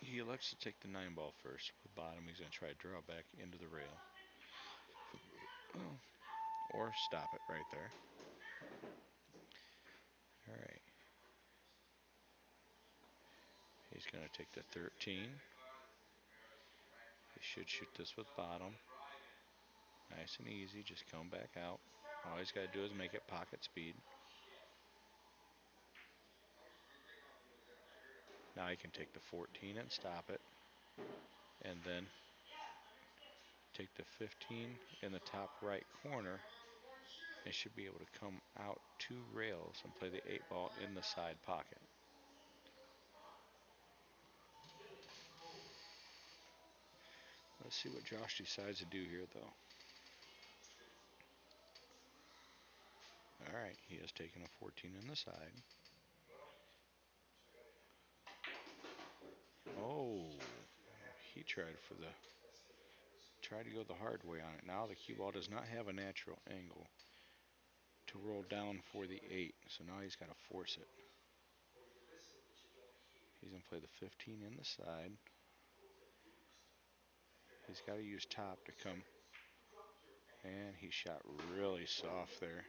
He elects to take the 9 ball first. With bottom, he's going to try to draw back into the rail. Or stop it right there. All right. He's going to take the 13. He should shoot this with bottom. Nice and easy. Just come back out. All he's got to do is make it pocket speed. Now he can take the 14 and stop it. And then take the 15 in the top right corner It should be able to come out 2 rails and play the 8 ball in the side pocket. Let's see what Josh decides to do here, though. All right, he has taken a 14 in the side. Oh, he tried to go the hard way on it. Now the cue ball does not have a natural angle to roll down for the 8, so now he's got to force it. He's going to play the 15 in the side. He's got to use top to come, and he shot really soft there.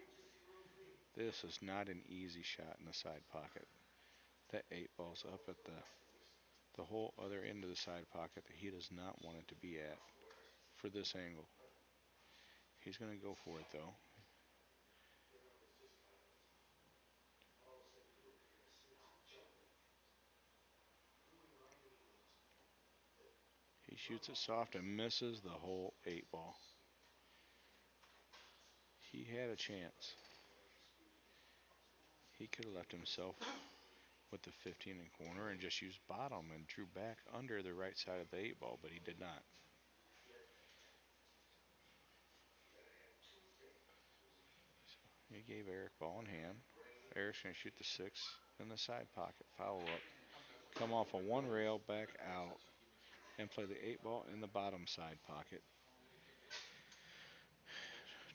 This is not an easy shot in the side pocket. That 8 ball's up at the whole other end of the side pocket that he does not want it to be at for this angle. He's going to go for it, though. He shoots it soft and misses the whole 8 ball. He had a chance. He could have left himself with the 15 in corner and just used bottom and drew back under the right side of the 8 ball, but he did not. So he gave Eric ball in hand. Eric's going to shoot the 6 in the side pocket, foul up, come off a 1 rail, back out, and play the 8 ball in the bottom side pocket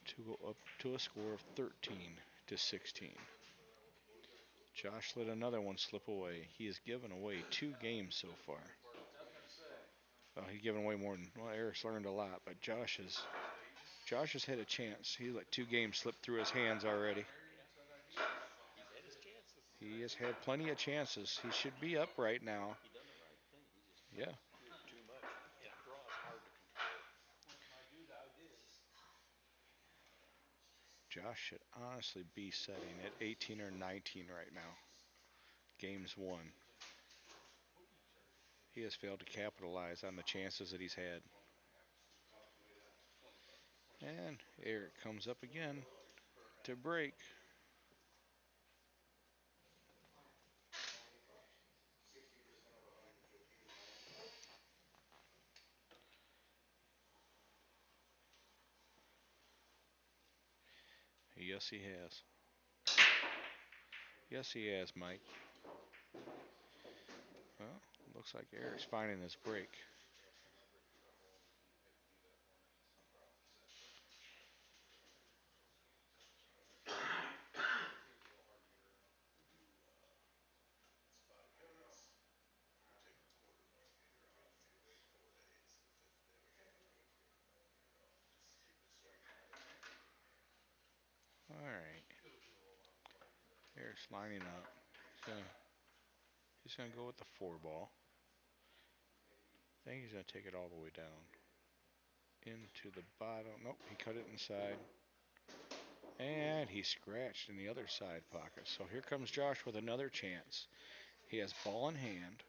to go up to a score of 13-16. Josh let another one slip away. He has given away 2 games so far. Well, he's given away more than, well, Eric's learned a lot, but Josh has had a chance. He let 2 games slip through his hands already. He's had his chances. He has had plenty of chances. He should be up right now. He done the right thing. He just Yeah. threw it too much. And a draw is hard to control. My dude, I did. Josh should honestly be setting at 18 or 19 right now. Games won. He has failed to capitalize on the chances that he's had. And Eric comes up again to break. Yes, he has. Yes, he has, Mike. Well, looks like Eric's finding his break. All right. Eric's lining up. He's gonna go with the 4 ball. I think he's gonna take it all the way down into the bottom. Nope, he cut it inside. And he scratched in the other side pocket. So here comes Josh with another chance. He has ball in hand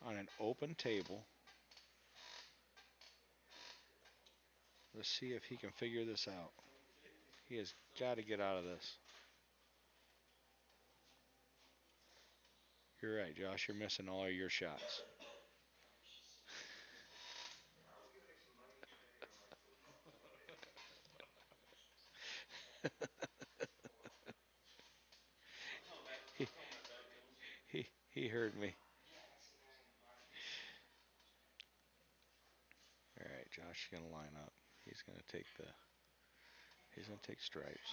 on an open table. Let's see if he can figure this out. He has got to get out of this. You're right, Josh. You're missing all of your shots. he, he heard me. All right, Josh is gonna line up. He's gonna take stripes.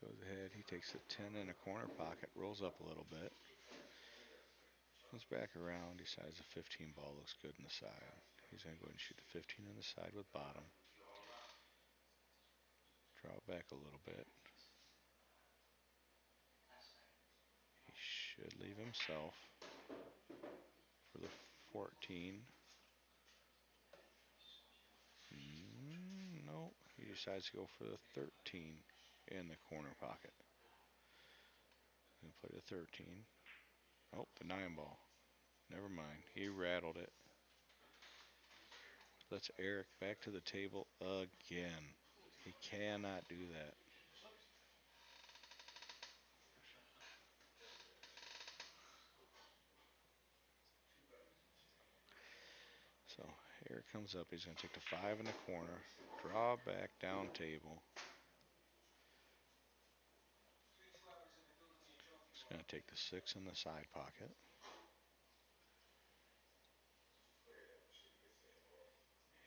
Goes ahead. He takes the 10 in a corner pocket, rolls up a little bit, comes back around, decides the 15 ball looks good in the side. He's gonna go ahead and shoot the 15 in the side with bottom. Draw it back a little bit. He should leave himself for the 14. No, he decides to go for the 13 in the corner pocket. And play the 13. Oh, the 9 ball. Never mind. He rattled it. Lets Eric back to the table again. He cannot do that. So Eric comes up. He's going to take the 5 in the corner, draw back down table. He's going to take the 6 in the side pocket.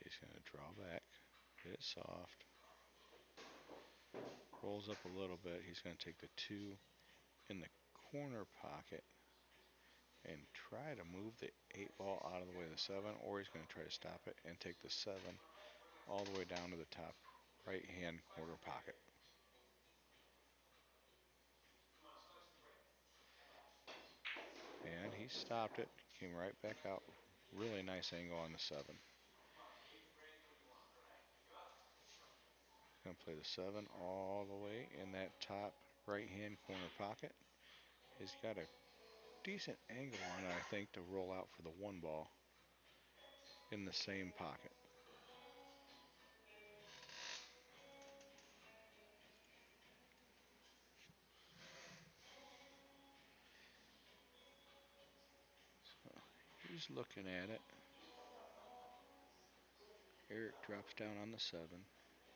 He's going to draw back, hit it soft, rolls up a little bit. He's going to take the 2 in the corner pocket and try to move the 8 ball out of the way of the 7, or he's going to try to stop it and take the 7 all the way down to the top right hand corner pocket. And he stopped it, came right back out. Really nice angle on the 7. Going to play the 7 all the way in that top right hand corner pocket. He's got a decent angle on it, I think, to roll out for the 1 ball in the same pocket. So he's looking at it. Eric drops down on the 7.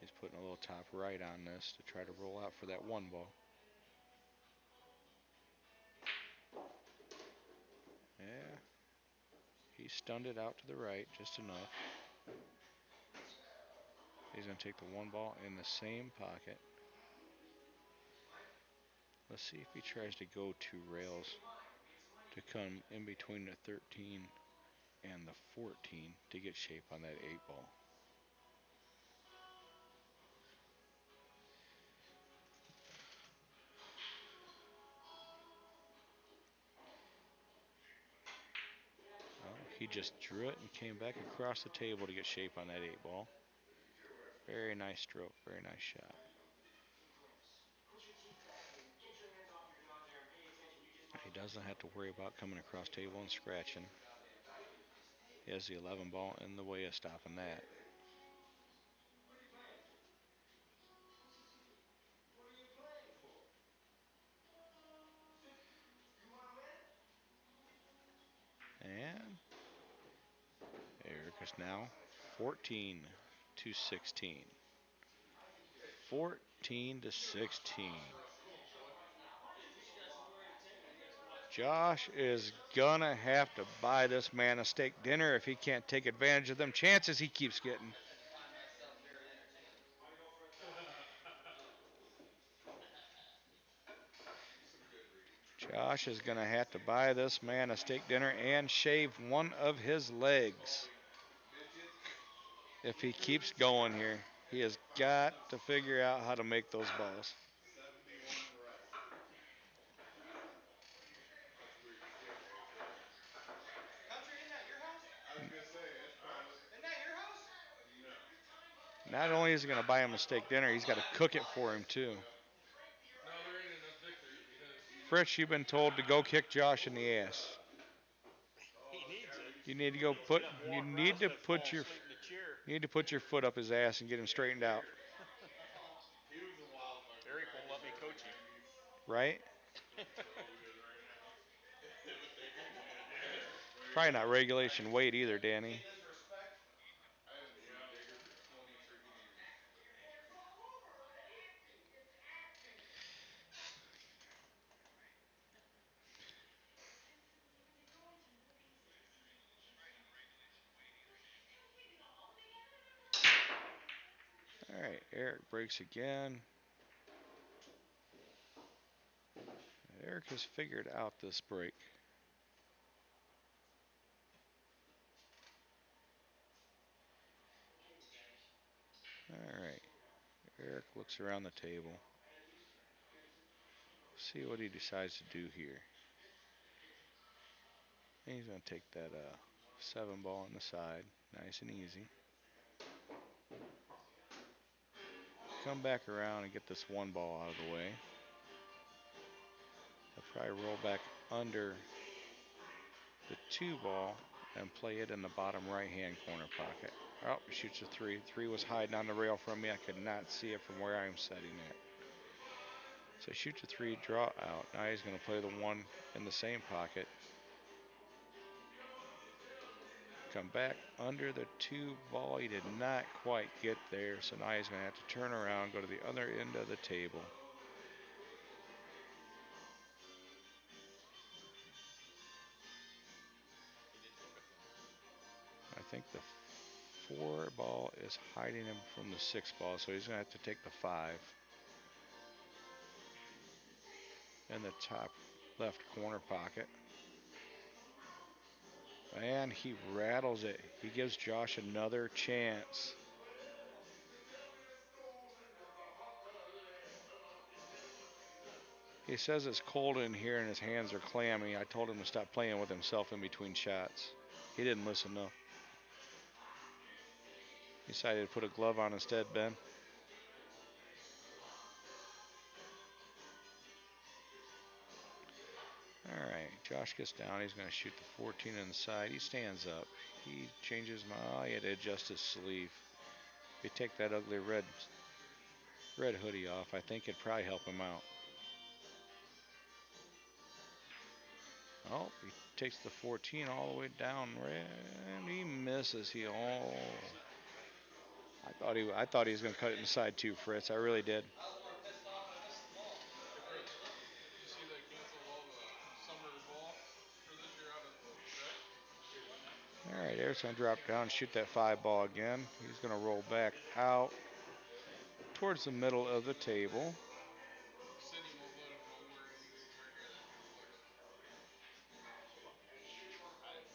He's putting a little top right on this to try to roll out for that 1 ball. Yeah. He stunned it out to the right just enough. He's going to take the 1 ball in the same pocket. Let's see if he tries to go 2 rails to come in between the 13 and the 14 to get shape on that 8 ball. Well, he just drew it and came back across the table to get shape on that 8 ball. Very nice stroke, very nice shot. He doesn't have to worry about coming across table and scratching. He has the 11 ball in the way of stopping that. And Eric is now 14 to 16. 14 to 16. Josh is gonna have to buy this man a steak dinner if he can't take advantage of them chances he keeps getting. Josh is gonna have to buy this man a steak dinner and shave one of his legs if he keeps going here. He has got to figure out how to make those balls. 71 reps. That's a weird stick right there. Country, isn't that your house? I was gonna say, it's probably. Isn't that your house? No. Not only is he gonna buy him a steak dinner, he's got to cook it for him too. No, there ain't enough dick there because. Fritz, you've been told to go kick Josh in the ass. He needs it. You need to go put. You Walk need around to instead of put fall your. asleep in the chair. You need to put your foot up his ass and get him straightened out. He was a wild fucker Eric back won't in let me the coach him. 90s. Right? So old he is right now. With Digger? Yeah. Probably not regulation weight either, Danny. I haven't seen Digger for 20 freaking years. All right, Eric breaks again. Eric has figured out this break. All right. Eric looks around the table. See what he decides to do here. And he's going to take that 7 ball on the side. Nice and easy. Come back around and get this 1 ball out of the way. He'll probably roll back under the 2 ball and play it in the bottom right hand corner pocket. Oh, he shoots a three. Three was hiding on the rail from me. I could not see it from where I'm sitting at. So he shoots a three, draw out. Now he's going to play the one in the same pocket. Come back under the two ball. He did not quite get there. So now he's going to have to turn around, go to the other end of the table. I think the four ball is hiding him from the six ball, so he's going to have to take the five. In the top left corner pocket. And he rattles it. He gives Josh another chance. He says it's cold in here and his hands are clammy. I told him to stop playing with himself in between shots. He didn't listen though. He decided to put a glove on instead, Ben. All right, Josh gets down. He's going to shoot the 14 inside. He stands up. He changes my. Oh, he had to adjust his sleeve. If you take that ugly red hoodie off, I think it'd probably help him out. Oh, he takes the 14 all the way down, and he misses. I thought he was going to cut it inside too, Fritz. I really did. I was more pissed off I missed the ball. Hey Fritz, did you see they canceled all the summer ball for this year out at the deck? All right, Eric's going to drop down and shoot that five ball again. He's going to roll back out towards the middle of the table. City won't let him go anywhere near that complex.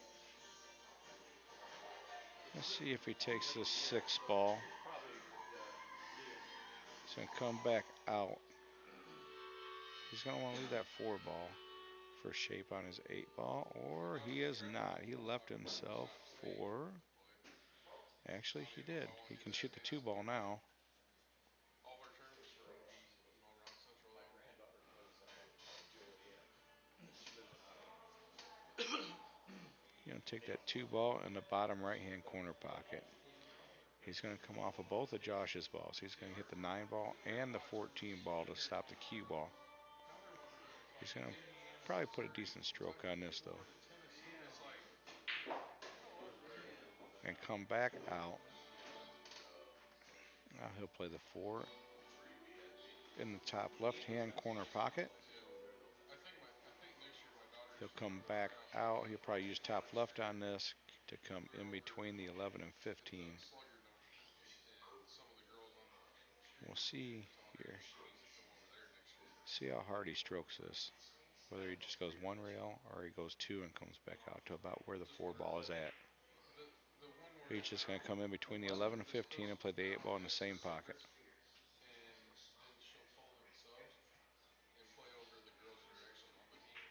Let's see if he takes this six ball. He's going to come back out. He's going to want to leave that four ball for shape on his eight ball, or he is not. He left himself for. Actually, he did. He can shoot the two ball now. All of our tournaments are all around Central Iowa. He's going to take that two ball in the bottom right hand corner pocket. He's going to come off of both of Josh's balls. He's going to hit the 9 ball and the 14 ball to stop the cue ball. Now they're wanting to talk He's going to stadiums and probably put a decent stadiums. stroke on this, though. But in Tennessee, it's like, you know what? And come back out. Now he'll play the 4 in the top left hand corner pocket. Yeah. I think next year my daughter He'll is come gonna try back out out. He'll probably use top left on this to come in between the 11 and 15. Sluggerdom, and some of the girls on the street We'll team see were telling here. her she needs to come over there next year. See how hard he strokes this. Whether he just goes one rail or he goes two and comes back out to about where the Just 4 ball is at. the the one where He's just going to come in between the 11 and 15 and play the 8 ball in the same pocket. and then she'll pull in subs and play over the girls that are actually on the team.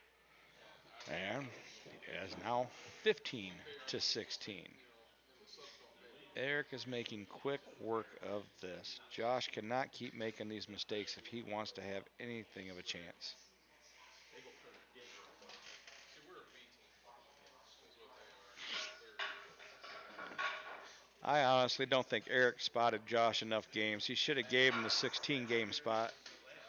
And I And don't know if they'll it is pay. now 15 They'll pay our to money, 16. and the subs don't pay. Eric is making quick work of this. Josh cannot keep making these mistakes if he wants to have anything of a chance. See, we're a B team, is what they are. They're I honestly don't think Eric spotted Josh enough games. He should have gave him the 16 game spot. yeah.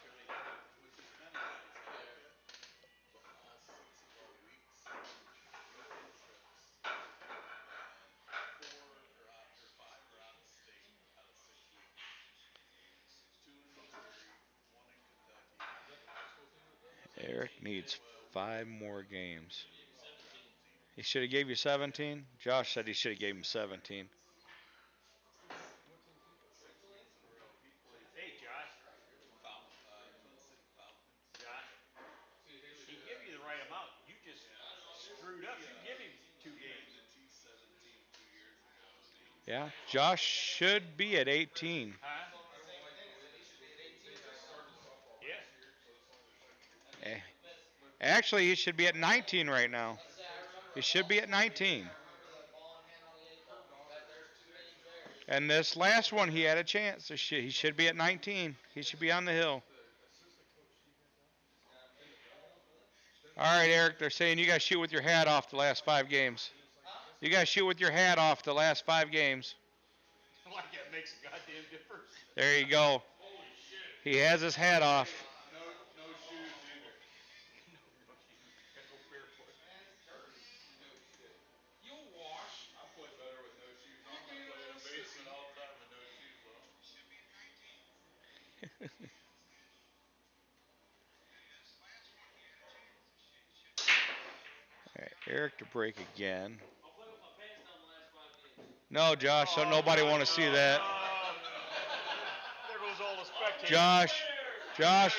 Is that the high school team that does it? Eric needs 5 more games. 17. He should have gave you 17. Josh said he should have gave him 17. What team's he play? Central League? Hey, Josh. Josh. See, Haley He did give that. you the right amount. You just screwed up. You give him 2 games. Yeah, Josh should be at 18. Huh? I don't Same like thing. the way Said he this should be year. at 18 They right just now. started softball Yeah. last year, so that's why they're shutting it. And Eh, then the best. But Actually, he should be at 19 right now. I say I remember He a should ball be in at hand. 19. I remember the ball in hand on the 8 ball. There's 2 games there. And this last one, he had a chance. He should be at 19. He should be on the hill. the assistant coach she had down Yeah. in the dugout, All right, Eric, they're saying you guys shoot with your hat off the last 5 games. Huh? You guys shoot with your hat off the last 5 games. Like that makes a goddamn difference. There you go. Holy shit. He has his hat off. No shoes either. No shoes. Gotta go barefoot. Man, it's dirty. No shit. You'll wash. I play better with no shoes on. I play in the basement all the time with no shoes on. All right, Eric to break again. I'll play with my pants down the last 5 games. No, Josh, so nobody want to see that. There goes all the spectators. Josh,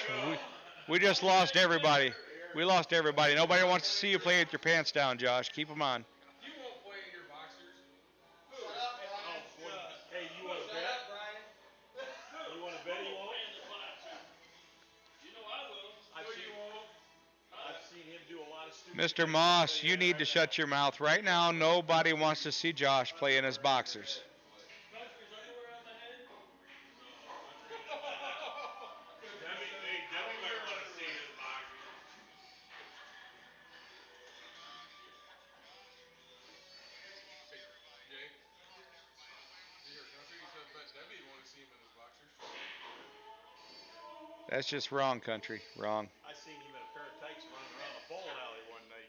we just lost everybody. We lost everybody. Nobody wants to see you play with your pants down, Josh. Keep them on. You won't play in your boxers. Shut up, Oh, Brian. boy. Hey, you want to Shut bet? up, Brian. You want to bet he won't? You know I will. I've seen him do a lot of stupid Mr. things. Moss, you need to shut your mouth. Right now, nobody wants to see Josh play in his boxers. Country's underwear on my head? Devin might want to see his boxers. Jay? You hear country? He said bet Debbie would want to see him in his boxers. That's just wrong, country. Wrong. I seen him in a pair of tights running around a bowling alley one night.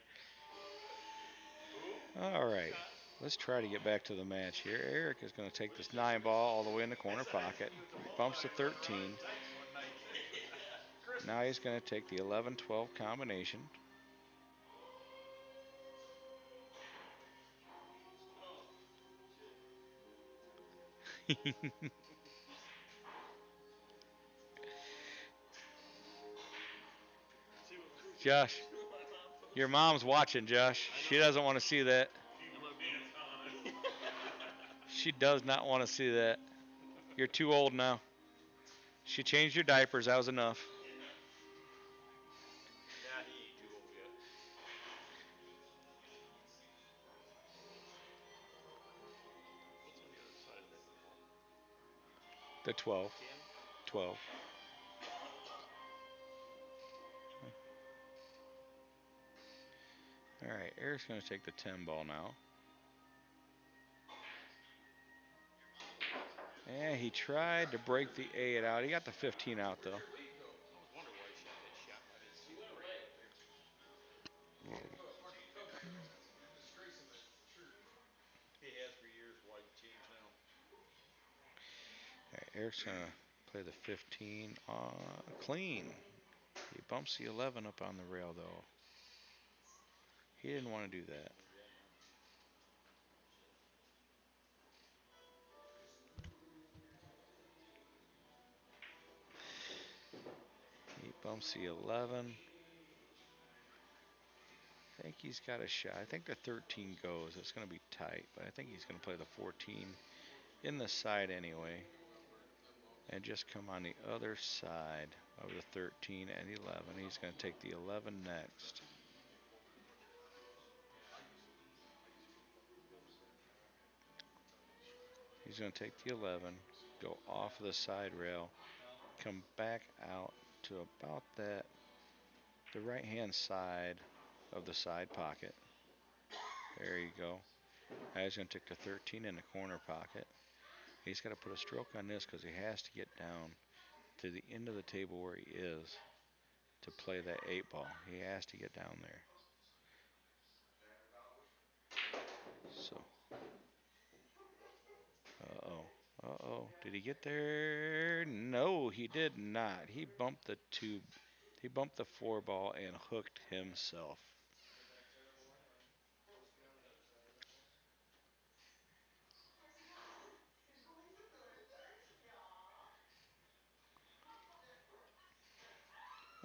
All right. Let's try to get back to the match here. Eric is going to take this 9-ball all the way in the corner pocket. Bumps to 13. Now he's going to take the 11-12 combination. Josh, your mom's watching, Josh. She doesn't want to see that. She does not want to see that. You're too old now. She changed your diapers. That was enough. Nah, he ain't too old yet. What's on the other side of that ball? The 12. 12. All right, Eric's going to take the 10 ball now. And he tried to break the 8 out. He got the 15 out, though. I was wondering why he shot that shot. I didn't see it right there. You're disgracing that shirt. He has for years. Why change now? All right, Eric's going to play the 15 clean. He bumps the 11 up on the rail, though. He didn't want to do that. He bumps the 11. I think he's got a shot. I think the 13 goes. It's going to be tight, but I think he's going to play the 14 in the side anyway. And just come on the other side of the 13 and 11. He's going to take the 11 next. He's going to take the 11, go off the side rail, come back out to about the right hand side of the side pocket. There you go. Now he's going to take the 13 in the corner pocket. He's got to put a stroke on this because he has to get down to the end of the table where he is to play that 8 ball. He has to get down there. So, uh-oh. Did he get there? No, he did not. He bumped the 2. He bumped the 4 ball and hooked himself.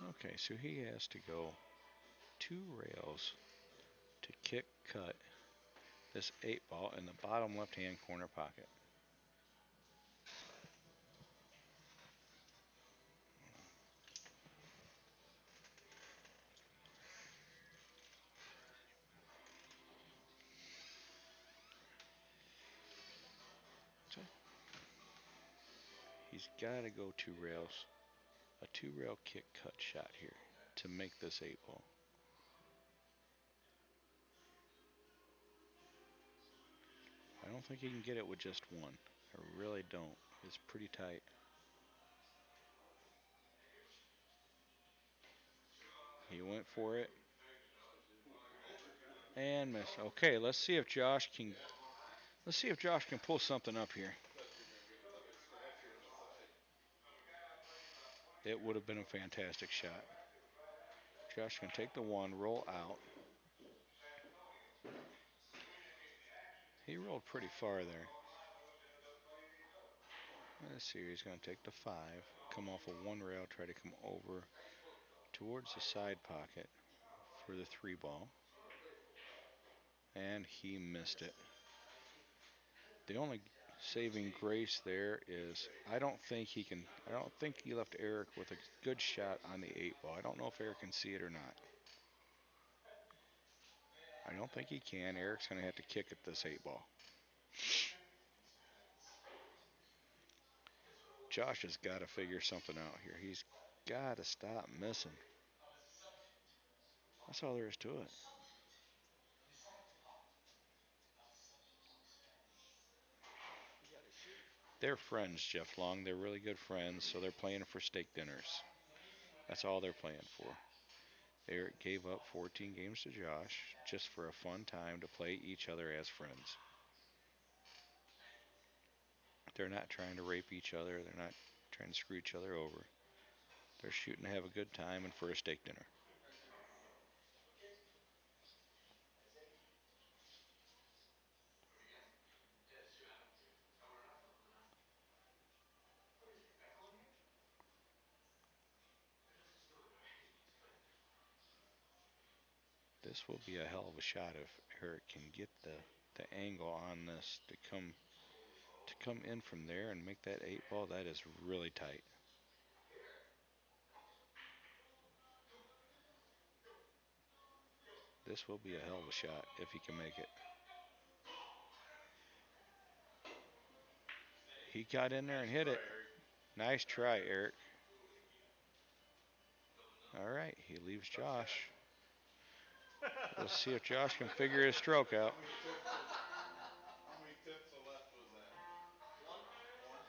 Okay, so he has to go 2 rails to kick cut this 8 ball in the bottom left hand corner pocket. So he's got to go 2 rails, a 2 rail kick cut shot here to make this 8 ball. I don't think he can get it with just 1. I really don't. It's pretty tight. He went for it and missed. Okay, let's see if Josh can. Let's see if Josh can pull something up here. It would have been a fantastic shot. Josh can take the one, roll out. He rolled pretty far there. Let's see, he's going to take the 5, come off of one rail, try to come over towards the side pocket for the 3 ball. And he missed it. The only saving grace there is I don't think he left Eric with a good shot on the 8 ball. I don't know if Eric can see it or not. I don't think he can. Eric's going to have to kick at this 8 ball. Josh has got to figure something out here. He's got to stop missing. That's all there is to it. They're friends, Jeff Long. They're really good friends, so they're playing for steak dinners. That's all they're playing for. Eric gave up 14 games to Josh just for a fun time to play each other as friends. They're not trying to rape each other. They're not trying to screw each other over. They're shooting to have a good time and for a steak dinner. This will be a hell of a shot if Eric can get the angle on this to come in from there and make that 8 ball. That is really tight. This will be a hell of a shot if he can make it. He got in there and hit it. Nice try, Eric. All right, he leaves Josh. Let's see if Josh can figure his stroke out. How many tips of left was that? One. One?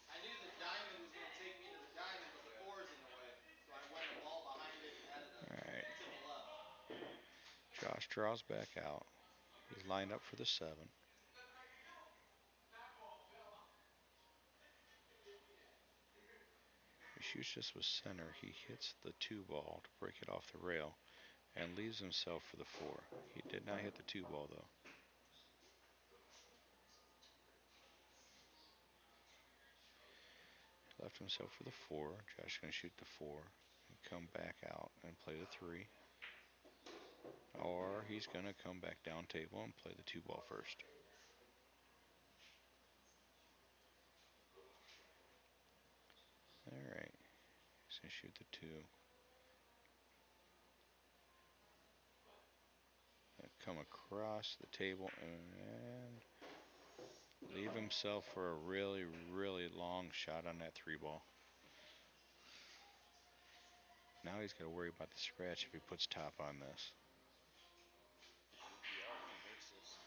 I knew the diamond was going to take me to the diamond, but the 4's in the way. So I went a ball behind it and added a All right, tip of left. Josh draws back out. He's lined up for the 7. He shoots this with center. He hits the 2 ball to break it off the rail and leaves himself for the 4. He did not hit the 2 ball though. Left himself for the 4. Josh is going to shoot the 4 and come back out and play the 3. Or he's going to come back down table and play the 2 ball first. All right. He's going to shoot the 2. Come across the table and leave himself for a really, really long shot on that 3 ball. Now he's got to worry about the scratch if he puts top on this. Should be out if he makes this.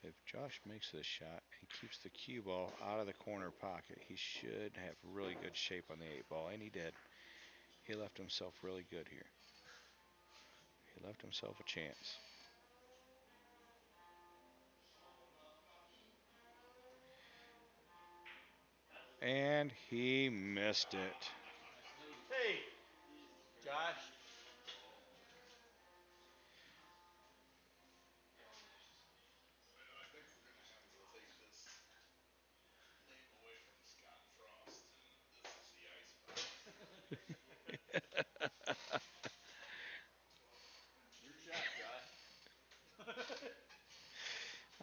If Josh makes this shot and keeps the cue ball out of the corner pocket, he should have really good shape on the 8 ball, and he did. He left himself really good here. He left himself a chance. And he missed it. Nice lead. Hey, Josh. Well, I think we're gonna have to take this name away from Scott Frost, and this is the Icebox. Your shot, Josh.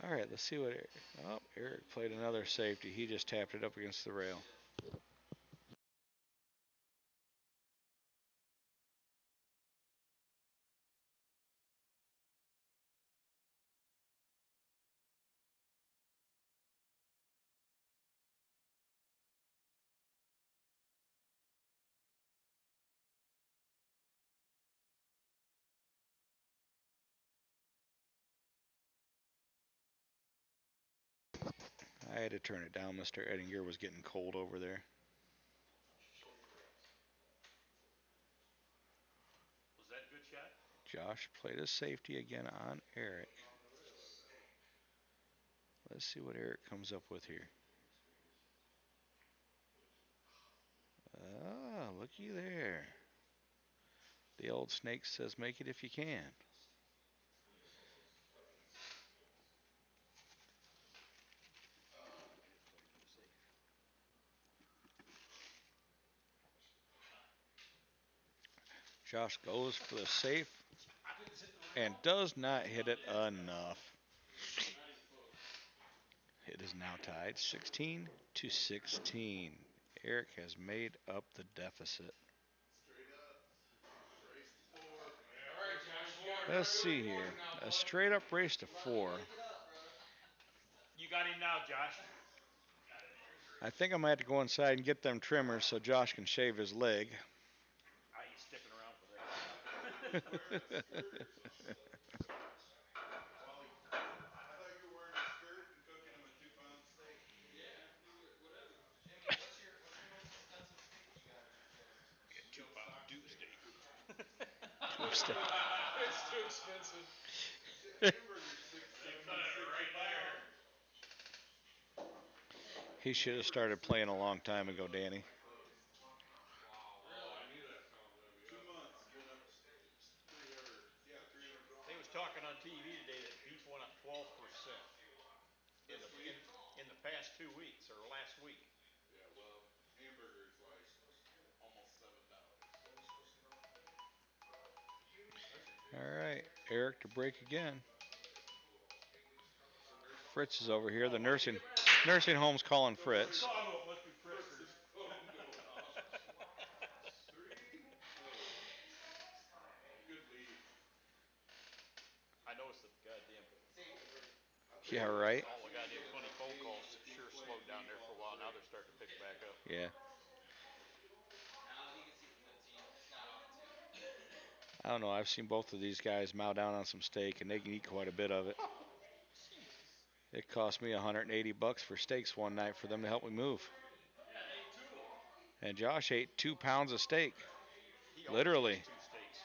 All right, let's see what Eric. Oh, Eric played another safety. He just tapped it up against the rail. had to turn it down. Mr. Ettinger was getting cold over there. Was that a good shot? Josh played a safety again on Eric. Let's see what Eric comes up with here. Ah, looky there. The old snake says, make it if you can. Josh goes for the safe and does not hit it enough. It is now tied 16 to 16. Eric has made up the deficit. Straight up. Race to 4. All right, Josh. Let's see here. A straight up race to 4. You got him now, Josh. I think I'm going to have to go inside and get them trimmers so Josh can shave his leg. I ain't sticking around for that. Wearing a skirt or something. Wally, I thought you were wearing a skirt and cooking him a 2-pound steak. Yeah, whatever. Jimmy, what's your most expensive steak you got at your place? 2-pound dude steak. It's too expensive. Hamburger's $6.70 right there. He should have started playing a long time ago, Danny. Wow. Really? I knew that song was gonna be 2 months went up 300. Yeah, $300. They was talking on TV today that beef went up 12% in the past 2 weeks or last week. Yeah, well, hamburger's like almost $7. All right, Eric to break again. Fritz is over here. The nursing home's calling Fritz. Oh, it must be Fritz's. Phone going off. 3-0. Good lead. I noticed that the goddamn Yeah, right. all the goddamn funny phone calls sure slowed down there for a while. Now they're starting to pick back up. Yeah. Now he can see from the team. It's not on too. I don't know. I've seen both of these guys mow down on some steak, and they can eat quite a bit of it. It cost me $180 for steaks one night for them to help me move. Yeah, they ate 2 of them. And Josh ate 2 pounds of steak. He always Literally. eats 2 steaks.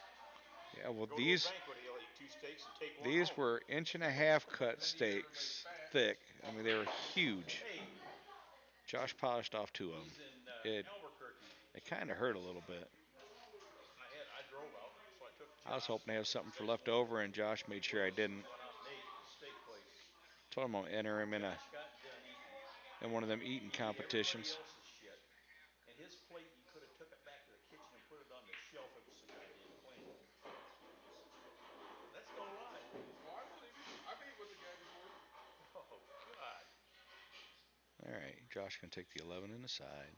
Yeah, well, Go these to a banquet, he'll eat 2 steaks and take one these home. were 1.5-inch cut steaks, thick. I mean, they were huge. Hey, Josh polished off 2 of them. he's in It Albuquerque. it kind of hurt a little bit. I drove out, so I took I was Josh. hoping to have something for left over, and Josh made sure I didn't. Went out and ate at the steak place. Told him I'll enter him in Josh got done eating. one of them eating He ate competitions. everybody else's shit. And his plate, you could have took it back to the kitchen and put it on the shelf. It was so goddamn clean. That's no lie. Oh, I believe you. I've ate with the guy before. Oh, God. All right, Josh can take the 11 in the side.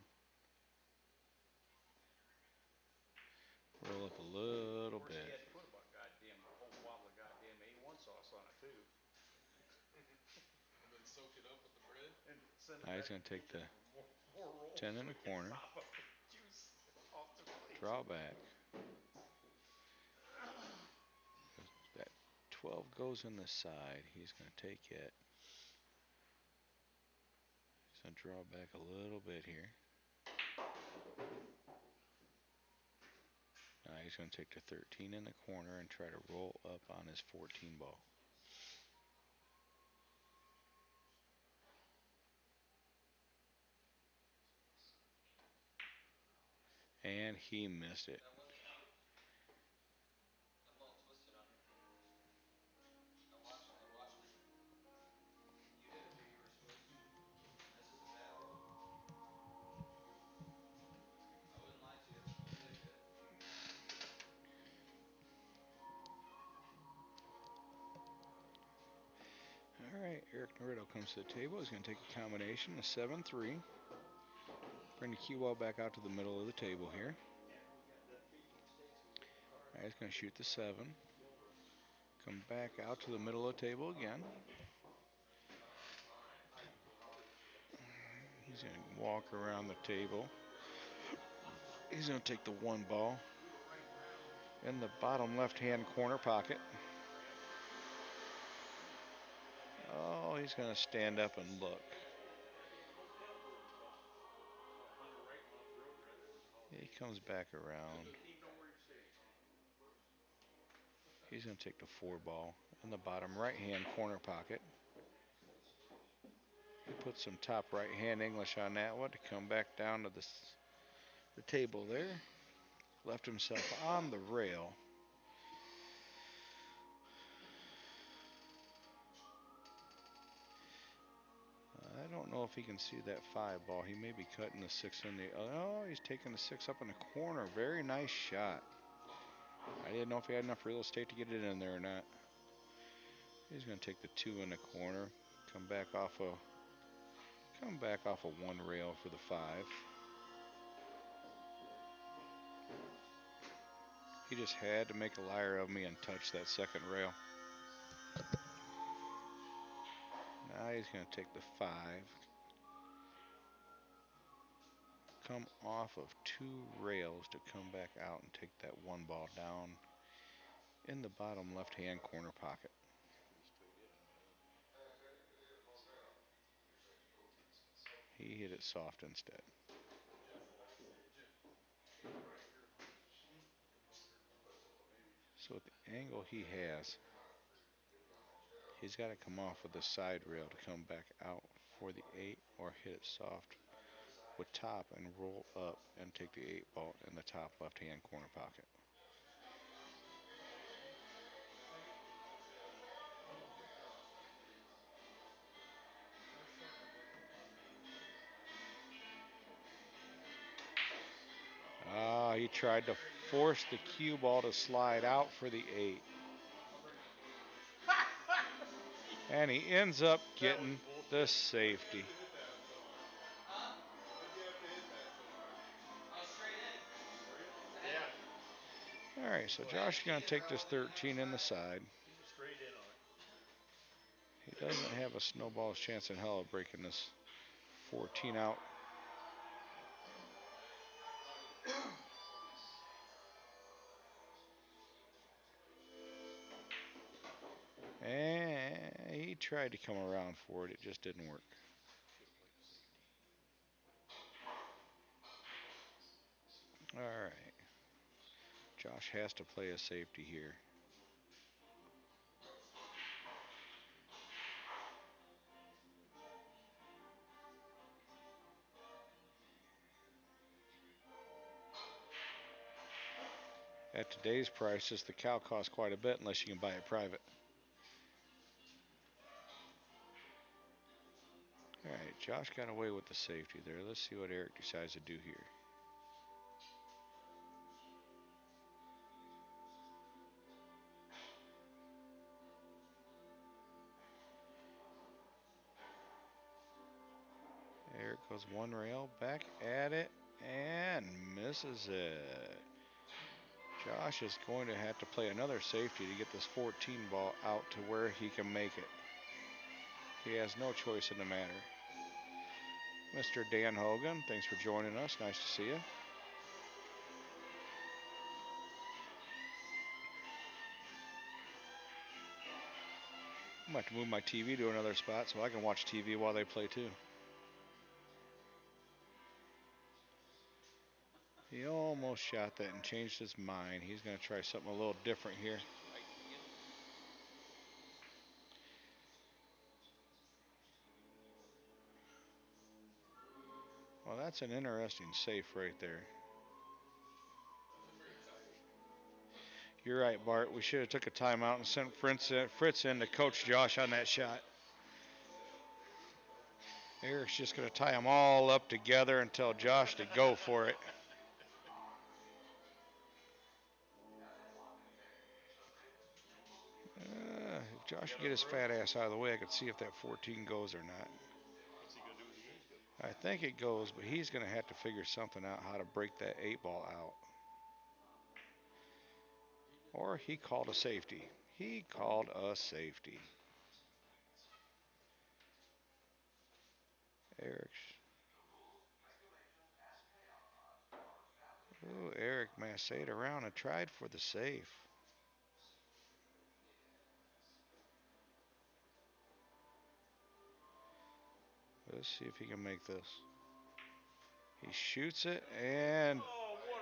Roll up a little Of course, he bit. had to put about goddamn a whole bottle of goddamn A1 sauce on it, too. And then soak it up with the bread. And send it Now he's back to going the to take kitchen the for more rolls 10 so in he the can corner. sop up the juice off the plate. Draw back. That 12 goes in the side. He's going to take it. He's going to draw back a little bit here. Now he's going to take the 13 in the corner and try to roll up on his 14 ball. And he missed it. That ball twisted on me. I watched it. You hit it where you were supposed to. This is a bad roll. I wouldn't lie to you. You hit it good. All right, Eric Naretto comes to the table. He's going to take a combination, a 7-3. Bring the cue ball back out to the middle of the table here. After we got done feeding the steaks, we went to the car. All right, he's going to shoot the 7. Come back out to the middle of the table again. He's going to walk around the table. He's going to take the 1 ball in the bottom left-hand corner pocket. Oh, he's going to stand up and look. He comes back around. Doesn't even know where he's safe. He's going to take the 4 ball in the bottom right hand corner pocket. He puts some top right hand English on that one to come back down to the table there. Left himself on the rail. I don't know if he can see that 5 ball. He may be cutting the 6 in the. Oh, he's taking the 6 up in the corner. Very nice shot. I didn't know if he had enough real estate to get it in there or not. He's going to take the 2 in the corner. Come back off of 1 rail for the 5. He just had to make a liar of me and touch that second rail. Now he's going to take the 5. Come off of 2 rails to come back out and take that 1 ball down in the bottom left hand corner pocket. He hit it soft instead. So at the angle he has, he's got to come off with the side rail to come back out for the 8 or hit it soft with top and roll up and take the 8 ball in the top left hand corner pocket. He tried to force the cue ball to slide out for the 8. And he ends up getting the safety. Huh? Why'd you have to hit that so hard? I was straight in. Were you? The head. All right, so Josh is going to take this 13 in the side. He was straight in on it. He doesn't have a snowball's chance in hell of breaking this 14 out. And he tried to come around for it. It just didn't work. All right. Josh has to play a safety here. At today's prices, the cow costs quite a bit unless you can buy it private. All right, Josh got away with the safety there. Let's see what Eric decides to do here. Eric goes 1 rail, back at it, and misses it. Josh is going to have to play another safety to get this 14 ball out to where he can make it. He has no choice in the matter. Mr. Dan Hogan, thanks for joining us. Nice to see you. I'm going to have to move my TV to another spot so I can watch TV while they play too. He almost shot that and changed his mind. He's going to try something a little different here. Well, that's an interesting safe right there. You're right, Bart. We should have took a timeout and sent Fritz in to coach Josh on that shot. Eric's just going to tie them all up together and tell Josh to go for it. If Josh can get his fat ass out of the way, I could see if that 14 goes or not. What's he gonna do with the 8? I think it goes, but he's going to have to figure something out how to break that 8 ball out. Or he called a safety. He called a safety. Eric's. Ooh, Eric massaged around and tried for the safe. Let's see if he can make this. He shoots it, and Oh, what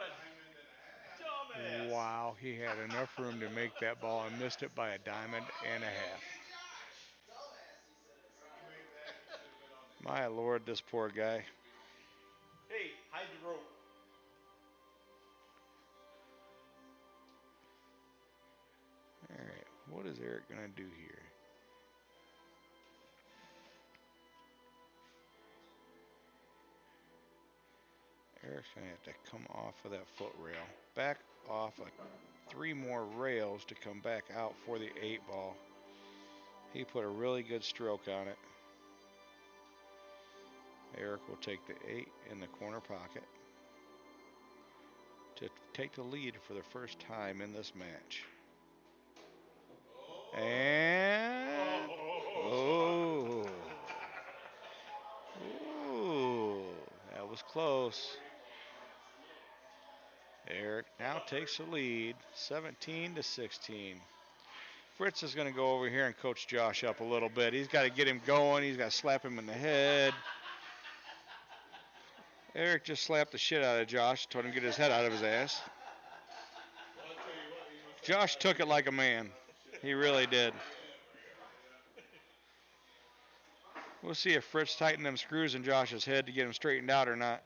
had enough room to make that ball and missed it by a diamond and a half. My lord, this poor guy. Hey, hide the rope. All right, what is Eric going to do here? Eric's going to have to come off of that foot rail. Back off of 3 more rails to come back out for the 8 ball. He put a really good stroke on it. Eric will take the 8 in the corner pocket to take the lead for the first time in this match. And oh, that was close. Eric now takes the lead, 17-16. Fritz is going to go over here and coach Josh up a little bit. He's got to get him going. He's got to slap him in the head. Eric just slapped the shit out of Josh, told him to get his head out of his ass. Josh took it like a man. He really did. We'll see if Fritz tightened them screws in Josh's head to get him straightened out or not.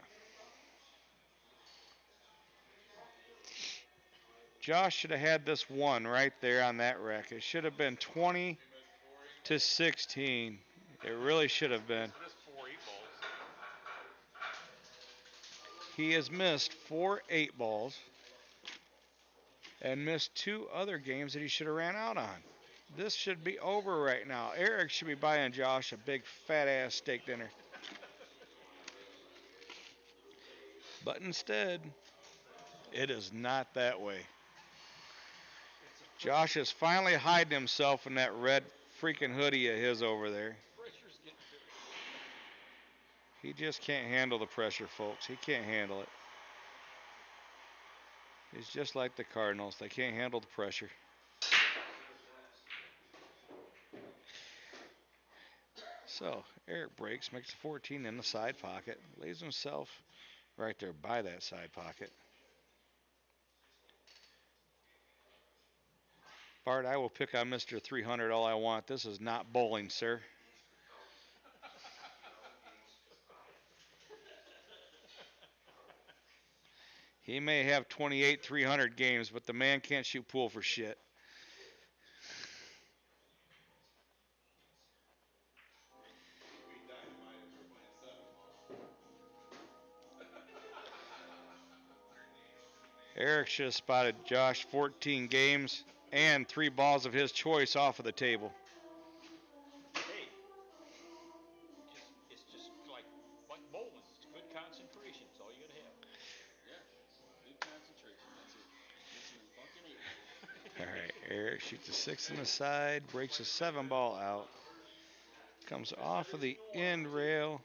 Josh should have had this one right there on that rack. It should have been 20-16. It really should have been. He has missed 4 8 balls and missed 2 other games that he should have ran out on. This should be over right now. Eric should be buying Josh a big fat ass steak dinner. But instead, it is not that way. Josh is finally hiding himself in that red freaking hoodie of his over there. He just can't handle the pressure, folks. He can't handle it. He's just like the Cardinals. They can't handle the pressure. So, Eric breaks, makes a 14 in the side pocket, lays himself right there by that side pocket. Bart, I will pick on Mr. 300 all I want. This is not bowling, sir. He may have 28 300 games, but the man can't shoot pool for shit. Eric should have spotted Josh 14 games and 3 balls of his choice off of the table. Hey, it's just like bowling. It's good concentration. It's all you gotta have. Yeah, good concentration. That's it. Missing a fucking 8. All right, Eric shoots a 6 in the side, breaks a 7 ball out, comes off of the end rail.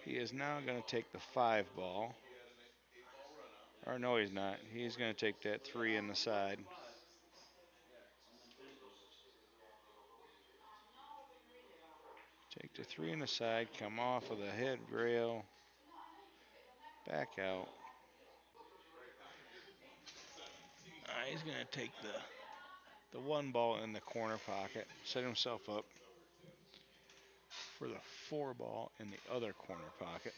He is now going to take the 5 ball. Or no, he's not. He's going to take that 3 in the side. Take the 3 in the side, come off of the head rail, back out. He's going to take the 1 ball in the corner pocket, set himself up for the 4 ball in the other corner pocket.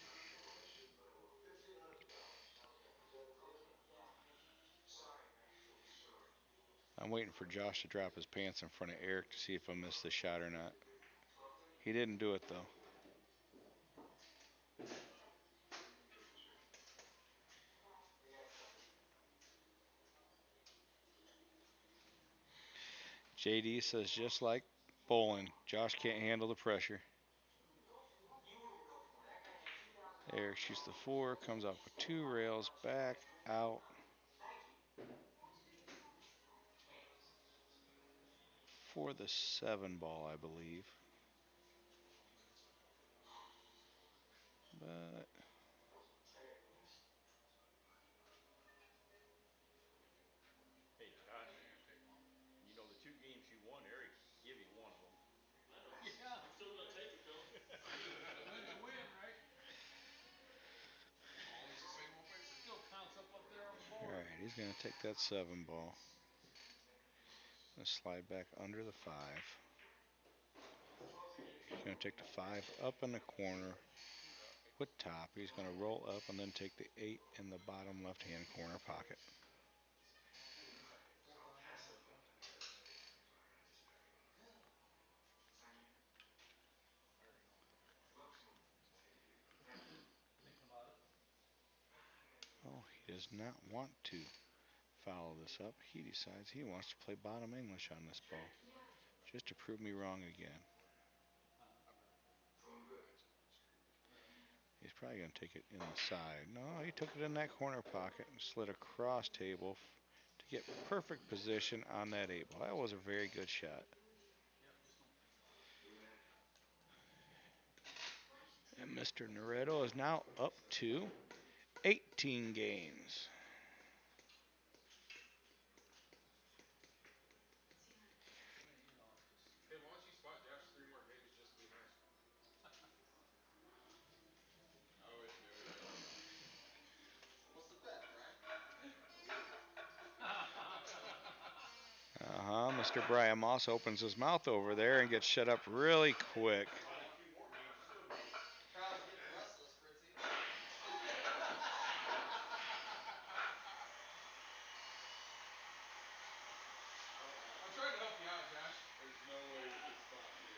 I'm waiting for Josh to drop his pants in front of Eric to see if I missed the shot or not. He didn't do it, though. JD says just like bowling, Josh can't handle the pressure. Eric shoots the 4, comes off with 2 rails, back, out. For the 7 ball, I believe. But Hey, Josh, you know the 2 games you won, Eric give you 1 of them. Yeah, I'm still gonna take it though. A win's a win, right? Always the same old paper. Still counts up there on the all board. right, He's going to take that 7 ball and slide back under the 5. He's going to take the 5 up in the corner with top. He's going to roll up and then take the 8 in the bottom left-hand corner pocket. Oh, he does not want to follow this up. He decides he wants to play bottom English on this ball, just to prove me wrong again. He's probably going to take it in the side. No, he took it in that corner pocket and slid across table to get perfect position on that 8 ball. That was a very good shot. And Mr. Naretto is now up to 18 games. Hey, why don't you spot Josh 3 more games just to be nice? I always do it. What's the bet, Brian? Mr. Brian Moss opens his mouth over there and gets shut up really quick. Spot a few more games too. Crowd's getting restless, Fritzy. I'm trying to help you out, Josh. There's no way you could spot 3.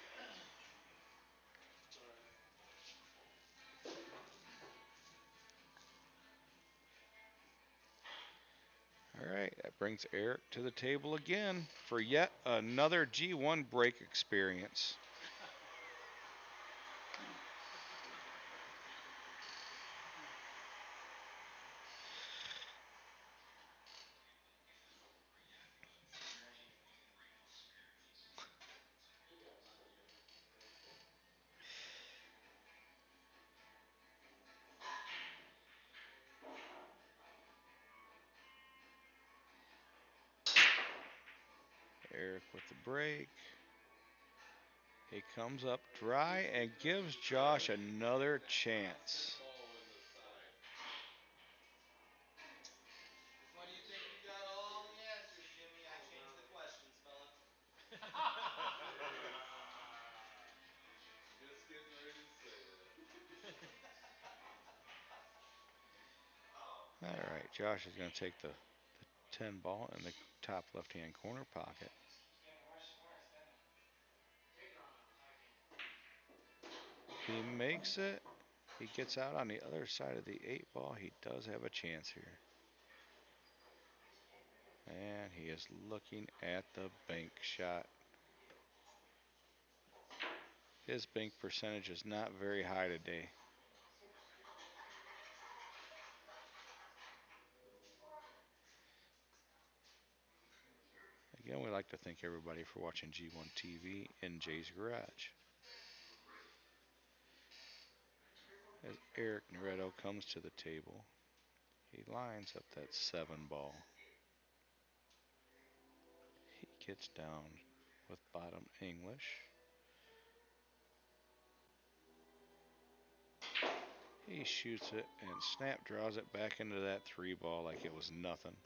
Alright. All right, that brings Eric to the table again for yet another G1 break experience. Eric with the break. He comes up dry and gives Josh another chance. Ball in the side. Why do you think you got all the answers, Jimmy? I changed the questions, fella. Just getting ready to say that. All right, Josh is going to take the 10 ball in the top left-hand corner pocket. He makes it. He gets out on the other side of the 8 ball. He does have a chance here. And he is looking at the bank shot. His bank percentage is not very high today. Again, we'd like to thank everybody for watching G1 TV in Jay's Garage. As Eric Naretto comes to the table, he lines up that 7 ball. He gets down with bottom English. He shoots it and snap draws it back into that 3 ball like it was nothing.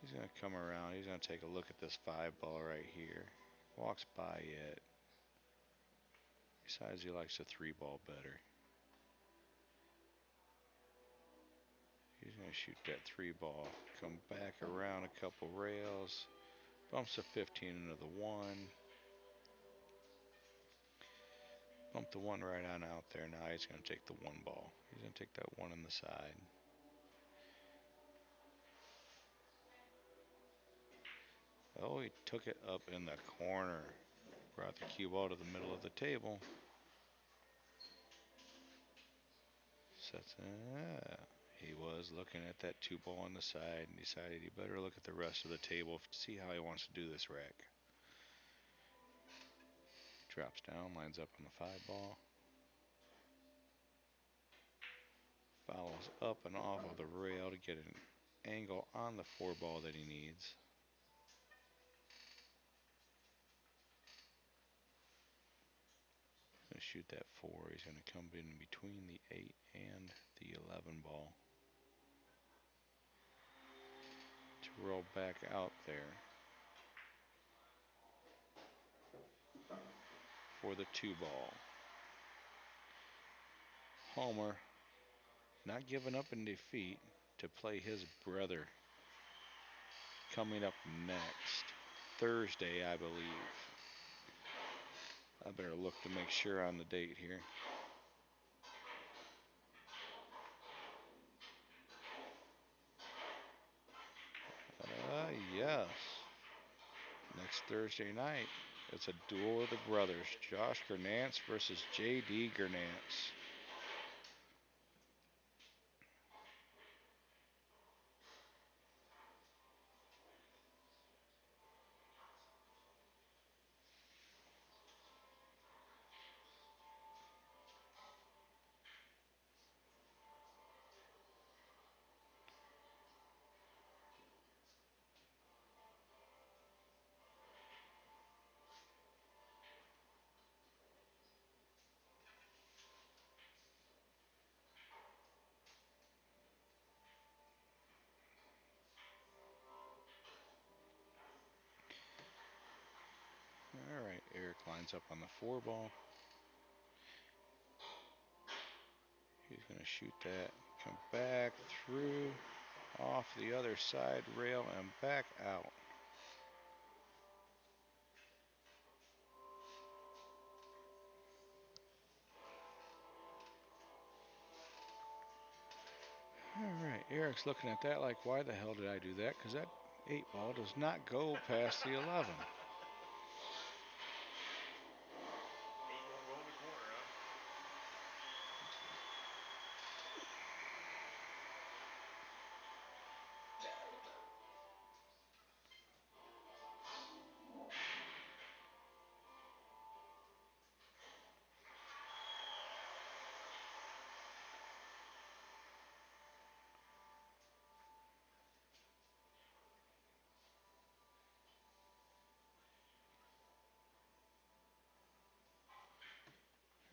He's going to come around. He's going to take a look at this 5 ball right here. Walks by it. Decides he likes the 3 ball better. He's going to shoot that 3 ball. Come back around a couple rails. Bumps the 15 into the 1. Bump the 1 right on out there. Now he's going to take the 1 ball. He's going to take that 1 in the side. Oh, he took it up in the corner. Brought the cue ball to the middle of the table. Sets it. He was looking at that 2 ball on the side and decided he better look at the rest of the table to see how he wants to do this rack. Drops down, lines up on the 5 ball. Follows up and off of the rail to get an angle on the 4 ball that he needs. shoot that 4. He's going to come in between the 8 and the 11 ball to roll back out there for the 2 ball. Homer not giving up in defeat to play his brother coming up next Thursday, I believe. I better look to make sure on the date here. Yes. Next Thursday night, it's a duel of the brothers, Josh Gernentz versus J.D. Gernentz. All right, Eric lines up on the 4 ball. He's going to shoot that, come back through, off the other side rail, and back out. All right, Eric's looking at that like, why the hell did I do that? Because that 8 ball does not go past the 11. 8 won't go in the corner, huh?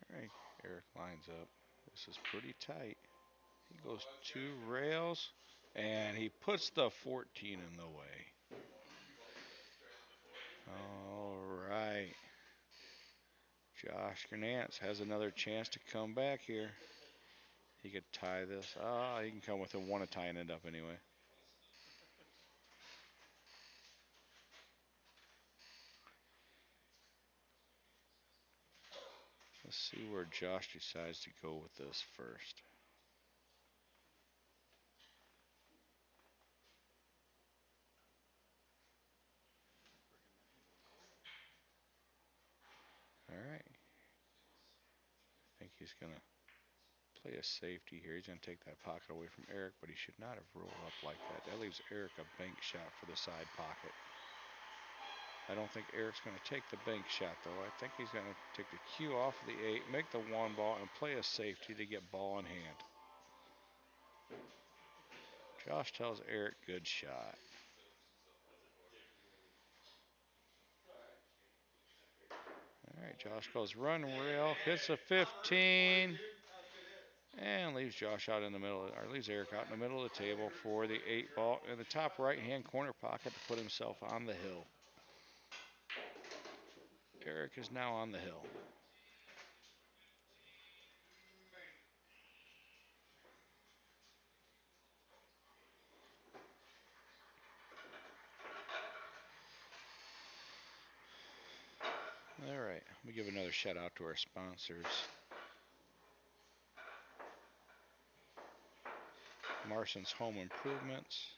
All right, Eric lines up. This is pretty tight. He goes 2 rails, and he puts the 14 in the way. All right. Josh Gernantz has another chance to come back here. He could tie this. He can come within 1 of tying it up anyway. Let's see where Josh decides to go with this first. All right. I think he's going to play a safety here. He's going to take that pocket away from Eric, but he should not have rolled up like that. That leaves Eric a bank shot for the side pocket. I don't think Eric's going to take the bank shot, though. I think he's going to take the cue off of the 8, make the 1 ball, and play a safety to get ball in hand. Josh tells Eric, good shot. All right, Josh goes run rail, hits a 15, and leaves Josh out in the middle, or leaves Eric out in the middle of the table for the 8 ball in the top right-hand corner pocket to put himself on the hill. Eric is now on the hill. All right, let me give another shout out to our sponsors. Marston's Home Improvements.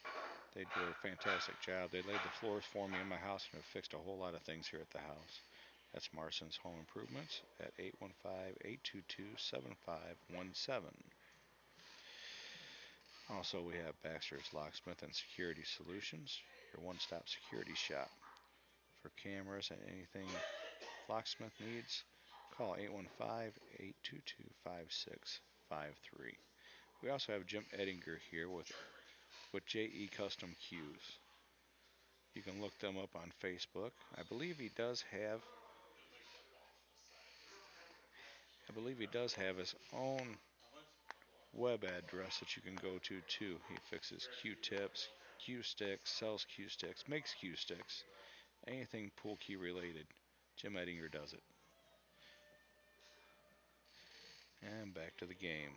They do a fantastic job. They laid the floors for me in my house and have fixed a whole lot of things here at the house. That's Marston's Home Improvements at 815-822-7517. Also, we have Baxter's Locksmith and Security Solutions, your one-stop security shop for cameras and anything locksmith needs. Call 815-822-5653. We also have Jim Ettinger here with JE Custom Cues. You can look them up on Facebook. I believe he does have I believe he does have his own How much? web address that you can go to too. He fixes Q-tips, Q-sticks, sells Q-sticks, makes Q-sticks, anything pool key related. Jim Edinger does it. And back to the game.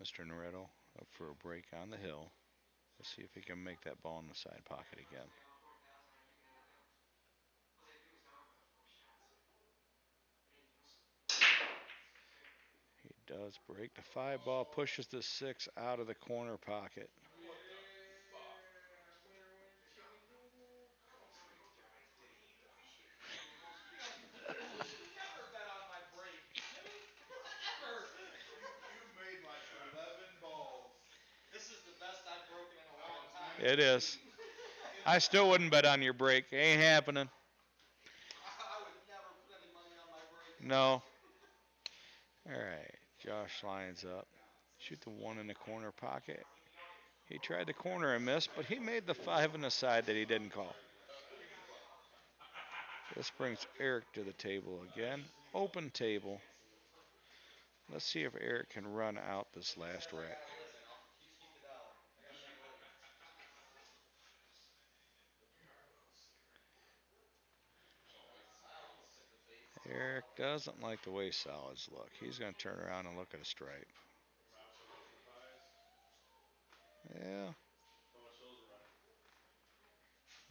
Mr. Naretto up for a break on the hill. Let's see if he can make that ball in the side pocket again. He does break the 5 ball, pushes the 6 out of the corner pocket. What the fuck? Winner, winner, chicken dinner. You never bet on my break, Jimmy. Ever. You made like 11 balls. This is the best I've broken in a long Times time. It is. 19. I still wouldn't bet on your break. Ain't happening. I would never put any money on my break. No. All right. Josh lines up. Shoot the 1 in the corner pocket. He tried the corner and missed, but he made the 5 in the side that he didn't call. This brings Eric to the table again. Open table. Let's see if Eric can run out this last rack. Listen, you just keep the dollar. I gotta stay woke. I almost took the face. Eric doesn't like the way solids look. He's going to turn around and look at a stripe. Yeah.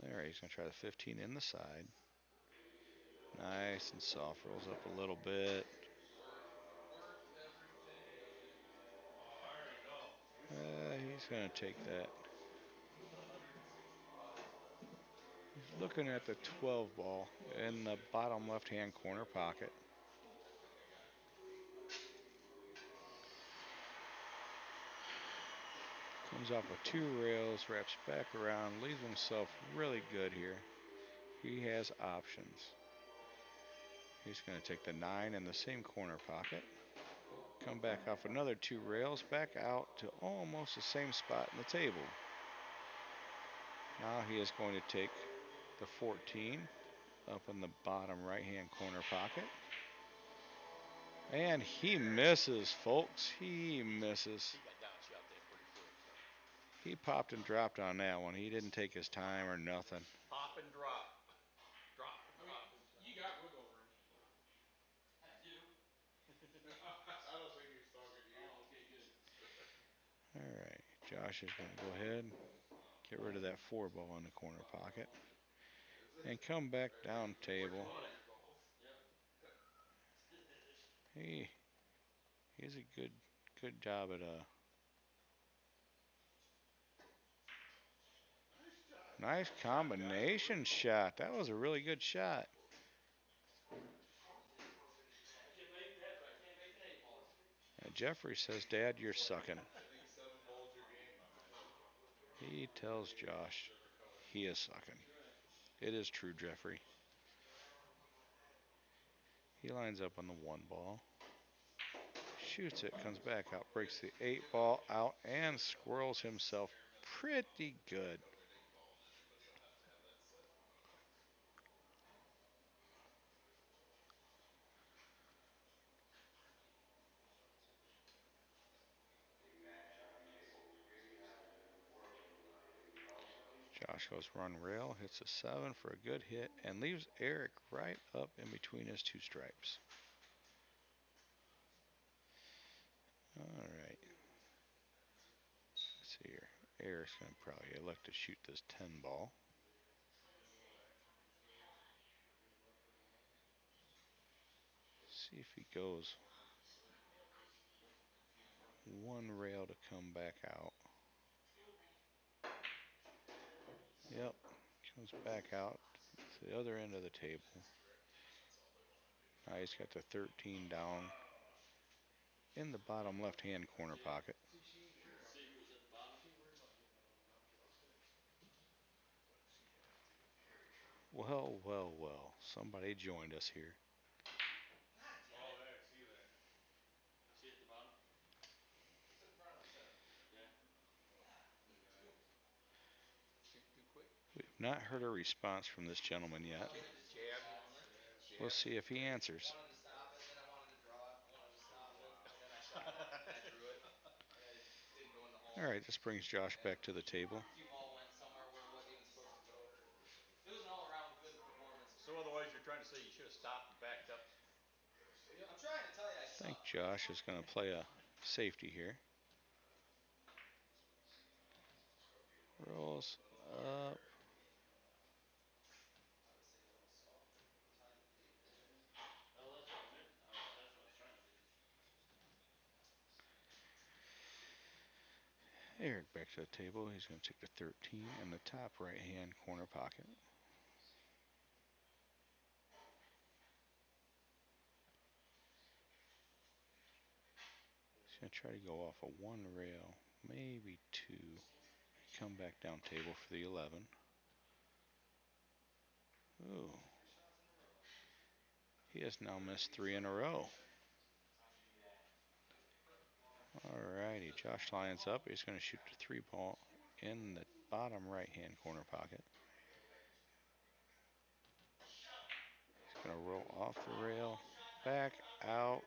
All right, he's going to try the 15 in the side. Nice and soft. Rolls up a little bit. Worth every penny of it. He's going to take that. He's looking at the 12 ball in the bottom left-hand corner pocket. Comes off with 2 rails, wraps back around, leaves himself really good here. He has options. He's going to take the 9 in the same corner pocket. Come back off another 2 rails, back out to almost the same spot in the table. Now he is going to take the 14 up in the bottom right-hand corner pocket. And he misses, folks. He misses. He got down shot that pretty quick. He popped and dropped on that one. He didn't take his time or nothing. Pop and drop. Drop and I mean, drop. you got wiggle room. I do. I don't think he was talking to you. Oh, okay, good. All right. Josh is going to go ahead, get rid of that 4 ball in the corner pocket, and come back down table. He he's a good job at a nice combination shot. That was a really good shot. I can make that, but I can't make an 8 ball. Jeffrey says, "Dad, you're sucking." I think 7 ball's your game, my man. He tells Josh he is sucking. It is true, Jeffrey. He lines up on the 1 ball. Shoots it, comes back out, breaks the 8 ball out, and squirrels himself pretty good. Josh goes run rail, hits a 7 for a good hit, and leaves Eric right up in between his 2 stripes. All right. Let's see here. Eric's going to probably elect to shoot this 10 ball. See if he goes 1 rail to come back out. Yep. Comes back out to the other end of the table. Now he's got the 13 down in the bottom left-hand corner pocket. See who's at the bottom. Well, well, well. Somebody joined us here. God damn it. See at the bottom? It's in front of the 7. Yeah. Too quick. We've not heard a response from this gentleman yet. Jab. We'll see if he answers. All right, this brings Josh back to the table. Cue ball went somewhere where it wasn't even supposed to go. It was an all-around good performance. So otherwise, you're trying to say you should have stopped and backed up. I'm trying to tell you I I think suck. Josh is going to play a safety here. Rolls up. I would say a little softer from the time you gave it. Well, that's what I meant. That's what I was trying to do. Eric back to the table. He's going to take the 13 in the top right hand corner pocket. He's going to try to go off a one rail, maybe two. Come back down table for the 11. Ooh. He has now missed 3 in a row. Alrighty, Josh lines up. He's going to shoot the 3 ball in the bottom right hand corner pocket. He's going to roll off the rail, back out.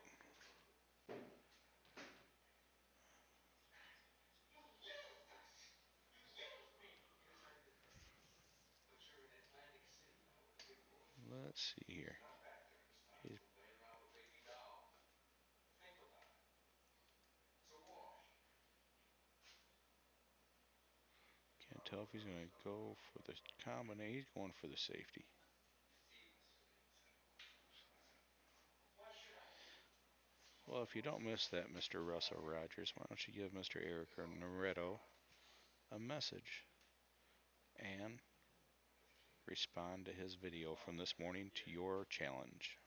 Let's see here. He's can't tell if he's going to go for the combination. He's going for the safety. Well, if you don't miss that, Mr. Russell Rogers, why don't you give Mr. Eric or Naretto a message and respond to his video from this morning to your challenge.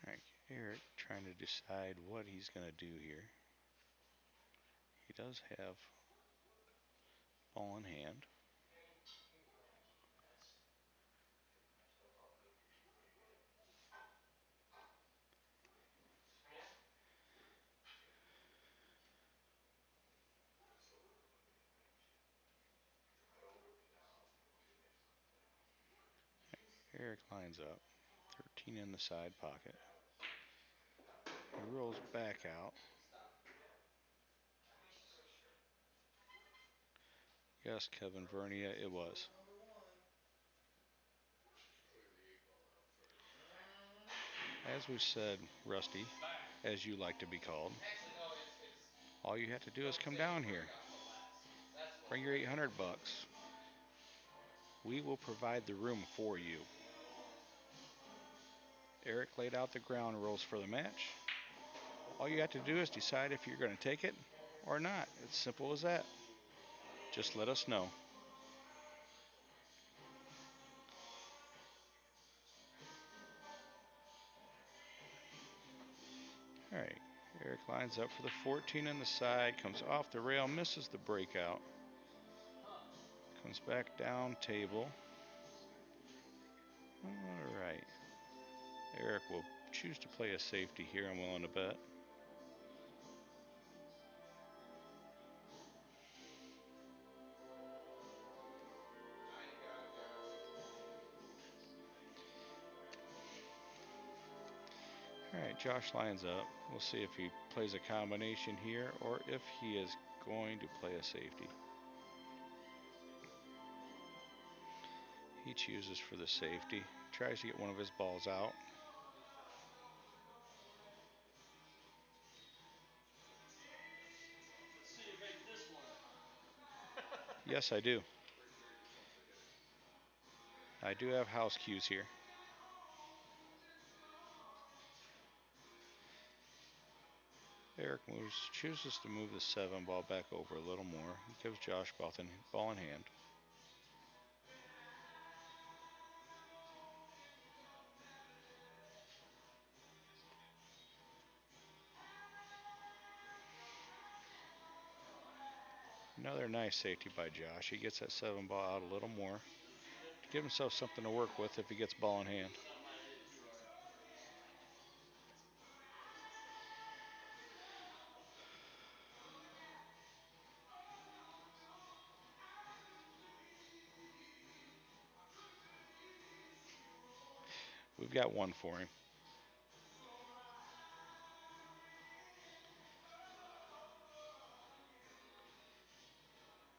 All right, Eric trying to decide what he's going to do here. He does have ball in hand. Eric lines up, 13 in the side pocket. He rolls back out. Yes, Kevin Vernia, it was. As we said, Rusty, as you like to be called, Actually, no, it's all you have to do is don't come say down where here. it got put last. That's what. Bring your 800 bucks. We will provide the room for you. Eric laid out the ground rules for the match. All you have to do is decide if you're going to take it or not. It's simple as that. Just let us know. All right. Eric lines up for the 14 in the side, comes off the rail, misses the breakout. Comes back down table. All right. Eric will choose to play a safety here, I'm willing to bet. All right, Josh lines up. We'll see if he plays a combination here or if he is going to play a safety. He chooses for the safety. Tries to get one of his balls out. Let's see you make this one. Yes, I do. I do have house cues here. Eric chooses to move the 7 ball back over a little more. He gives Josh ball in hand. Another nice safety by Josh. He gets that 7 ball out a little more to give himself something to work with if he gets ball in hand. Something I did too, Art. We've got one for him.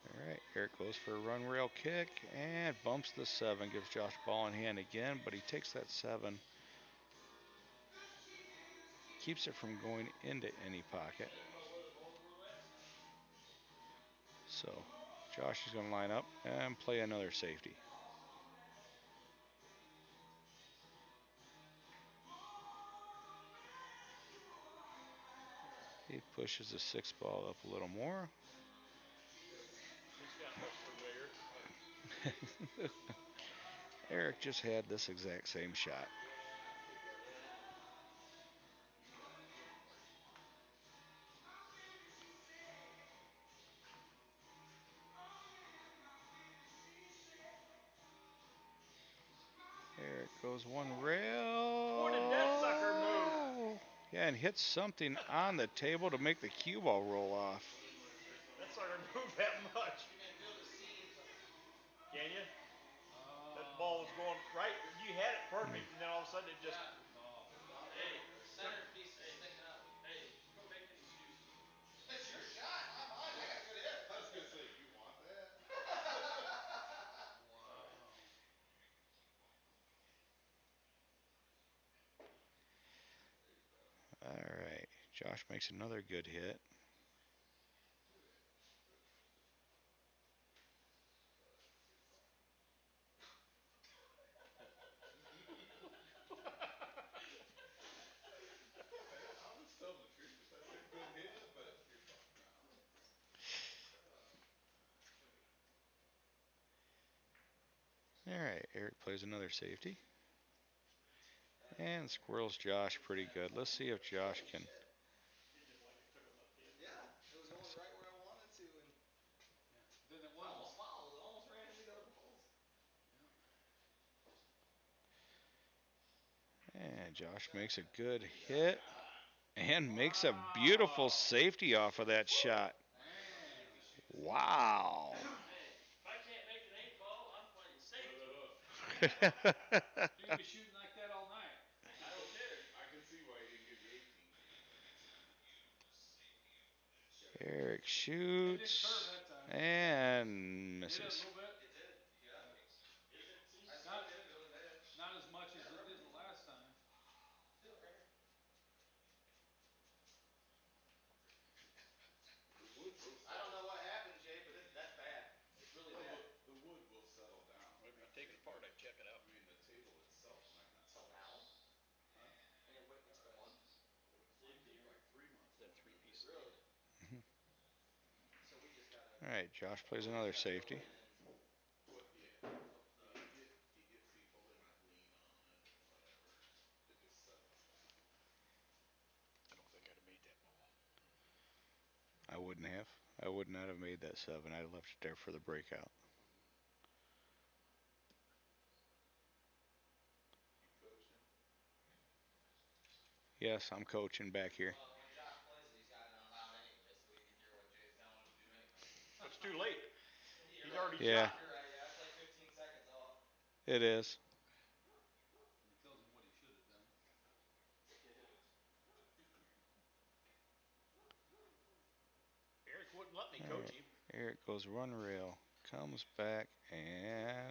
All right, Eric goes for a run rail kick and bumps the 7. Gives Josh ball in hand again, but he takes that 7. Keeps it from going into any pocket. I didn't know where the balls were last night. So Josh is going to line up and play another safety. He pushes the 6 ball up a little more. He's got hustler there. Eric just had this exact same shot. Yeah. Eric goes one rail. Boy, did that sucker move. Yeah, and hits something on the table to make the cue ball roll off. That sucker moved that much. You may be able to see. Can you? That ball was going right. You had it perfect, and then all of a sudden it just. Yeah. Not Hey, perfect. The center piece is sticking up. Hey, quit making excuses. It's your shot, not mine. I got a good hit. I was gonna say, you want that? Wow. There you go. All right. Josh makes another good hit. I was telling the truth. I said good hit, but you're fucking around. All right. Eric plays another safety. And squirrels Josh pretty good. Let's see if Josh can. He just like it took him up the Yeah, it was going right where I wanted to, and Then it I was. almost fouled. It almost ran into the other balls. And Josh makes a good hit and makes a beautiful safety off of that shot. Wow. Hey, if I can't make an 8 ball, I'm playing safety. You can be shooting like that all night. I don't care. I can see why he didn't give you 18. Eric It didn't shoots curve that time. and Did it a misses. little bit? It did. Yeah. Is it? See? I Not, zoomed in really bad. not as much as it did the last time. See, look right here. The wood will I don't settle. know what happened, Jay, but that's bad. It's really No, bad. the wood will settle down. Maybe you take it apart, I'd check it out. I mean, the table itself might not Till settle now? down. Huh? And it went, it's been months? Might Safety be or? like 3 months. That when we moved three-piece it. deal. Really? So we just gotta. All right, Josh plays another Go safety. in and What? Yeah. hope the. You get people, they might lean on it or whatever. It just settles down. I don't think I'd have made that ball. I wouldn't have. I would not have made that 7. I left it there for the breakout. You coaching? Yes, I'm coaching back here. Well, when Josh plays it, he's got it on loud anyway, so he can hear what Jay's telling him to do anyway. But it's too late. You're He's right. already Yeah, shot. You're right. Yeah, that's like 15 seconds off. it is. And he tells him what he should have done. Eric wouldn't let me All coach right. him. Eric goes run rail, comes back,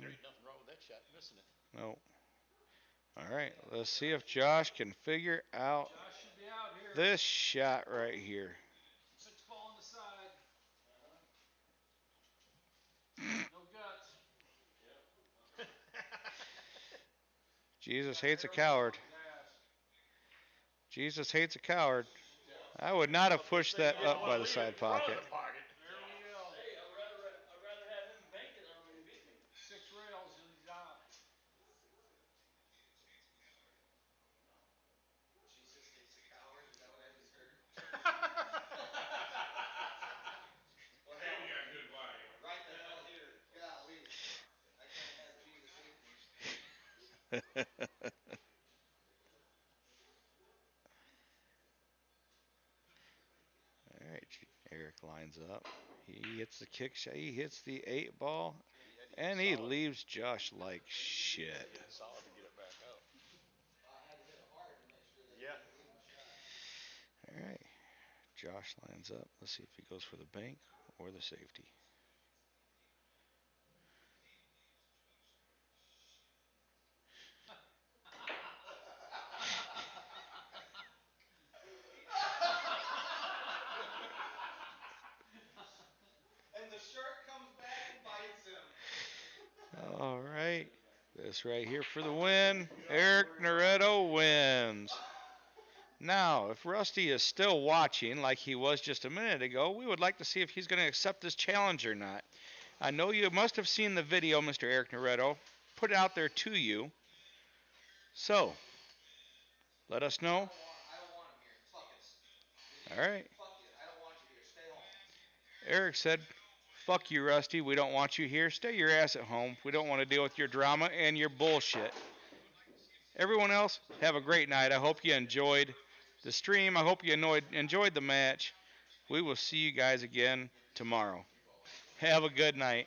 There and ain't nothing wrong with that shot, missing it. nope. All right, let's see if Josh can figure out Josh should be out here. this shot right here. 6 ball on the side. Uh-huh. No guts. Yep. Jesus Got hates a arrows up coward. his ass. Jesus hates a coward. Yeah. I would not I have was gonna pushed say, that you didn't up by want to the leave it side in front pocket. of the pocket. There Hey, we go. hey, I'd rather have him bank it on me and beat me. 6 rails and he's out. Jesus hates a coward. Is that what I just heard? Well, Hey, you got good All right, Eric lines up. He hits the kick shot. He hits the 8 ball, and he leaves Josh like shit. Solid to get it back up. I had to hit it hard to make sure that Yeah. he didn't leave my shot. All right, Josh lines up. Let's see if he goes for the bank or the safety. And the shark comes back and bites him. All right, this right here for the win. Eric Naretto wins. Now, if Rusty is still watching like he was just a minute ago, we would like to see if he's going to accept this challenge or not. I know you must have seen the video, Mr. Eric Naretto. Put it out there to you. So, let us know. I don't want him here. Fuck it. All right. Fuck you. I don't want you here. Stay home. Eric said, fuck you, Rusty. We don't want you here. Stay your ass at home. We don't want to deal with your drama and your bullshit. Everyone else, have a great night. I hope you enjoyed the stream. I hope you enjoyed the match. We will see you guys again tomorrow. Have a good night.